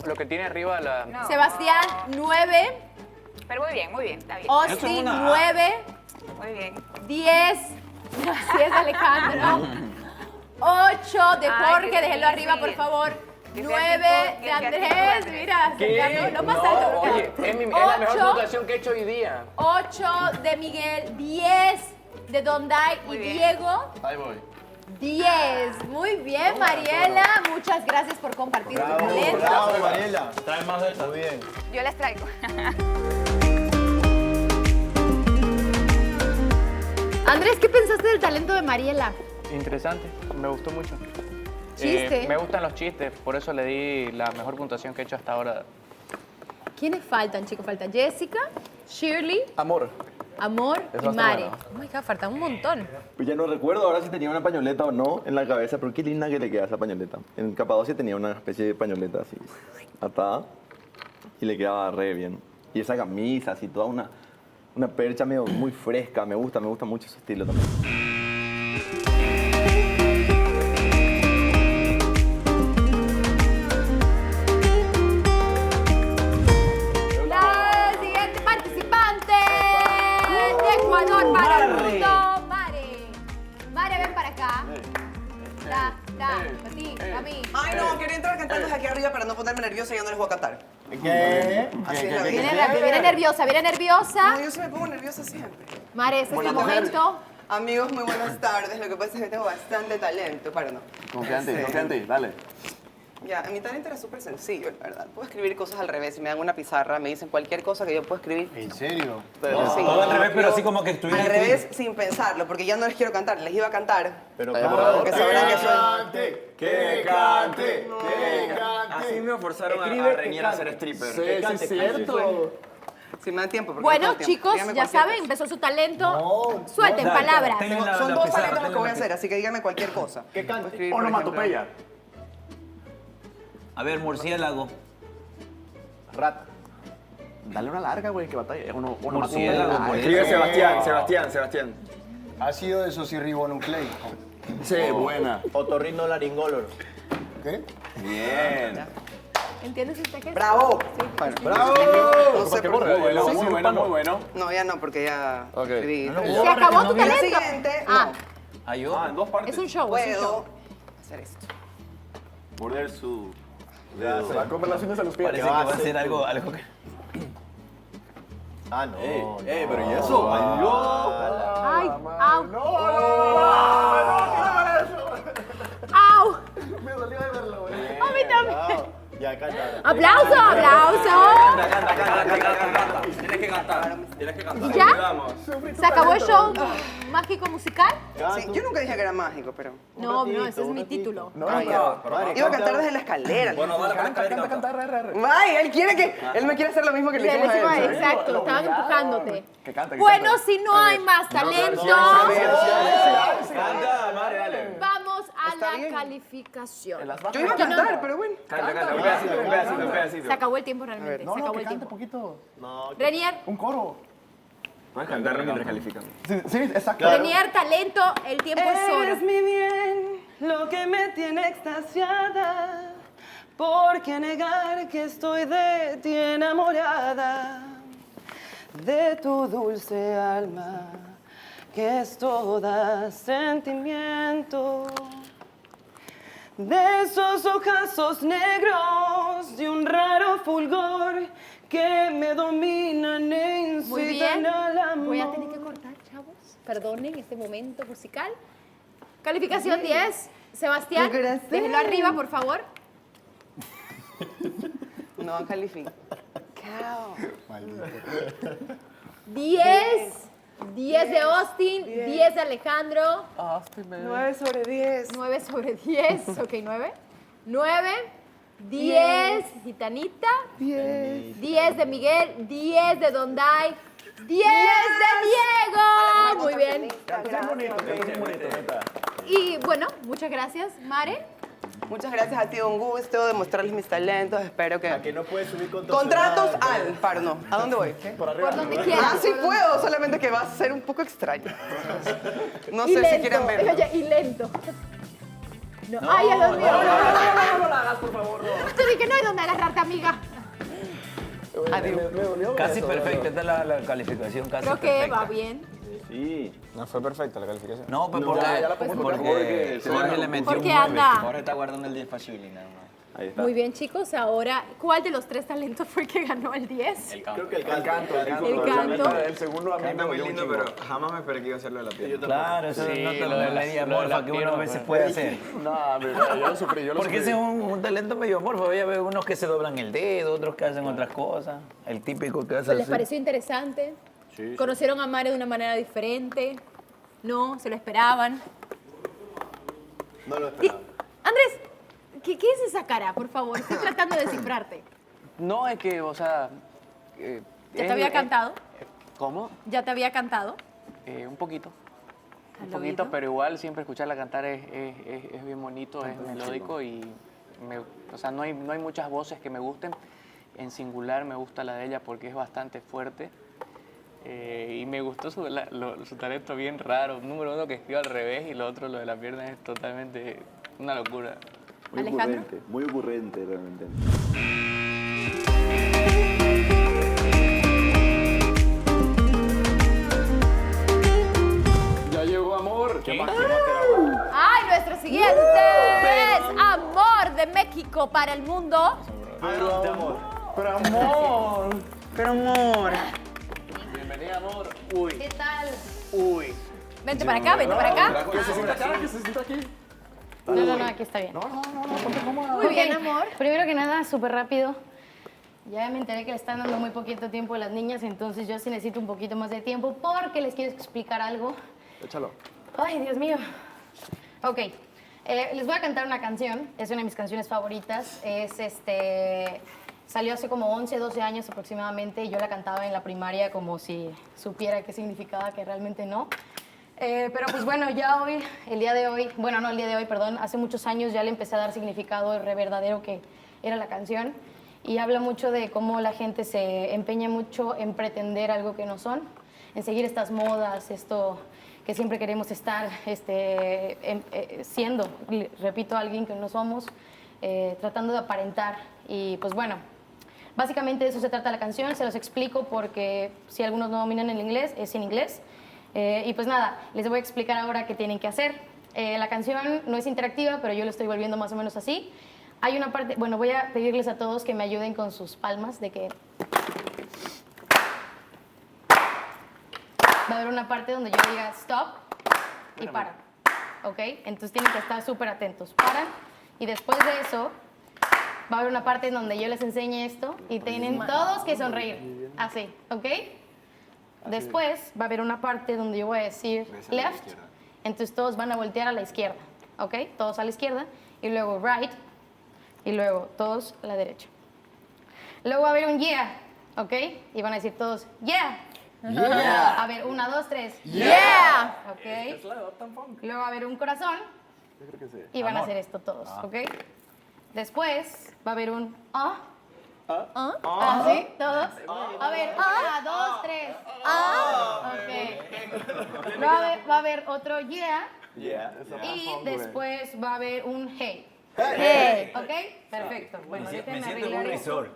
Lo que tiene arriba la... No. Sebastián, 9. Pero muy bien, está bien. Austin, 9. Muy bien. 10. Así es, Alejandro. 8 de Jorge, déjelo arriba, por favor. 9 de Andrés, mira, no pasa alto. Oye, es la mejor puntuación que he hecho hoy día. 8 de Miguel, 10 de Donday y Diego. Ahí voy. 10. Muy bien, Mariela. Muchas gracias por compartir tu talento. Bravo, Mariela. Trae más de esta. Muy bien. Yo les traigo. Andrés, ¿qué pensaste del talento de Mariela? Interesante, me gustó mucho. Chiste. Me gustan los chistes, por eso le di la mejor puntuación que he hecho hasta ahora. ¿Quiénes faltan, chicos? Falta Jessica, Shirley, Amor. Amor Eso y está Mare. bueno. Oh my God, faltan un montón. Pues ya no recuerdo ahora si tenía una pañoleta o no en la cabeza, pero qué linda que le queda esa pañoleta. En Capadocia tenía una especie de pañoleta así, atada, y le quedaba re bien. Y esa camisa, así, toda una percha medio muy fresca, me gusta mucho ese estilo también. La siguiente participante de Ecuador para el mundo, Mare. Mare, ven para acá. Para ti, para mí. Ay, no, quería entrar cantando desde aquí arriba para no ponerme nerviosa y ya no les voy a cantar. ¿Qué? Así es la vida. Viene nerviosa, viene nerviosa. No, yo sí me pongo nerviosa siempre. Mare, ese es el momento. Amigos, muy buenas tardes. Lo que pasa es que tengo bastante talento, para no. Confía en ti, dale. Ya, mi talento era súper sencillo, la verdad. Puedo escribir cosas al revés. Si me dan una pizarra, me dicen cualquier cosa que yo puedo escribir. ¿En serio? Sí. Todo al revés, pero así como que estuviera Al revés, sin pensarlo, porque ya no les quiero cantar. Les iba a cantar. Pero que sabrán que soy... ¡Que cante! ¡Que cante! Así me forzaron a Renier a ser stripper. Sí, es cierto. Si me dan tiempo. porque Bueno, no tengo tiempo. chicos, Dígame ya cualquier saben, cosa. empezó su talento. Suelten palabras. Son dos paletas los que voy a hacer, así que díganme cualquier cosa. ¿Qué cante? Onomatopeya. A ver, murciélago. Rata. Dale una larga, güey, que batalla. Murciélago. Escribe Sebastián. Ácido desoxirribonucleico. Sí, buena. Otorrinolaringóloro. ¿Qué? Bien. ¿Entiendes usted qué es? ¡Bravo! ¡Bravo! No sé por qué. Muy bueno. No, ya no, porque ya escribí. Se acabó tu La talento. siguiente, Ah, Ayuda. En dos partes. es un show, es un show. puedo hacer esto. Morder su... Se va a comer las uñas a los pies. Parece que va a ser algo que... Ah, no. pero ¿y eso? Ay, au. Au. Me dolió de verlo, güey. A mí también. Ya, canta. ¡Aplauso, aplauso! Tienes que cantar. ¿Ya? ¿Se acabó el show mágico musical? Sí, yo nunca dije que era mágico, pero... No, ese es mi título. Ah, ya. Iba a cantar desde la escalera. Bueno, dale para la escalera y canta. Ay, él quiere que... Él me quiere hacer lo mismo que le hicimos a él. Exacto, estaban empujándote. Que cante. Bueno, si no hay más talento, Canta, Mare, dale. vamos a la calificación. Yo iba a cantar, pero bueno. Canta. Un pedacito. Se acabó el tiempo realmente, se acabó el tiempo. poquito. Renier, Un coro. Puedes cantarlo mientras califican. Sí, exacto. Renier, talento, el tiempo es oro. Eres mi bien, lo que me tiene extasiada. ¿Por qué negar que estoy de ti enamorada? De tu dulce alma, que es toda sentimiento. De esos ojazos negros, de un raro fulgor que me dominan e Muy incitan bien, al amor. voy a tener que cortar, chavos. Perdonen este momento musical. Calificación 10. Sebastián, Gracias. déjenlo arriba, por favor. No califico. 10. 10 de Austin, 10 de Alejandro. 9 sobre 10. 9 sobre 10. Ok, 9. 9. 10. Gitanita. 10. 10 de Miguel. 10 de Donday. 10 de Diego. Muy bien. Y bueno, muchas gracias, Mare. Muchas gracias, ha sido un gusto demostrarles mis talentos. Espero que. ¿A que no puedes subir con Contratos al Parno. ¿A dónde voy? Por arriba. Por donde quieras. Ah, sí puedo, solamente que va a ser un poco extraño. No Y sé lento. si quieren verlo. Oye, y lento. No. Ay, Dios mío. No la hagas, por favor. Te dije que no hay donde agarrarte, amiga. Adiós. Me dolió Casi eso, perfecta, esta es la calificación casi Creo que perfecta. va bien. Sí. No fue perfecta la calificación. No, pues No, porque, ya la pongo porque Jorge le metió un Porque 9. anda. Jorge está guardando el 10 para Shirley nada más. Ahí está. Muy bien, chicos. Ahora, ¿cuál de los 3 talentos fue el que ganó el 10? Creo que el canto. El canto. El segundo a mí me Canta muy dolió un lindo, chingo. pero jamás me esperé que iba a hacerlo de la piel. Claro, eso Sí, no te lo lo de de la- media lo de la morfa que uno a pierna, veces pues. puede hacer. No, yo lo sufrí, Porque ese es un talento medio morfo. Ya veo unos que se doblan el dedo, otros que hacen otras cosas. El típico que hace ¿Les así. pareció interesante? ¿Conocieron a Mare de una manera diferente? ¿No? ¿Se lo esperaban? No lo Y, esperaba. Andrés, ¿qué es esa cara, por favor? Estoy tratando de descifrarte. No, es que, o sea, ¿Ya te había cantado? ¿Cómo? ¿Ya te había cantado? Un poquito. ¿Al Un poquito, oído? pero igual siempre escucharla cantar es bien bonito, es melódico y o sea, no hay muchas voces que me gusten. En singular me gusta la de ella porque es bastante fuerte y me gustó su talento bien raro. Número uno, que escribe al revés, y lo otro, lo de la pierna, es totalmente una locura. Muy ocurrente realmente. Ya llegó amor. ¡Ay, nuestro siguiente es Amor de México para el mundo! Pero amor. Pero amor. Bienvenida, amor. Uy. ¿Qué tal? Uy. Vente para acá, vente para acá. Que se sienta acá, que se sienta aquí. No, aquí está bien. Muy bien, amor. Primero que nada, súper rápido. Ya me enteré que le están dando muy poquito tiempo a las niñas, entonces yo sí necesito un poquito más de tiempo porque les quiero explicar algo. Échalo. Ay, Dios mío. Ok, les voy a cantar una canción, es una de mis canciones favoritas. Salió hace como 11, 12 años aproximadamente y yo la cantaba en la primaria como si supiera qué significaba, que realmente no. Pero pues bueno, ya hoy, hace muchos años ya le empecé a dar significado al verdadero que era la canción. Y habla mucho de cómo la gente se empeña mucho en pretender algo que no son, en seguir estas modas, esto que siempre queremos estar siendo, repito, alguien que no somos, tratando de aparentar. Y pues bueno, básicamente de eso se trata la canción, se los explico porque si algunos no dominan el inglés, es en inglés. Y pues nada, les voy a explicar ahora qué tienen que hacer. La canción no es interactiva, pero yo lo estoy volviendo más o menos así. Hay una parte, bueno, voy a pedirles a todos que me ayuden con sus palmas, de que va a haber una parte donde yo diga stop y para, ¿ok? Entonces tienen que estar súper atentos. Paran y después de eso va a haber una parte en donde yo les enseñe esto y tienen todos que sonreír, así, ¿ok? Después va a haber una parte donde yo voy a decir left, entonces todos van a voltear a la izquierda, ¿ok? Todos a la izquierda y luego right. Y luego todos a la derecha. Luego va a haber un yeah, ¿ok? Y van a decir todos, yeah. Yeah. A ver, 1, 2, 3. Yeah. ¿Ok? Luego va a haber un corazón. Y van a hacer esto todos, ¿ok? Después va a haber un ¿sí? ¿Todos? A ver, 1, 2, 3. Ok. Va a haber otro yeah. Y después va a haber un hey. Hey. ¿Ok? Perfecto. Bueno, Me siento en un resort.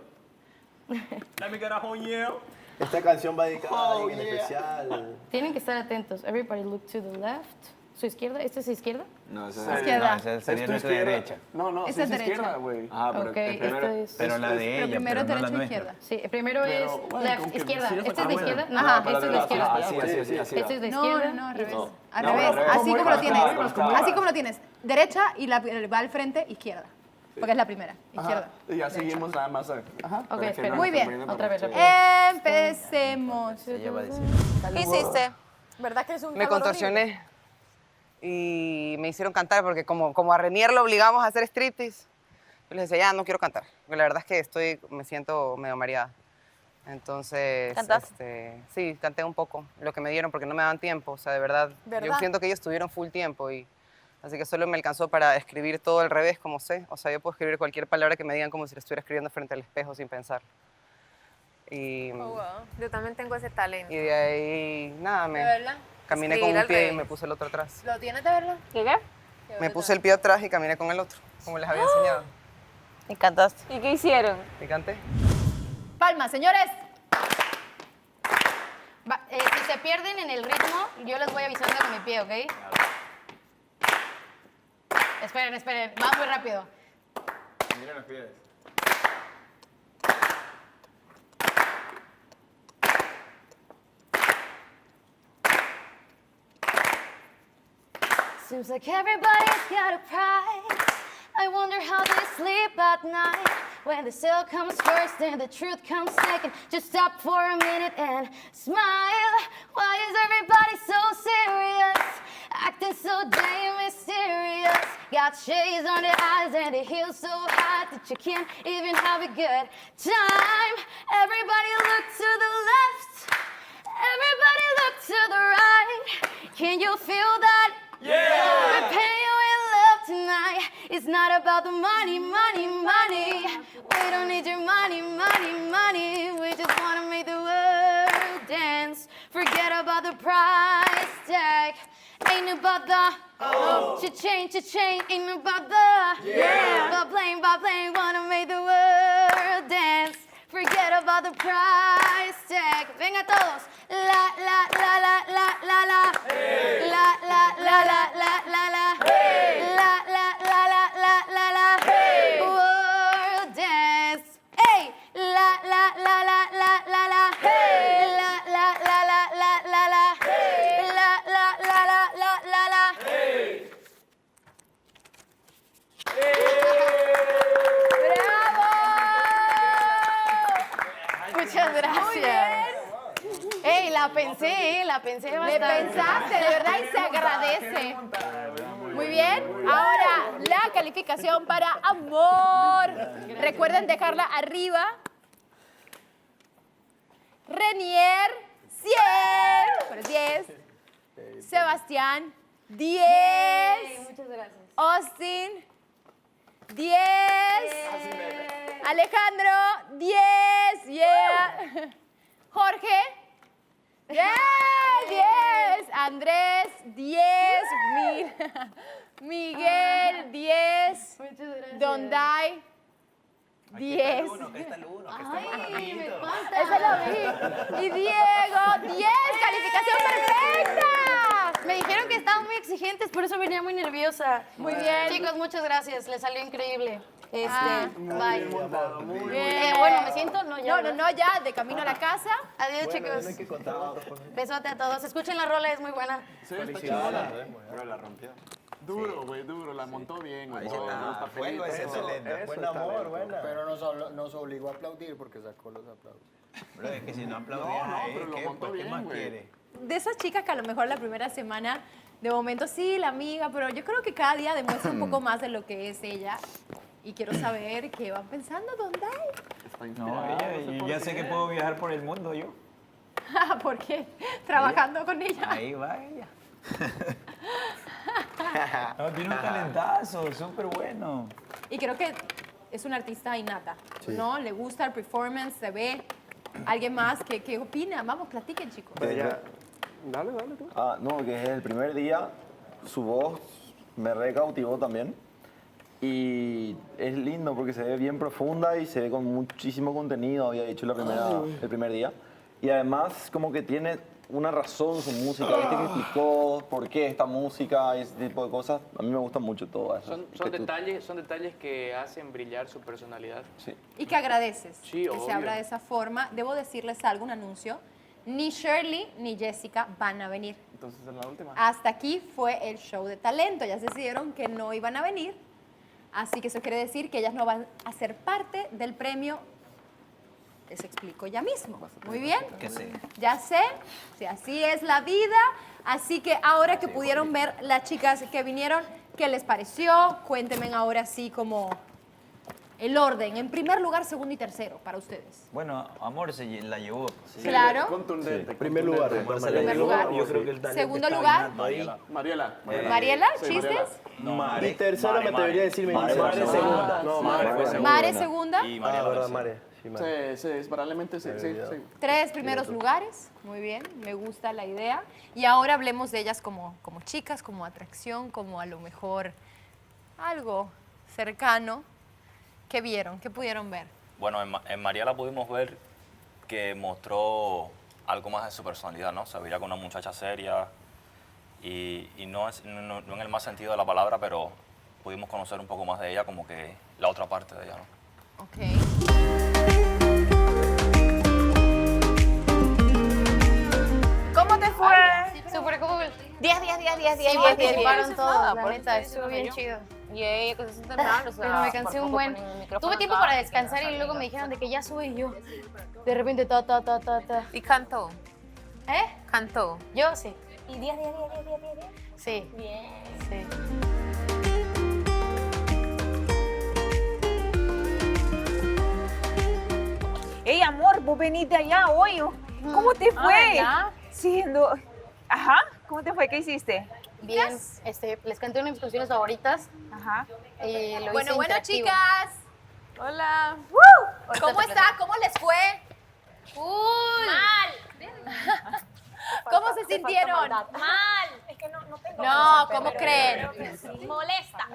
Let me get a whole yeah. Esta canción va dedicada a alguien especial. Tienen que estar atentos. Everybody look to the left. ¿Su izquierda? ¿Esta es izquierda? No, esa es izquierda. esa sería nuestra derecha. No, Esa es es izquierda, derecha. güey. Ah, pero Ok, primero, esto es- pero la de pero ella, primero pero no la derecha o nuestra. izquierda. Sí, primero Pero, es bueno, left, como que izquierda. sí, ¿Esta es de bueno. izquierda? No, Ajá, para esta es de la izquierda. derecha. Así, Esta es de No, izquierda. no, al revés. No. Al No, revés, al revés. así Como como iba, lo tienes. como iba. Así como lo tienes. Derecha y va al frente, izquierda. Porque es la primera, izquierda. Y ya seguimos nada más. Ajá. Ok, espera. Muy bien. Otra vez, rápido. Empecemos. ¿Qué hiciste? ¿Verdad que es un Me calor contorsioné y me hicieron cantar porque como a Renier lo obligamos a hacer striptease, yo les decía, ya no quiero cantar, porque la verdad es que me siento medio mareada. Entonces, ¿Cantaste? sí, canté un poco, lo que me dieron porque no me daban tiempo, o sea, de verdad, ¿Verdad? yo siento que ellos tuvieron full tiempo así que solo me alcanzó para escribir todo al revés como sé, o sea, yo puedo escribir cualquier palabra que me digan como si la estuviera escribiendo frente al espejo sin pensar. Y, Yo también tengo ese talento. y de ahí, nada, ¿De verdad? caminé Escribir con un al pie y revés. me puse el otro atrás. ¿Lo tienes de verdad? ¿Qué? Me puse el pie atrás y caminé con el otro, como les había enseñado. ¿Y cantaste? ¿Y qué hicieron? ¿Y canté? Palmas, señores. Si se pierden en el ritmo, yo les voy avisando con mi pie, ¿ok? Esperen. Va muy rápido. Mira los pies. Seems like everybody's got a price. I wonder how they sleep at night. When the sale comes first and the truth comes second. Just stop for a minute and smile. Why is everybody so serious? Acting so damn mysterious. Got shades on the eyes and the heels so hot that you can't even have a good time. Everybody look to the left. Everybody look to the right. Can you feel that? Yeah! We're paying with love tonight. It's not about the money, money, money. We don't need your money, money, money. We just wanna make the world dance. Forget about the price tag. Ain't about the cha-ching, cha-ching. Ain't about the ba-bling, wanna make the world dance. Forget about the price tag. Venga todos. La, la, la, la, la, la, la. La, la, la, la, la, la, la. La, la, la, la, la, la, la. World dance. Hey. La, la, la, la, la, la, la. La, la, la, la, la, la, la. La, la, la, la, la, la, la. Muchas gracias. Ey, la pensé Le bastante. pensaste, de verdad, y se agradece. Muy bien. Ahora, la calificación para amor. Recuerden dejarla arriba. Renier, 100. Por 10. Sebastián, 10. Muchas gracias. Austin, 10. Alejandro, 10. Yeah. Jorge, 10. Andrés, 10. Miguel, 10. Muchas gracias. Donday, 10. Ay, me falta. Ese lo vi. Y Diego, 10. Calificación perfecta. Me dijeron que estaban muy exigentes, por eso venía muy nerviosa. Muy bien. Chicos, muchas gracias. Les salió increíble. Bye. Bien. Bueno, ¿me siento? No, ya. No, ya, de camino a la casa. Adiós, chicos. Besote a todos. Escuchen la rola, es muy buena. Sí, está chingona. Pero la rompió. Duro, güey, duro. La montó bien, güey. Ahí está. Fuego es excelente. Buen amor, buena. Pero nos obligó a aplaudir porque sacó los aplausos. Bro, es que si no aplaudías a él, ¿qué más quiere? De esas chicas que a lo mejor la primera semana, de momento sí, la amiga, pero yo creo que cada día demuestra un poco más de lo que es ella. Y quiero saber qué van pensando, ¿dónde hay? No, yo ya sé que puedo viajar por el mundo yo. ¿Por qué? Trabajando con ella. Ahí va ella. No, tiene un talentazo, súper bueno. Y creo que es una artista innata, Sí. ¿no? Le gusta el performance, se ve. ¿Alguien más? ¿Qué opina? Vamos, platiquen, chicos. Dale tú. Ah, no, que es el primer día, su voz me recautivó también. Y es lindo porque se ve bien profunda y se ve con muchísimo contenido, había dicho el primer día. Y además como que tiene una razón su música, viste que explicó por qué esta música y ese tipo de cosas. A mí me gusta mucho todo eso. Son detalles que hacen brillar su personalidad. Sí. Y que agradeces Sí, que obvio. se abra de esa forma. Debo decirles algo, un anuncio. Ni Shirley ni Jessica van a venir. Entonces es la última. Hasta aquí fue el show de talento. Ya se decidieron que no iban a venir. Así que eso quiere decir que ellas no van a ser parte del premio. Les explico ya mismo. Muy bien. Que sí. Ya sé, si así es la vida. Así que ahora que pudieron ver las chicas que vinieron, ¿qué les pareció? Cuéntenme ahora sí como el orden. En primer lugar, segundo y tercero para ustedes. Bueno, Amor se la llevó. Sí. Claro. Contundente. Primer lugar. Primer lugar. Yo creo que el talento Segundo está lugar. ganando ahí. Mariela. Mariela, Sí, ¿chistes? Y tercera me atrevería a decir Mare segunda. No, Mare segunda. Y Ah, verdad, Mare. Sí, Mare. Sí, probablemente sí. 3 primeros lugares. Muy bien, me gusta la idea. Y ahora hablemos de ellas como chicas, como atracción, como a lo mejor algo cercano. ¿Qué vieron? ¿Qué pudieron ver? Bueno, en Mariela pudimos ver que mostró algo más de su personalidad, ¿no? Se veía con una muchacha seria y no en el más sentido de la palabra, pero pudimos conocer un poco más de ella, como que la otra parte de ella, ¿no? ¿Cómo te fue? Súper cool. 10. Sí, participaron todos, la neta, estuvo bien chido. Yay, que se sienten mal, o sea, Pero me cansé por un poco buen. ponen el micrófono Tuve tiempo acá. para descansar y luego me dijeron de que ya sube y yo. De repente, ta. ¿Y cantó? ¿Eh? Cantó. Yo sí. ¿Y 10? Sí. Bien. Sí. vos venís de allá hoy. ¿Cómo te fue? ¿verdad? Siendo... Ajá, ¿cómo te fue? ¿Qué hiciste? Bien, les canté una de mis canciones favoritas. Ajá. Lo Bueno, hice interactivo. chicas. Hola. ¿Cómo está? ¿Cómo les fue? Mal. ¿Cómo se sintieron? Mal. Es que no tengo. No, ¿cómo creen? Molesta.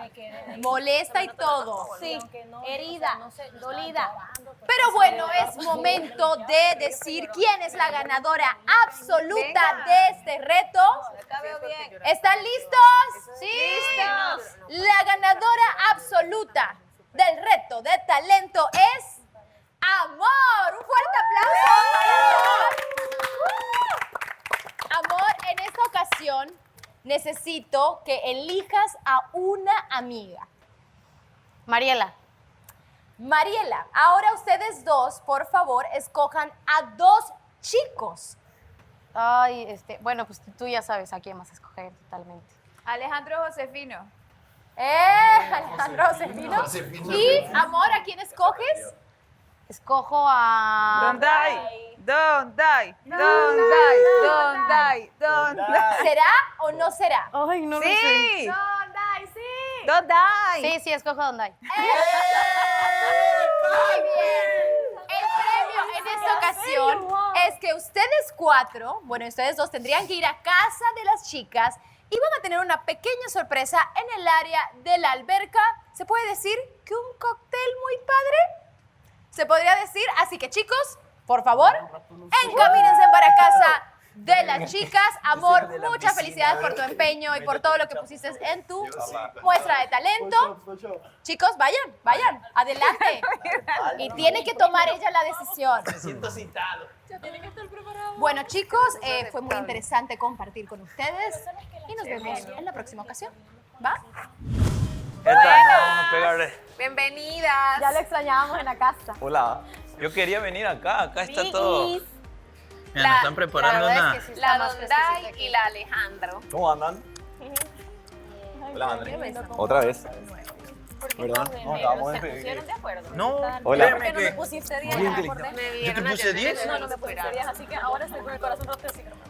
Molesta y todo. Sí, herida, dolida. Pero bueno, es momento de decir quién es la ganadora absoluta de este reto. ¿Están listos? Sí. ¡Listos! La ganadora absoluta del reto de talento es Amor. Un fuerte aplauso. Amor, en esta ocasión necesito que elijas a una amiga. Mariela. Mariela, ahora ustedes dos, por favor, escojan a dos chicos. Ay, bueno, pues tú ya sabes a quién vas a escoger totalmente. Alejandro Josefino. Alejandro Josefino. Y, amor, ¿a quién escoges? Escojo a... Don't die. Don't die. Don't die. Don't die. Don't die. ¿Será o no será? Ay, no lo Sí. sé. Don't die, sí. Don't die. Sí, escojo a Dondai. Muy bien. El premio en esta ocasión es que ustedes cuatro, bueno, ustedes dos tendrían que ir a casa de las chicas y van a tener una pequeña sorpresa en el área de la alberca. ¿Se puede decir que un cóctel muy padre? Se podría decir, así que chicos, por favor, encamínense para casa de las chicas. Amor, muchas felicidades por tu empeño y por todo lo que pusiste en tu muestra de talento. Chicos, vayan, adelante. Y tiene que tomar ella la decisión. Me siento citado. Bueno, chicos, fue muy interesante compartir con ustedes y nos vemos en la próxima ocasión. ¿Va? ¿Qué tal? Vamos a pegarle. Bienvenidas. Ya lo extrañábamos en la casa. Hola. Yo quería venir acá. Acá está todo. Mira, nos La- están preparando una. La Dondai y la Alejandro. ¿Cómo andan? Hola, André. Otra vez. ¿Verdad? No, acabamos de ¿Pusieron de acuerdo? No, Hola. ¿Por qué no me pusiste 10? Muy Me inteligente. acordé. ¿Yo te puse 10? No, no me pusiste 10, así que ahora estoy con el corazón roto.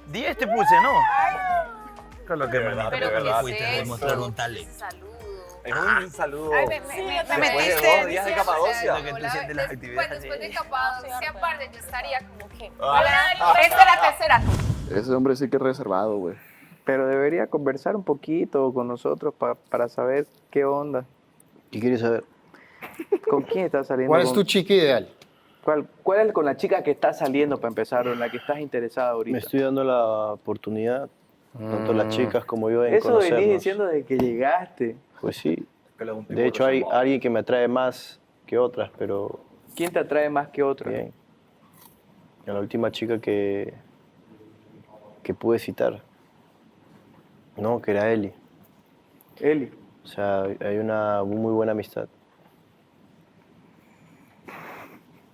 10 te puse, ¿no? Con lo que me verdad, pero de verdad. fuiste a demostrar un talento. Es un saludo. Ay, me Después de metiste. 2 días de Capadocia. Que tú sientes las Pues actividades después de así. Capadocia, aparte, yo estaría como que... Ah. Hola, esta es la tercera. Ese hombre sí que es reservado, güey. Pero debería conversar un poquito con nosotros para saber qué onda. ¿Qué quieres saber? ¿Con quién estás saliendo? ¿Cuál es tu chica ideal? ¿Cuál es con la chica que estás saliendo para empezar o en la que estás interesada ahorita? Me estoy dando la oportunidad, tanto las chicas como yo, en Eso conocernos. venís diciendo de que llegaste. Pues sí. De hecho, hay alguien que me atrae más que otras, pero... ¿Quién te atrae más que otro? Bien. A la última chica que pude citar. No, que era Eli. Eli. O sea, hay una muy buena amistad.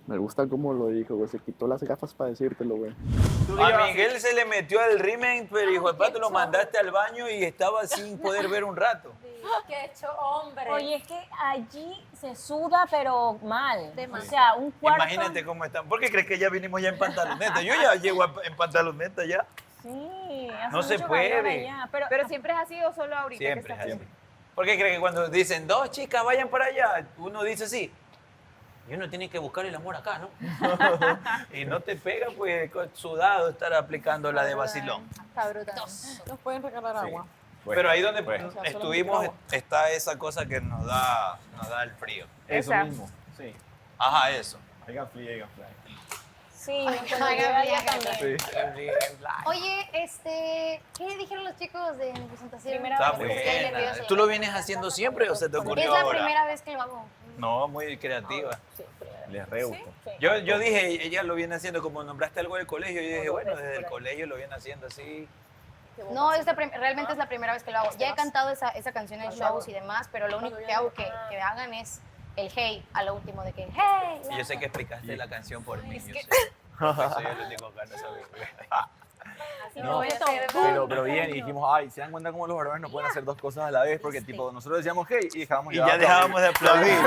Me gusta cómo lo dijo, güey. Se quitó las gafas para decírtelo, güey. A Miguel se le metió al rimen, pero hijo de pato, lo mandaste al baño y estaba sin poder ver un rato. ¡Qué hecho hombre! Oye, es que allí se suda, pero mal. O sea, un cuarto... Imagínate cómo están. ¿Por qué crees que ya vinimos ya en pantaloneta? Yo ya llego en pantaloneta ya. Sí, hace No se mucho calor puede. allá, Pero siempre es así o solo ahorita que Siempre, estás siempre. ¿Por qué crees que cuando dicen dos chicas vayan para allá, uno dice así? Y uno tiene que buscar el amor acá, ¿no? Y no te pega, pues, sudado estar aplicando la de vacilón. Está brutal. Nos pueden regalar agua. Pero ahí donde O sea, solo estuvimos agua. está esa cosa que nos da el frío. Eso Esa. mismo. Sí. Ajá, eso. Oigan, fly. Sí, Ay, cuando ay, llegué allá ay, también. Oye, ¿qué dijeron los chicos de mi presentación? Está buena. ¿Tú lo vienes haciendo siempre o se te Es ocurrió la ahora? primera vez que lo hago. No, muy creativa. Les re gusta. Yo dije, ella lo viene haciendo como nombraste algo del colegio. Yo dije, bueno, desde el colegio lo viene haciendo así. No, realmente es la primera vez que lo hago. Ya he cantado esa canción en shows y demás, pero lo único que hago que hagan es el hey a lo último de que hey. Y yo sé que explicaste la canción por mí. Yo sé. Por eso yo lo digo acá, no sabía. No, pero bien, y dijimos, ay, se dan cuenta cómo los varones no pueden hacer dos cosas a la vez, porque tipo, nosotros decíamos hey y dejábamos Y ya dejábamos de aplaudir.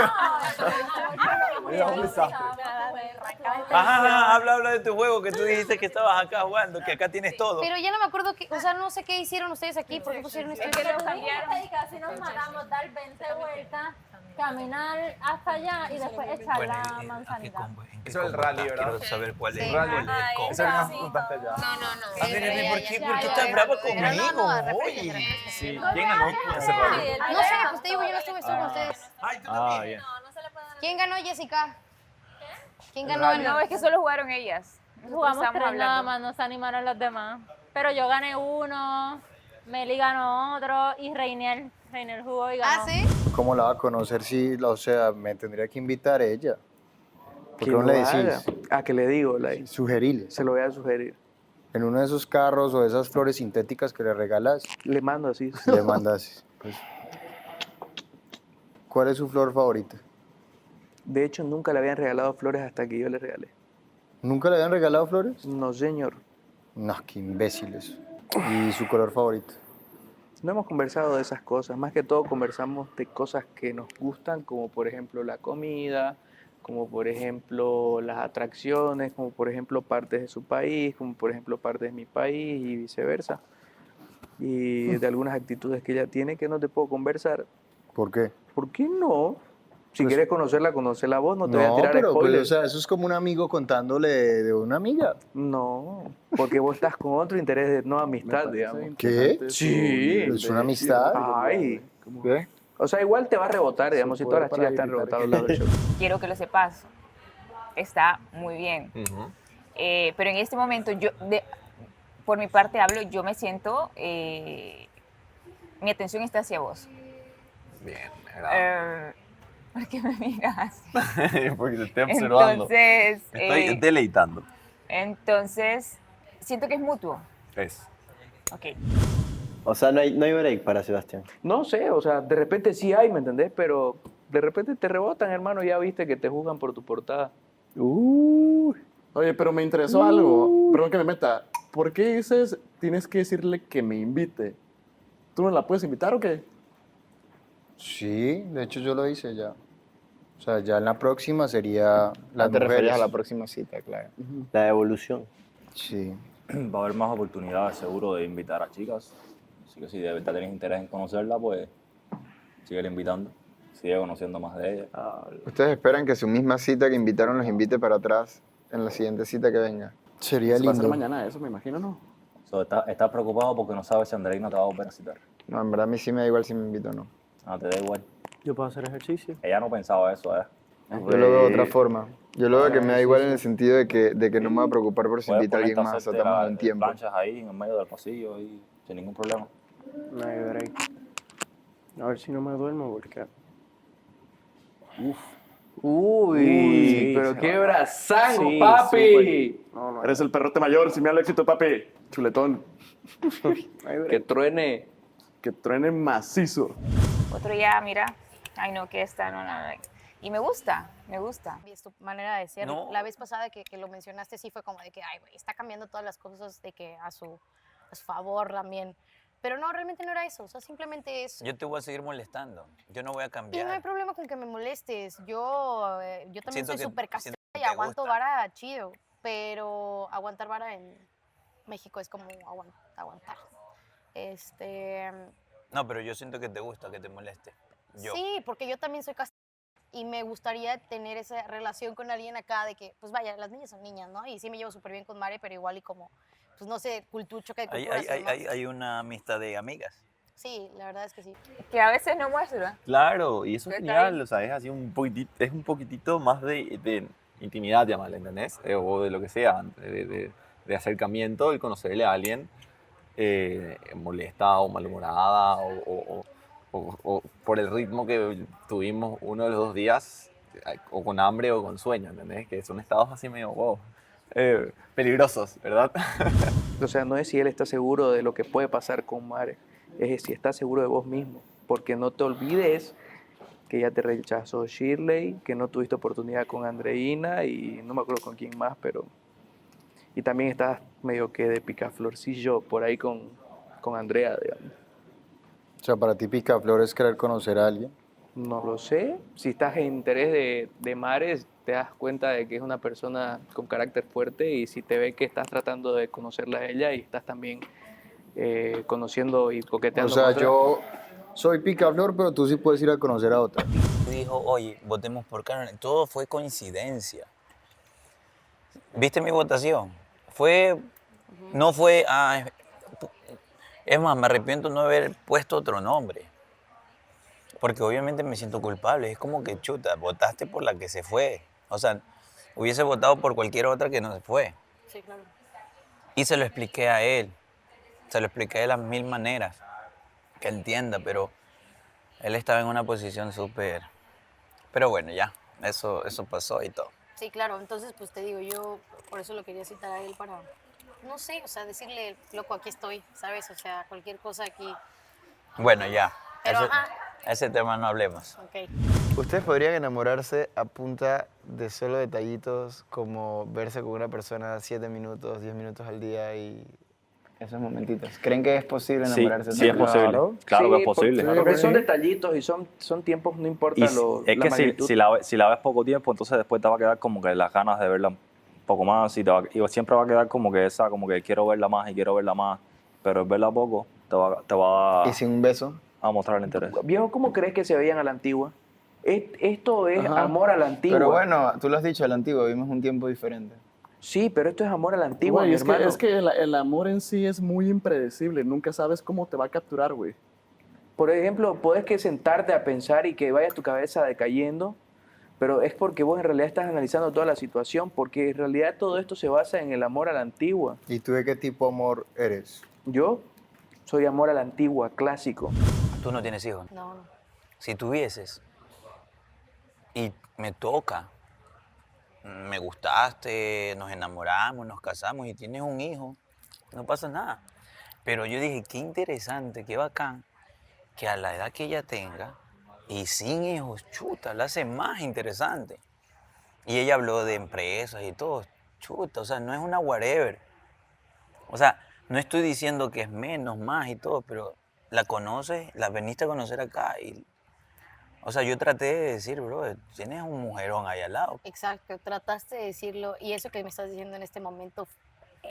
Ajá, habla de tu juego, que tú dijiste que estabas acá jugando, que acá tienes todo. Pero ya no me acuerdo, o sea, no sé qué hicieron ustedes aquí, por qué pusieron esto. Es que nos cambiaron. Casi nos mandamos dar 20 vueltas, caminar hasta allá y después echar la manzanita. Eso es el rally, ¿verdad? Quiero saber cuál es Sí. el rally. Eso es lo que nos contaste allá. ¿Por qué estás brava conmigo? Oye. Sí, ¿quién ganó ese rally? No sé, pues te digo, yo no estuve con ustedes. Ah, bien. ¿Quién ganó, Jessica? ¿Quién ganó? No, es que solo jugaron ellas. Nosotros Jugamos estábamos 3 nada hablando. más, no se animaron los demás. Pero yo gané uno, Meli ganó otro y Reiner jugó y ganó. ¿Ah, sí? ¿Cómo la va a conocer si, o sea, me tendría que invitar ella? ¿Por Que qué no lo le haga. decís? Ah, que le digo, Sugerirle. se lo voy a sugerir. En uno de esos carros o esas flores sintéticas que le regalas, Le mando así. le mandas. Pues, ¿cuál es su flor favorita? De hecho, nunca le habían regalado flores hasta que yo le regalé. ¿Nunca le habían regalado flores? No, señor. No, qué imbéciles. ¿Y su color favorito? No hemos conversado de esas cosas, más que todo conversamos de cosas que nos gustan, como por ejemplo la comida, como por ejemplo las atracciones, como por ejemplo partes de su país, como por ejemplo partes de mi país y viceversa. Y de algunas actitudes que ella tiene que no te puedo conversar. ¿Por qué? ¿Por qué no? Si Pues- quieres conocerla, conocela vos, no te voy a No, tirar pero pues, spoilers. o sea, eso es como un amigo contándole de una amiga. No, porque vos estás con otro interés de no amistad, digamos. ¿Qué? Sí. ¿Es una amistad? Ay. ¿Qué? O sea, igual te va a rebotar, digamos, si todas las chicas están rebotadas al lado del show. Quiero que lo sepas. Está muy bien. Pero en este momento, por mi parte hablo, yo me siento, mi atención está hacia vos. Bien, me agrada. ¿Por qué me miras? Porque te estoy observando. Entonces, Me estoy deleitando. entonces, siento que es mutuo. Es. Ok. O sea, no hay break para Sebastián. No sé, o sea, de repente sí hay, ¿me entendés? Pero de repente te rebotan, hermano, ya viste que te juzgan por tu portada. Oye, pero me interesó algo. Perdón que me meta. ¿Por qué dices, tienes que decirle que me invite? ¿Tú me la puedes invitar o qué? Sí, de hecho yo lo hice ya. O sea, ya en la próxima sería las te referías a la mujeres. próxima cita, claro. La evolución. Sí. Va a haber más oportunidades seguro de invitar a chicas. Así que si de verdad tienes interés en conocerla, pues síguela invitando. Sigue conociendo más de ella. ¿Ustedes esperan que su misma cita que invitaron los invite para atrás en la siguiente cita que venga? Sería Va a ser mañana eso, me imagino, ¿no? Estás preocupado porque no sabes si Andreina te va a volver a citar. No, en verdad a mí sí me da igual si me invito o no. No, te da igual. Yo puedo hacer ejercicio. Ella no pensaba eso, ¿eh? Yo lo veo de otra forma. Yo lo veo que me da igual en el sentido de que no me voy a preocupar por si Puedes invita a alguien ponerte más. O hacerte estamos las en tiempo. planchas ahí en el medio del pasillo y sin ningún problema. No hay break. A ver si no me duermo porque... Uy, pero qué brazango, Sí, papi. súper. Eres el perrote mayor, si me da el éxito, papi. Chuletón. Que truene. Que truene macizo. Otro ya, mira. Ay, no, que esta, no, no, no. Y me gusta, me gusta. Es tu manera de ser. No. La vez pasada que lo mencionaste sí fue como de que, ay, güey, está cambiando todas las cosas de que a su favor también. Pero no, realmente no era eso. O sea, simplemente es... Yo te voy a seguir molestando. Yo no voy a Y no hay cambiar. problema con que me molestes. Yo también Siento soy que- súper casera siento y que te aguanto gusta. vara chido. Pero aguantar vara en México es como aguantar. No, pero yo siento que te gusta que te moleste. Yo. Sí, porque yo también soy casera y me gustaría tener esa relación con alguien acá de que, pues vaya, las niñas son niñas, ¿no? Y sí me llevo súper bien con Mare, pero igual y como, pues no sé, choque de Hay, culturas. y demás. hay una amistad de amigas. Sí, la verdad es que sí. Que a veces no muestra. Claro, y eso es Está genial, bien. o sea, es así es un poquitito más de intimidad, llamarle, ¿entendés? O de lo que sea, de acercamiento, el conocerle a alguien molesta o malhumorada o por el ritmo que tuvimos uno de los 2 días, o con hambre o con sueño, ¿entendés? Que son estados así medio, wow, peligrosos, ¿verdad? O sea, no es si él está seguro de lo que puede pasar con Mare, es si estás seguro de vos mismo. Porque no te olvides que ya te rechazó Shirley, que no tuviste oportunidad con Andreina y no me acuerdo con quién más, pero Y también estás medio que de picaflorcillo por ahí con Andrea, digamos. O sea, para ti picaflor es querer conocer a alguien. No lo sé. Si estás en interés de Mares, te das cuenta de que es una persona con carácter fuerte y si te ve que estás tratando de conocerla a ella y estás también conociendo y coqueteando. O sea, con otra. yo soy picaflor, pero tú sí puedes ir a conocer a otra. Dijo, oye, votemos por Carmen. Todo fue coincidencia. ¿Viste mi votación? No fue, es más, me arrepiento no haber puesto otro nombre. Porque obviamente me siento culpable. Es como que, chuta, votaste por la que se fue. O sea, hubiese votado por cualquier otra que no se fue. Sí, claro. Y se lo expliqué a él. Se lo expliqué de las 1000 maneras. Que entienda, pero él estaba en una posición súper... Pero bueno, ya, eso pasó y todo. Sí, claro. Entonces, pues te digo, yo por eso lo quería citar a él para, no sé, o sea, decirle, loco, aquí estoy, ¿sabes? O sea, cualquier cosa aquí. Bueno, ya. Pero, Ese tema no hablemos. Ok. ¿Ustedes podrían enamorarse a punta de solo detallitos como verse con una persona 7 minutos, 10 minutos al día y esos momentitos? ¿Creen que es posible Sí, enamorarse? sí es posible. Claro que es posible. Porque son detallitos y son tiempos, no importa Y lo es la que magnitud. si la ves poco tiempo, entonces después te va a quedar como que las ganas de verla un poco más y siempre va a quedar como que como que quiero verla más y quiero verla más, pero el verla poco te va ¿Y sin un beso? A mostrar el interés. Viejo, ¿cómo crees que se veían a la antigua? Esto es amor a la antigua. Pero bueno, tú lo has dicho, a la antigua, vivimos un tiempo diferente. Sí, pero esto es amor a la antigua, Güey, mi es que, hermano. es que el amor en sí es muy impredecible. Nunca sabes cómo te va a capturar, güey. Por ejemplo, puedes que sentarte a pensar y que vaya tu cabeza decayendo, pero es porque vos en realidad estás analizando toda la situación, porque en realidad todo esto se basa en el amor a la antigua. ¿Y tú de qué tipo de amor eres? Yo soy amor a la antigua, clásico. ¿Tú no tienes hijos? No. Si tuvieses y me toca, me gustaste, nos enamoramos, nos casamos y tienes un hijo, no pasa nada. Pero yo dije, qué interesante, qué bacán, que a la edad que ella tenga y sin hijos, chuta, la hace más interesante. Y ella habló de empresas y todo, chuta, o sea, no es una whatever. O sea, no estoy diciendo que es menos, más y todo, pero la conoces, la veniste a conocer acá y... O sea, yo traté de decir, bro, tienes un mujerón ahí al lado. Exacto, trataste de decirlo y eso que me estás diciendo en este momento,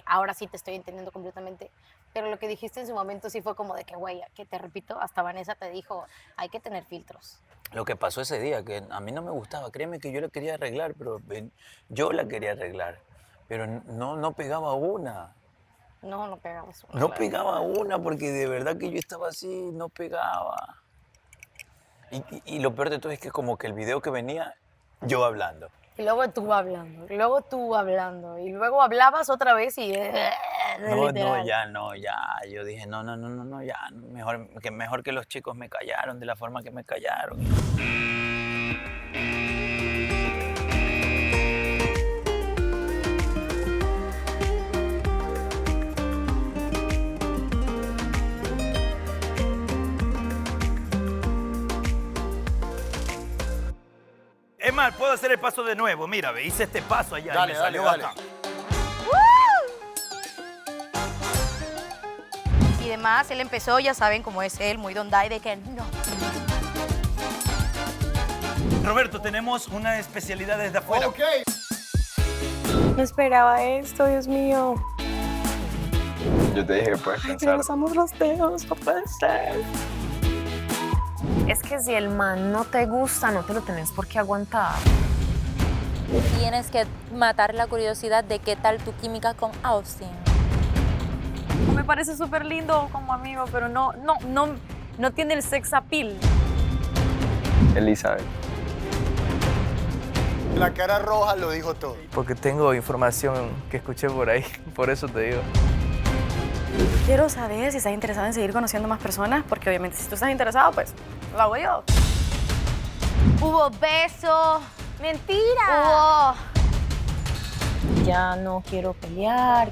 ahora sí te estoy entendiendo completamente, pero lo que dijiste en su momento sí fue como de que, güey, que te repito, hasta Vanessa te dijo, hay que tener filtros. Lo que pasó ese día, que a mí no me gustaba, créeme que yo la quería arreglar, pero yo la quería arreglar, pero no pegaba una. No pegabas una. No pegaba una porque de verdad que yo estaba así, no pegaba. Y lo peor de todo es que como que el video que venía, yo hablando. Y luego tú hablando, y luego hablabas otra vez y... No, ya. Yo dije, no, ya. Mejor que los chicos me callaron de la forma que me callaron. Es más, puedo hacer el paso de nuevo. Mira, ve, hice este paso allá y me salió bacán. Y demás, él empezó, ya saben cómo es él, muy don die de que no. Roberto, tenemos una especialidad desde afuera. Ok. No esperaba esto, Dios mío. Yo te dije que puedes Ay, pensar. pero usamos los dedos, no puede ser. Es que si el man no te gusta, no te lo tenés por qué aguantar. Tienes que matar la curiosidad de qué tal tu química con Austin. Me parece súper lindo como amigo, pero no tiene el sex appeal. Elizabeth. La cara roja lo dijo todo. Porque tengo información que escuché por ahí, por eso te digo. Quiero saber si estás interesado en seguir conociendo más personas, porque obviamente si tú estás interesado, pues lo hago yo. Hubo beso. ¡Mentira! Ya no quiero pelear.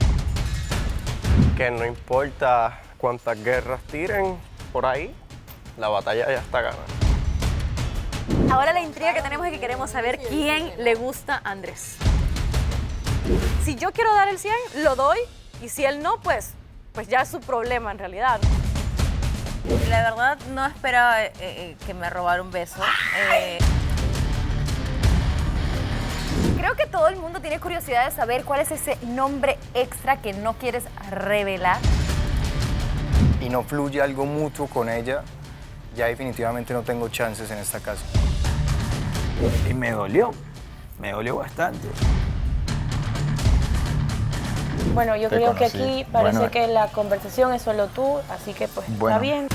Que no importa cuántas guerras tiren por ahí, la batalla ya está ganada. Ahora la intriga que tenemos es que queremos saber quién le gusta a Andrés. Si yo quiero dar el 100, lo doy, y si él no, pues ya es su problema en realidad. La verdad, no esperaba que me robara un beso. Creo que todo el mundo tiene curiosidad de saber cuál es ese nombre extra que no quieres revelar. Y no fluye algo mutuo con ella, ya definitivamente no tengo chances en esta casa. Y me dolió bastante. Bueno, yo Te creo que conocí. aquí parece Bueno, que la conversación es solo tú, así que pues está bueno. bien.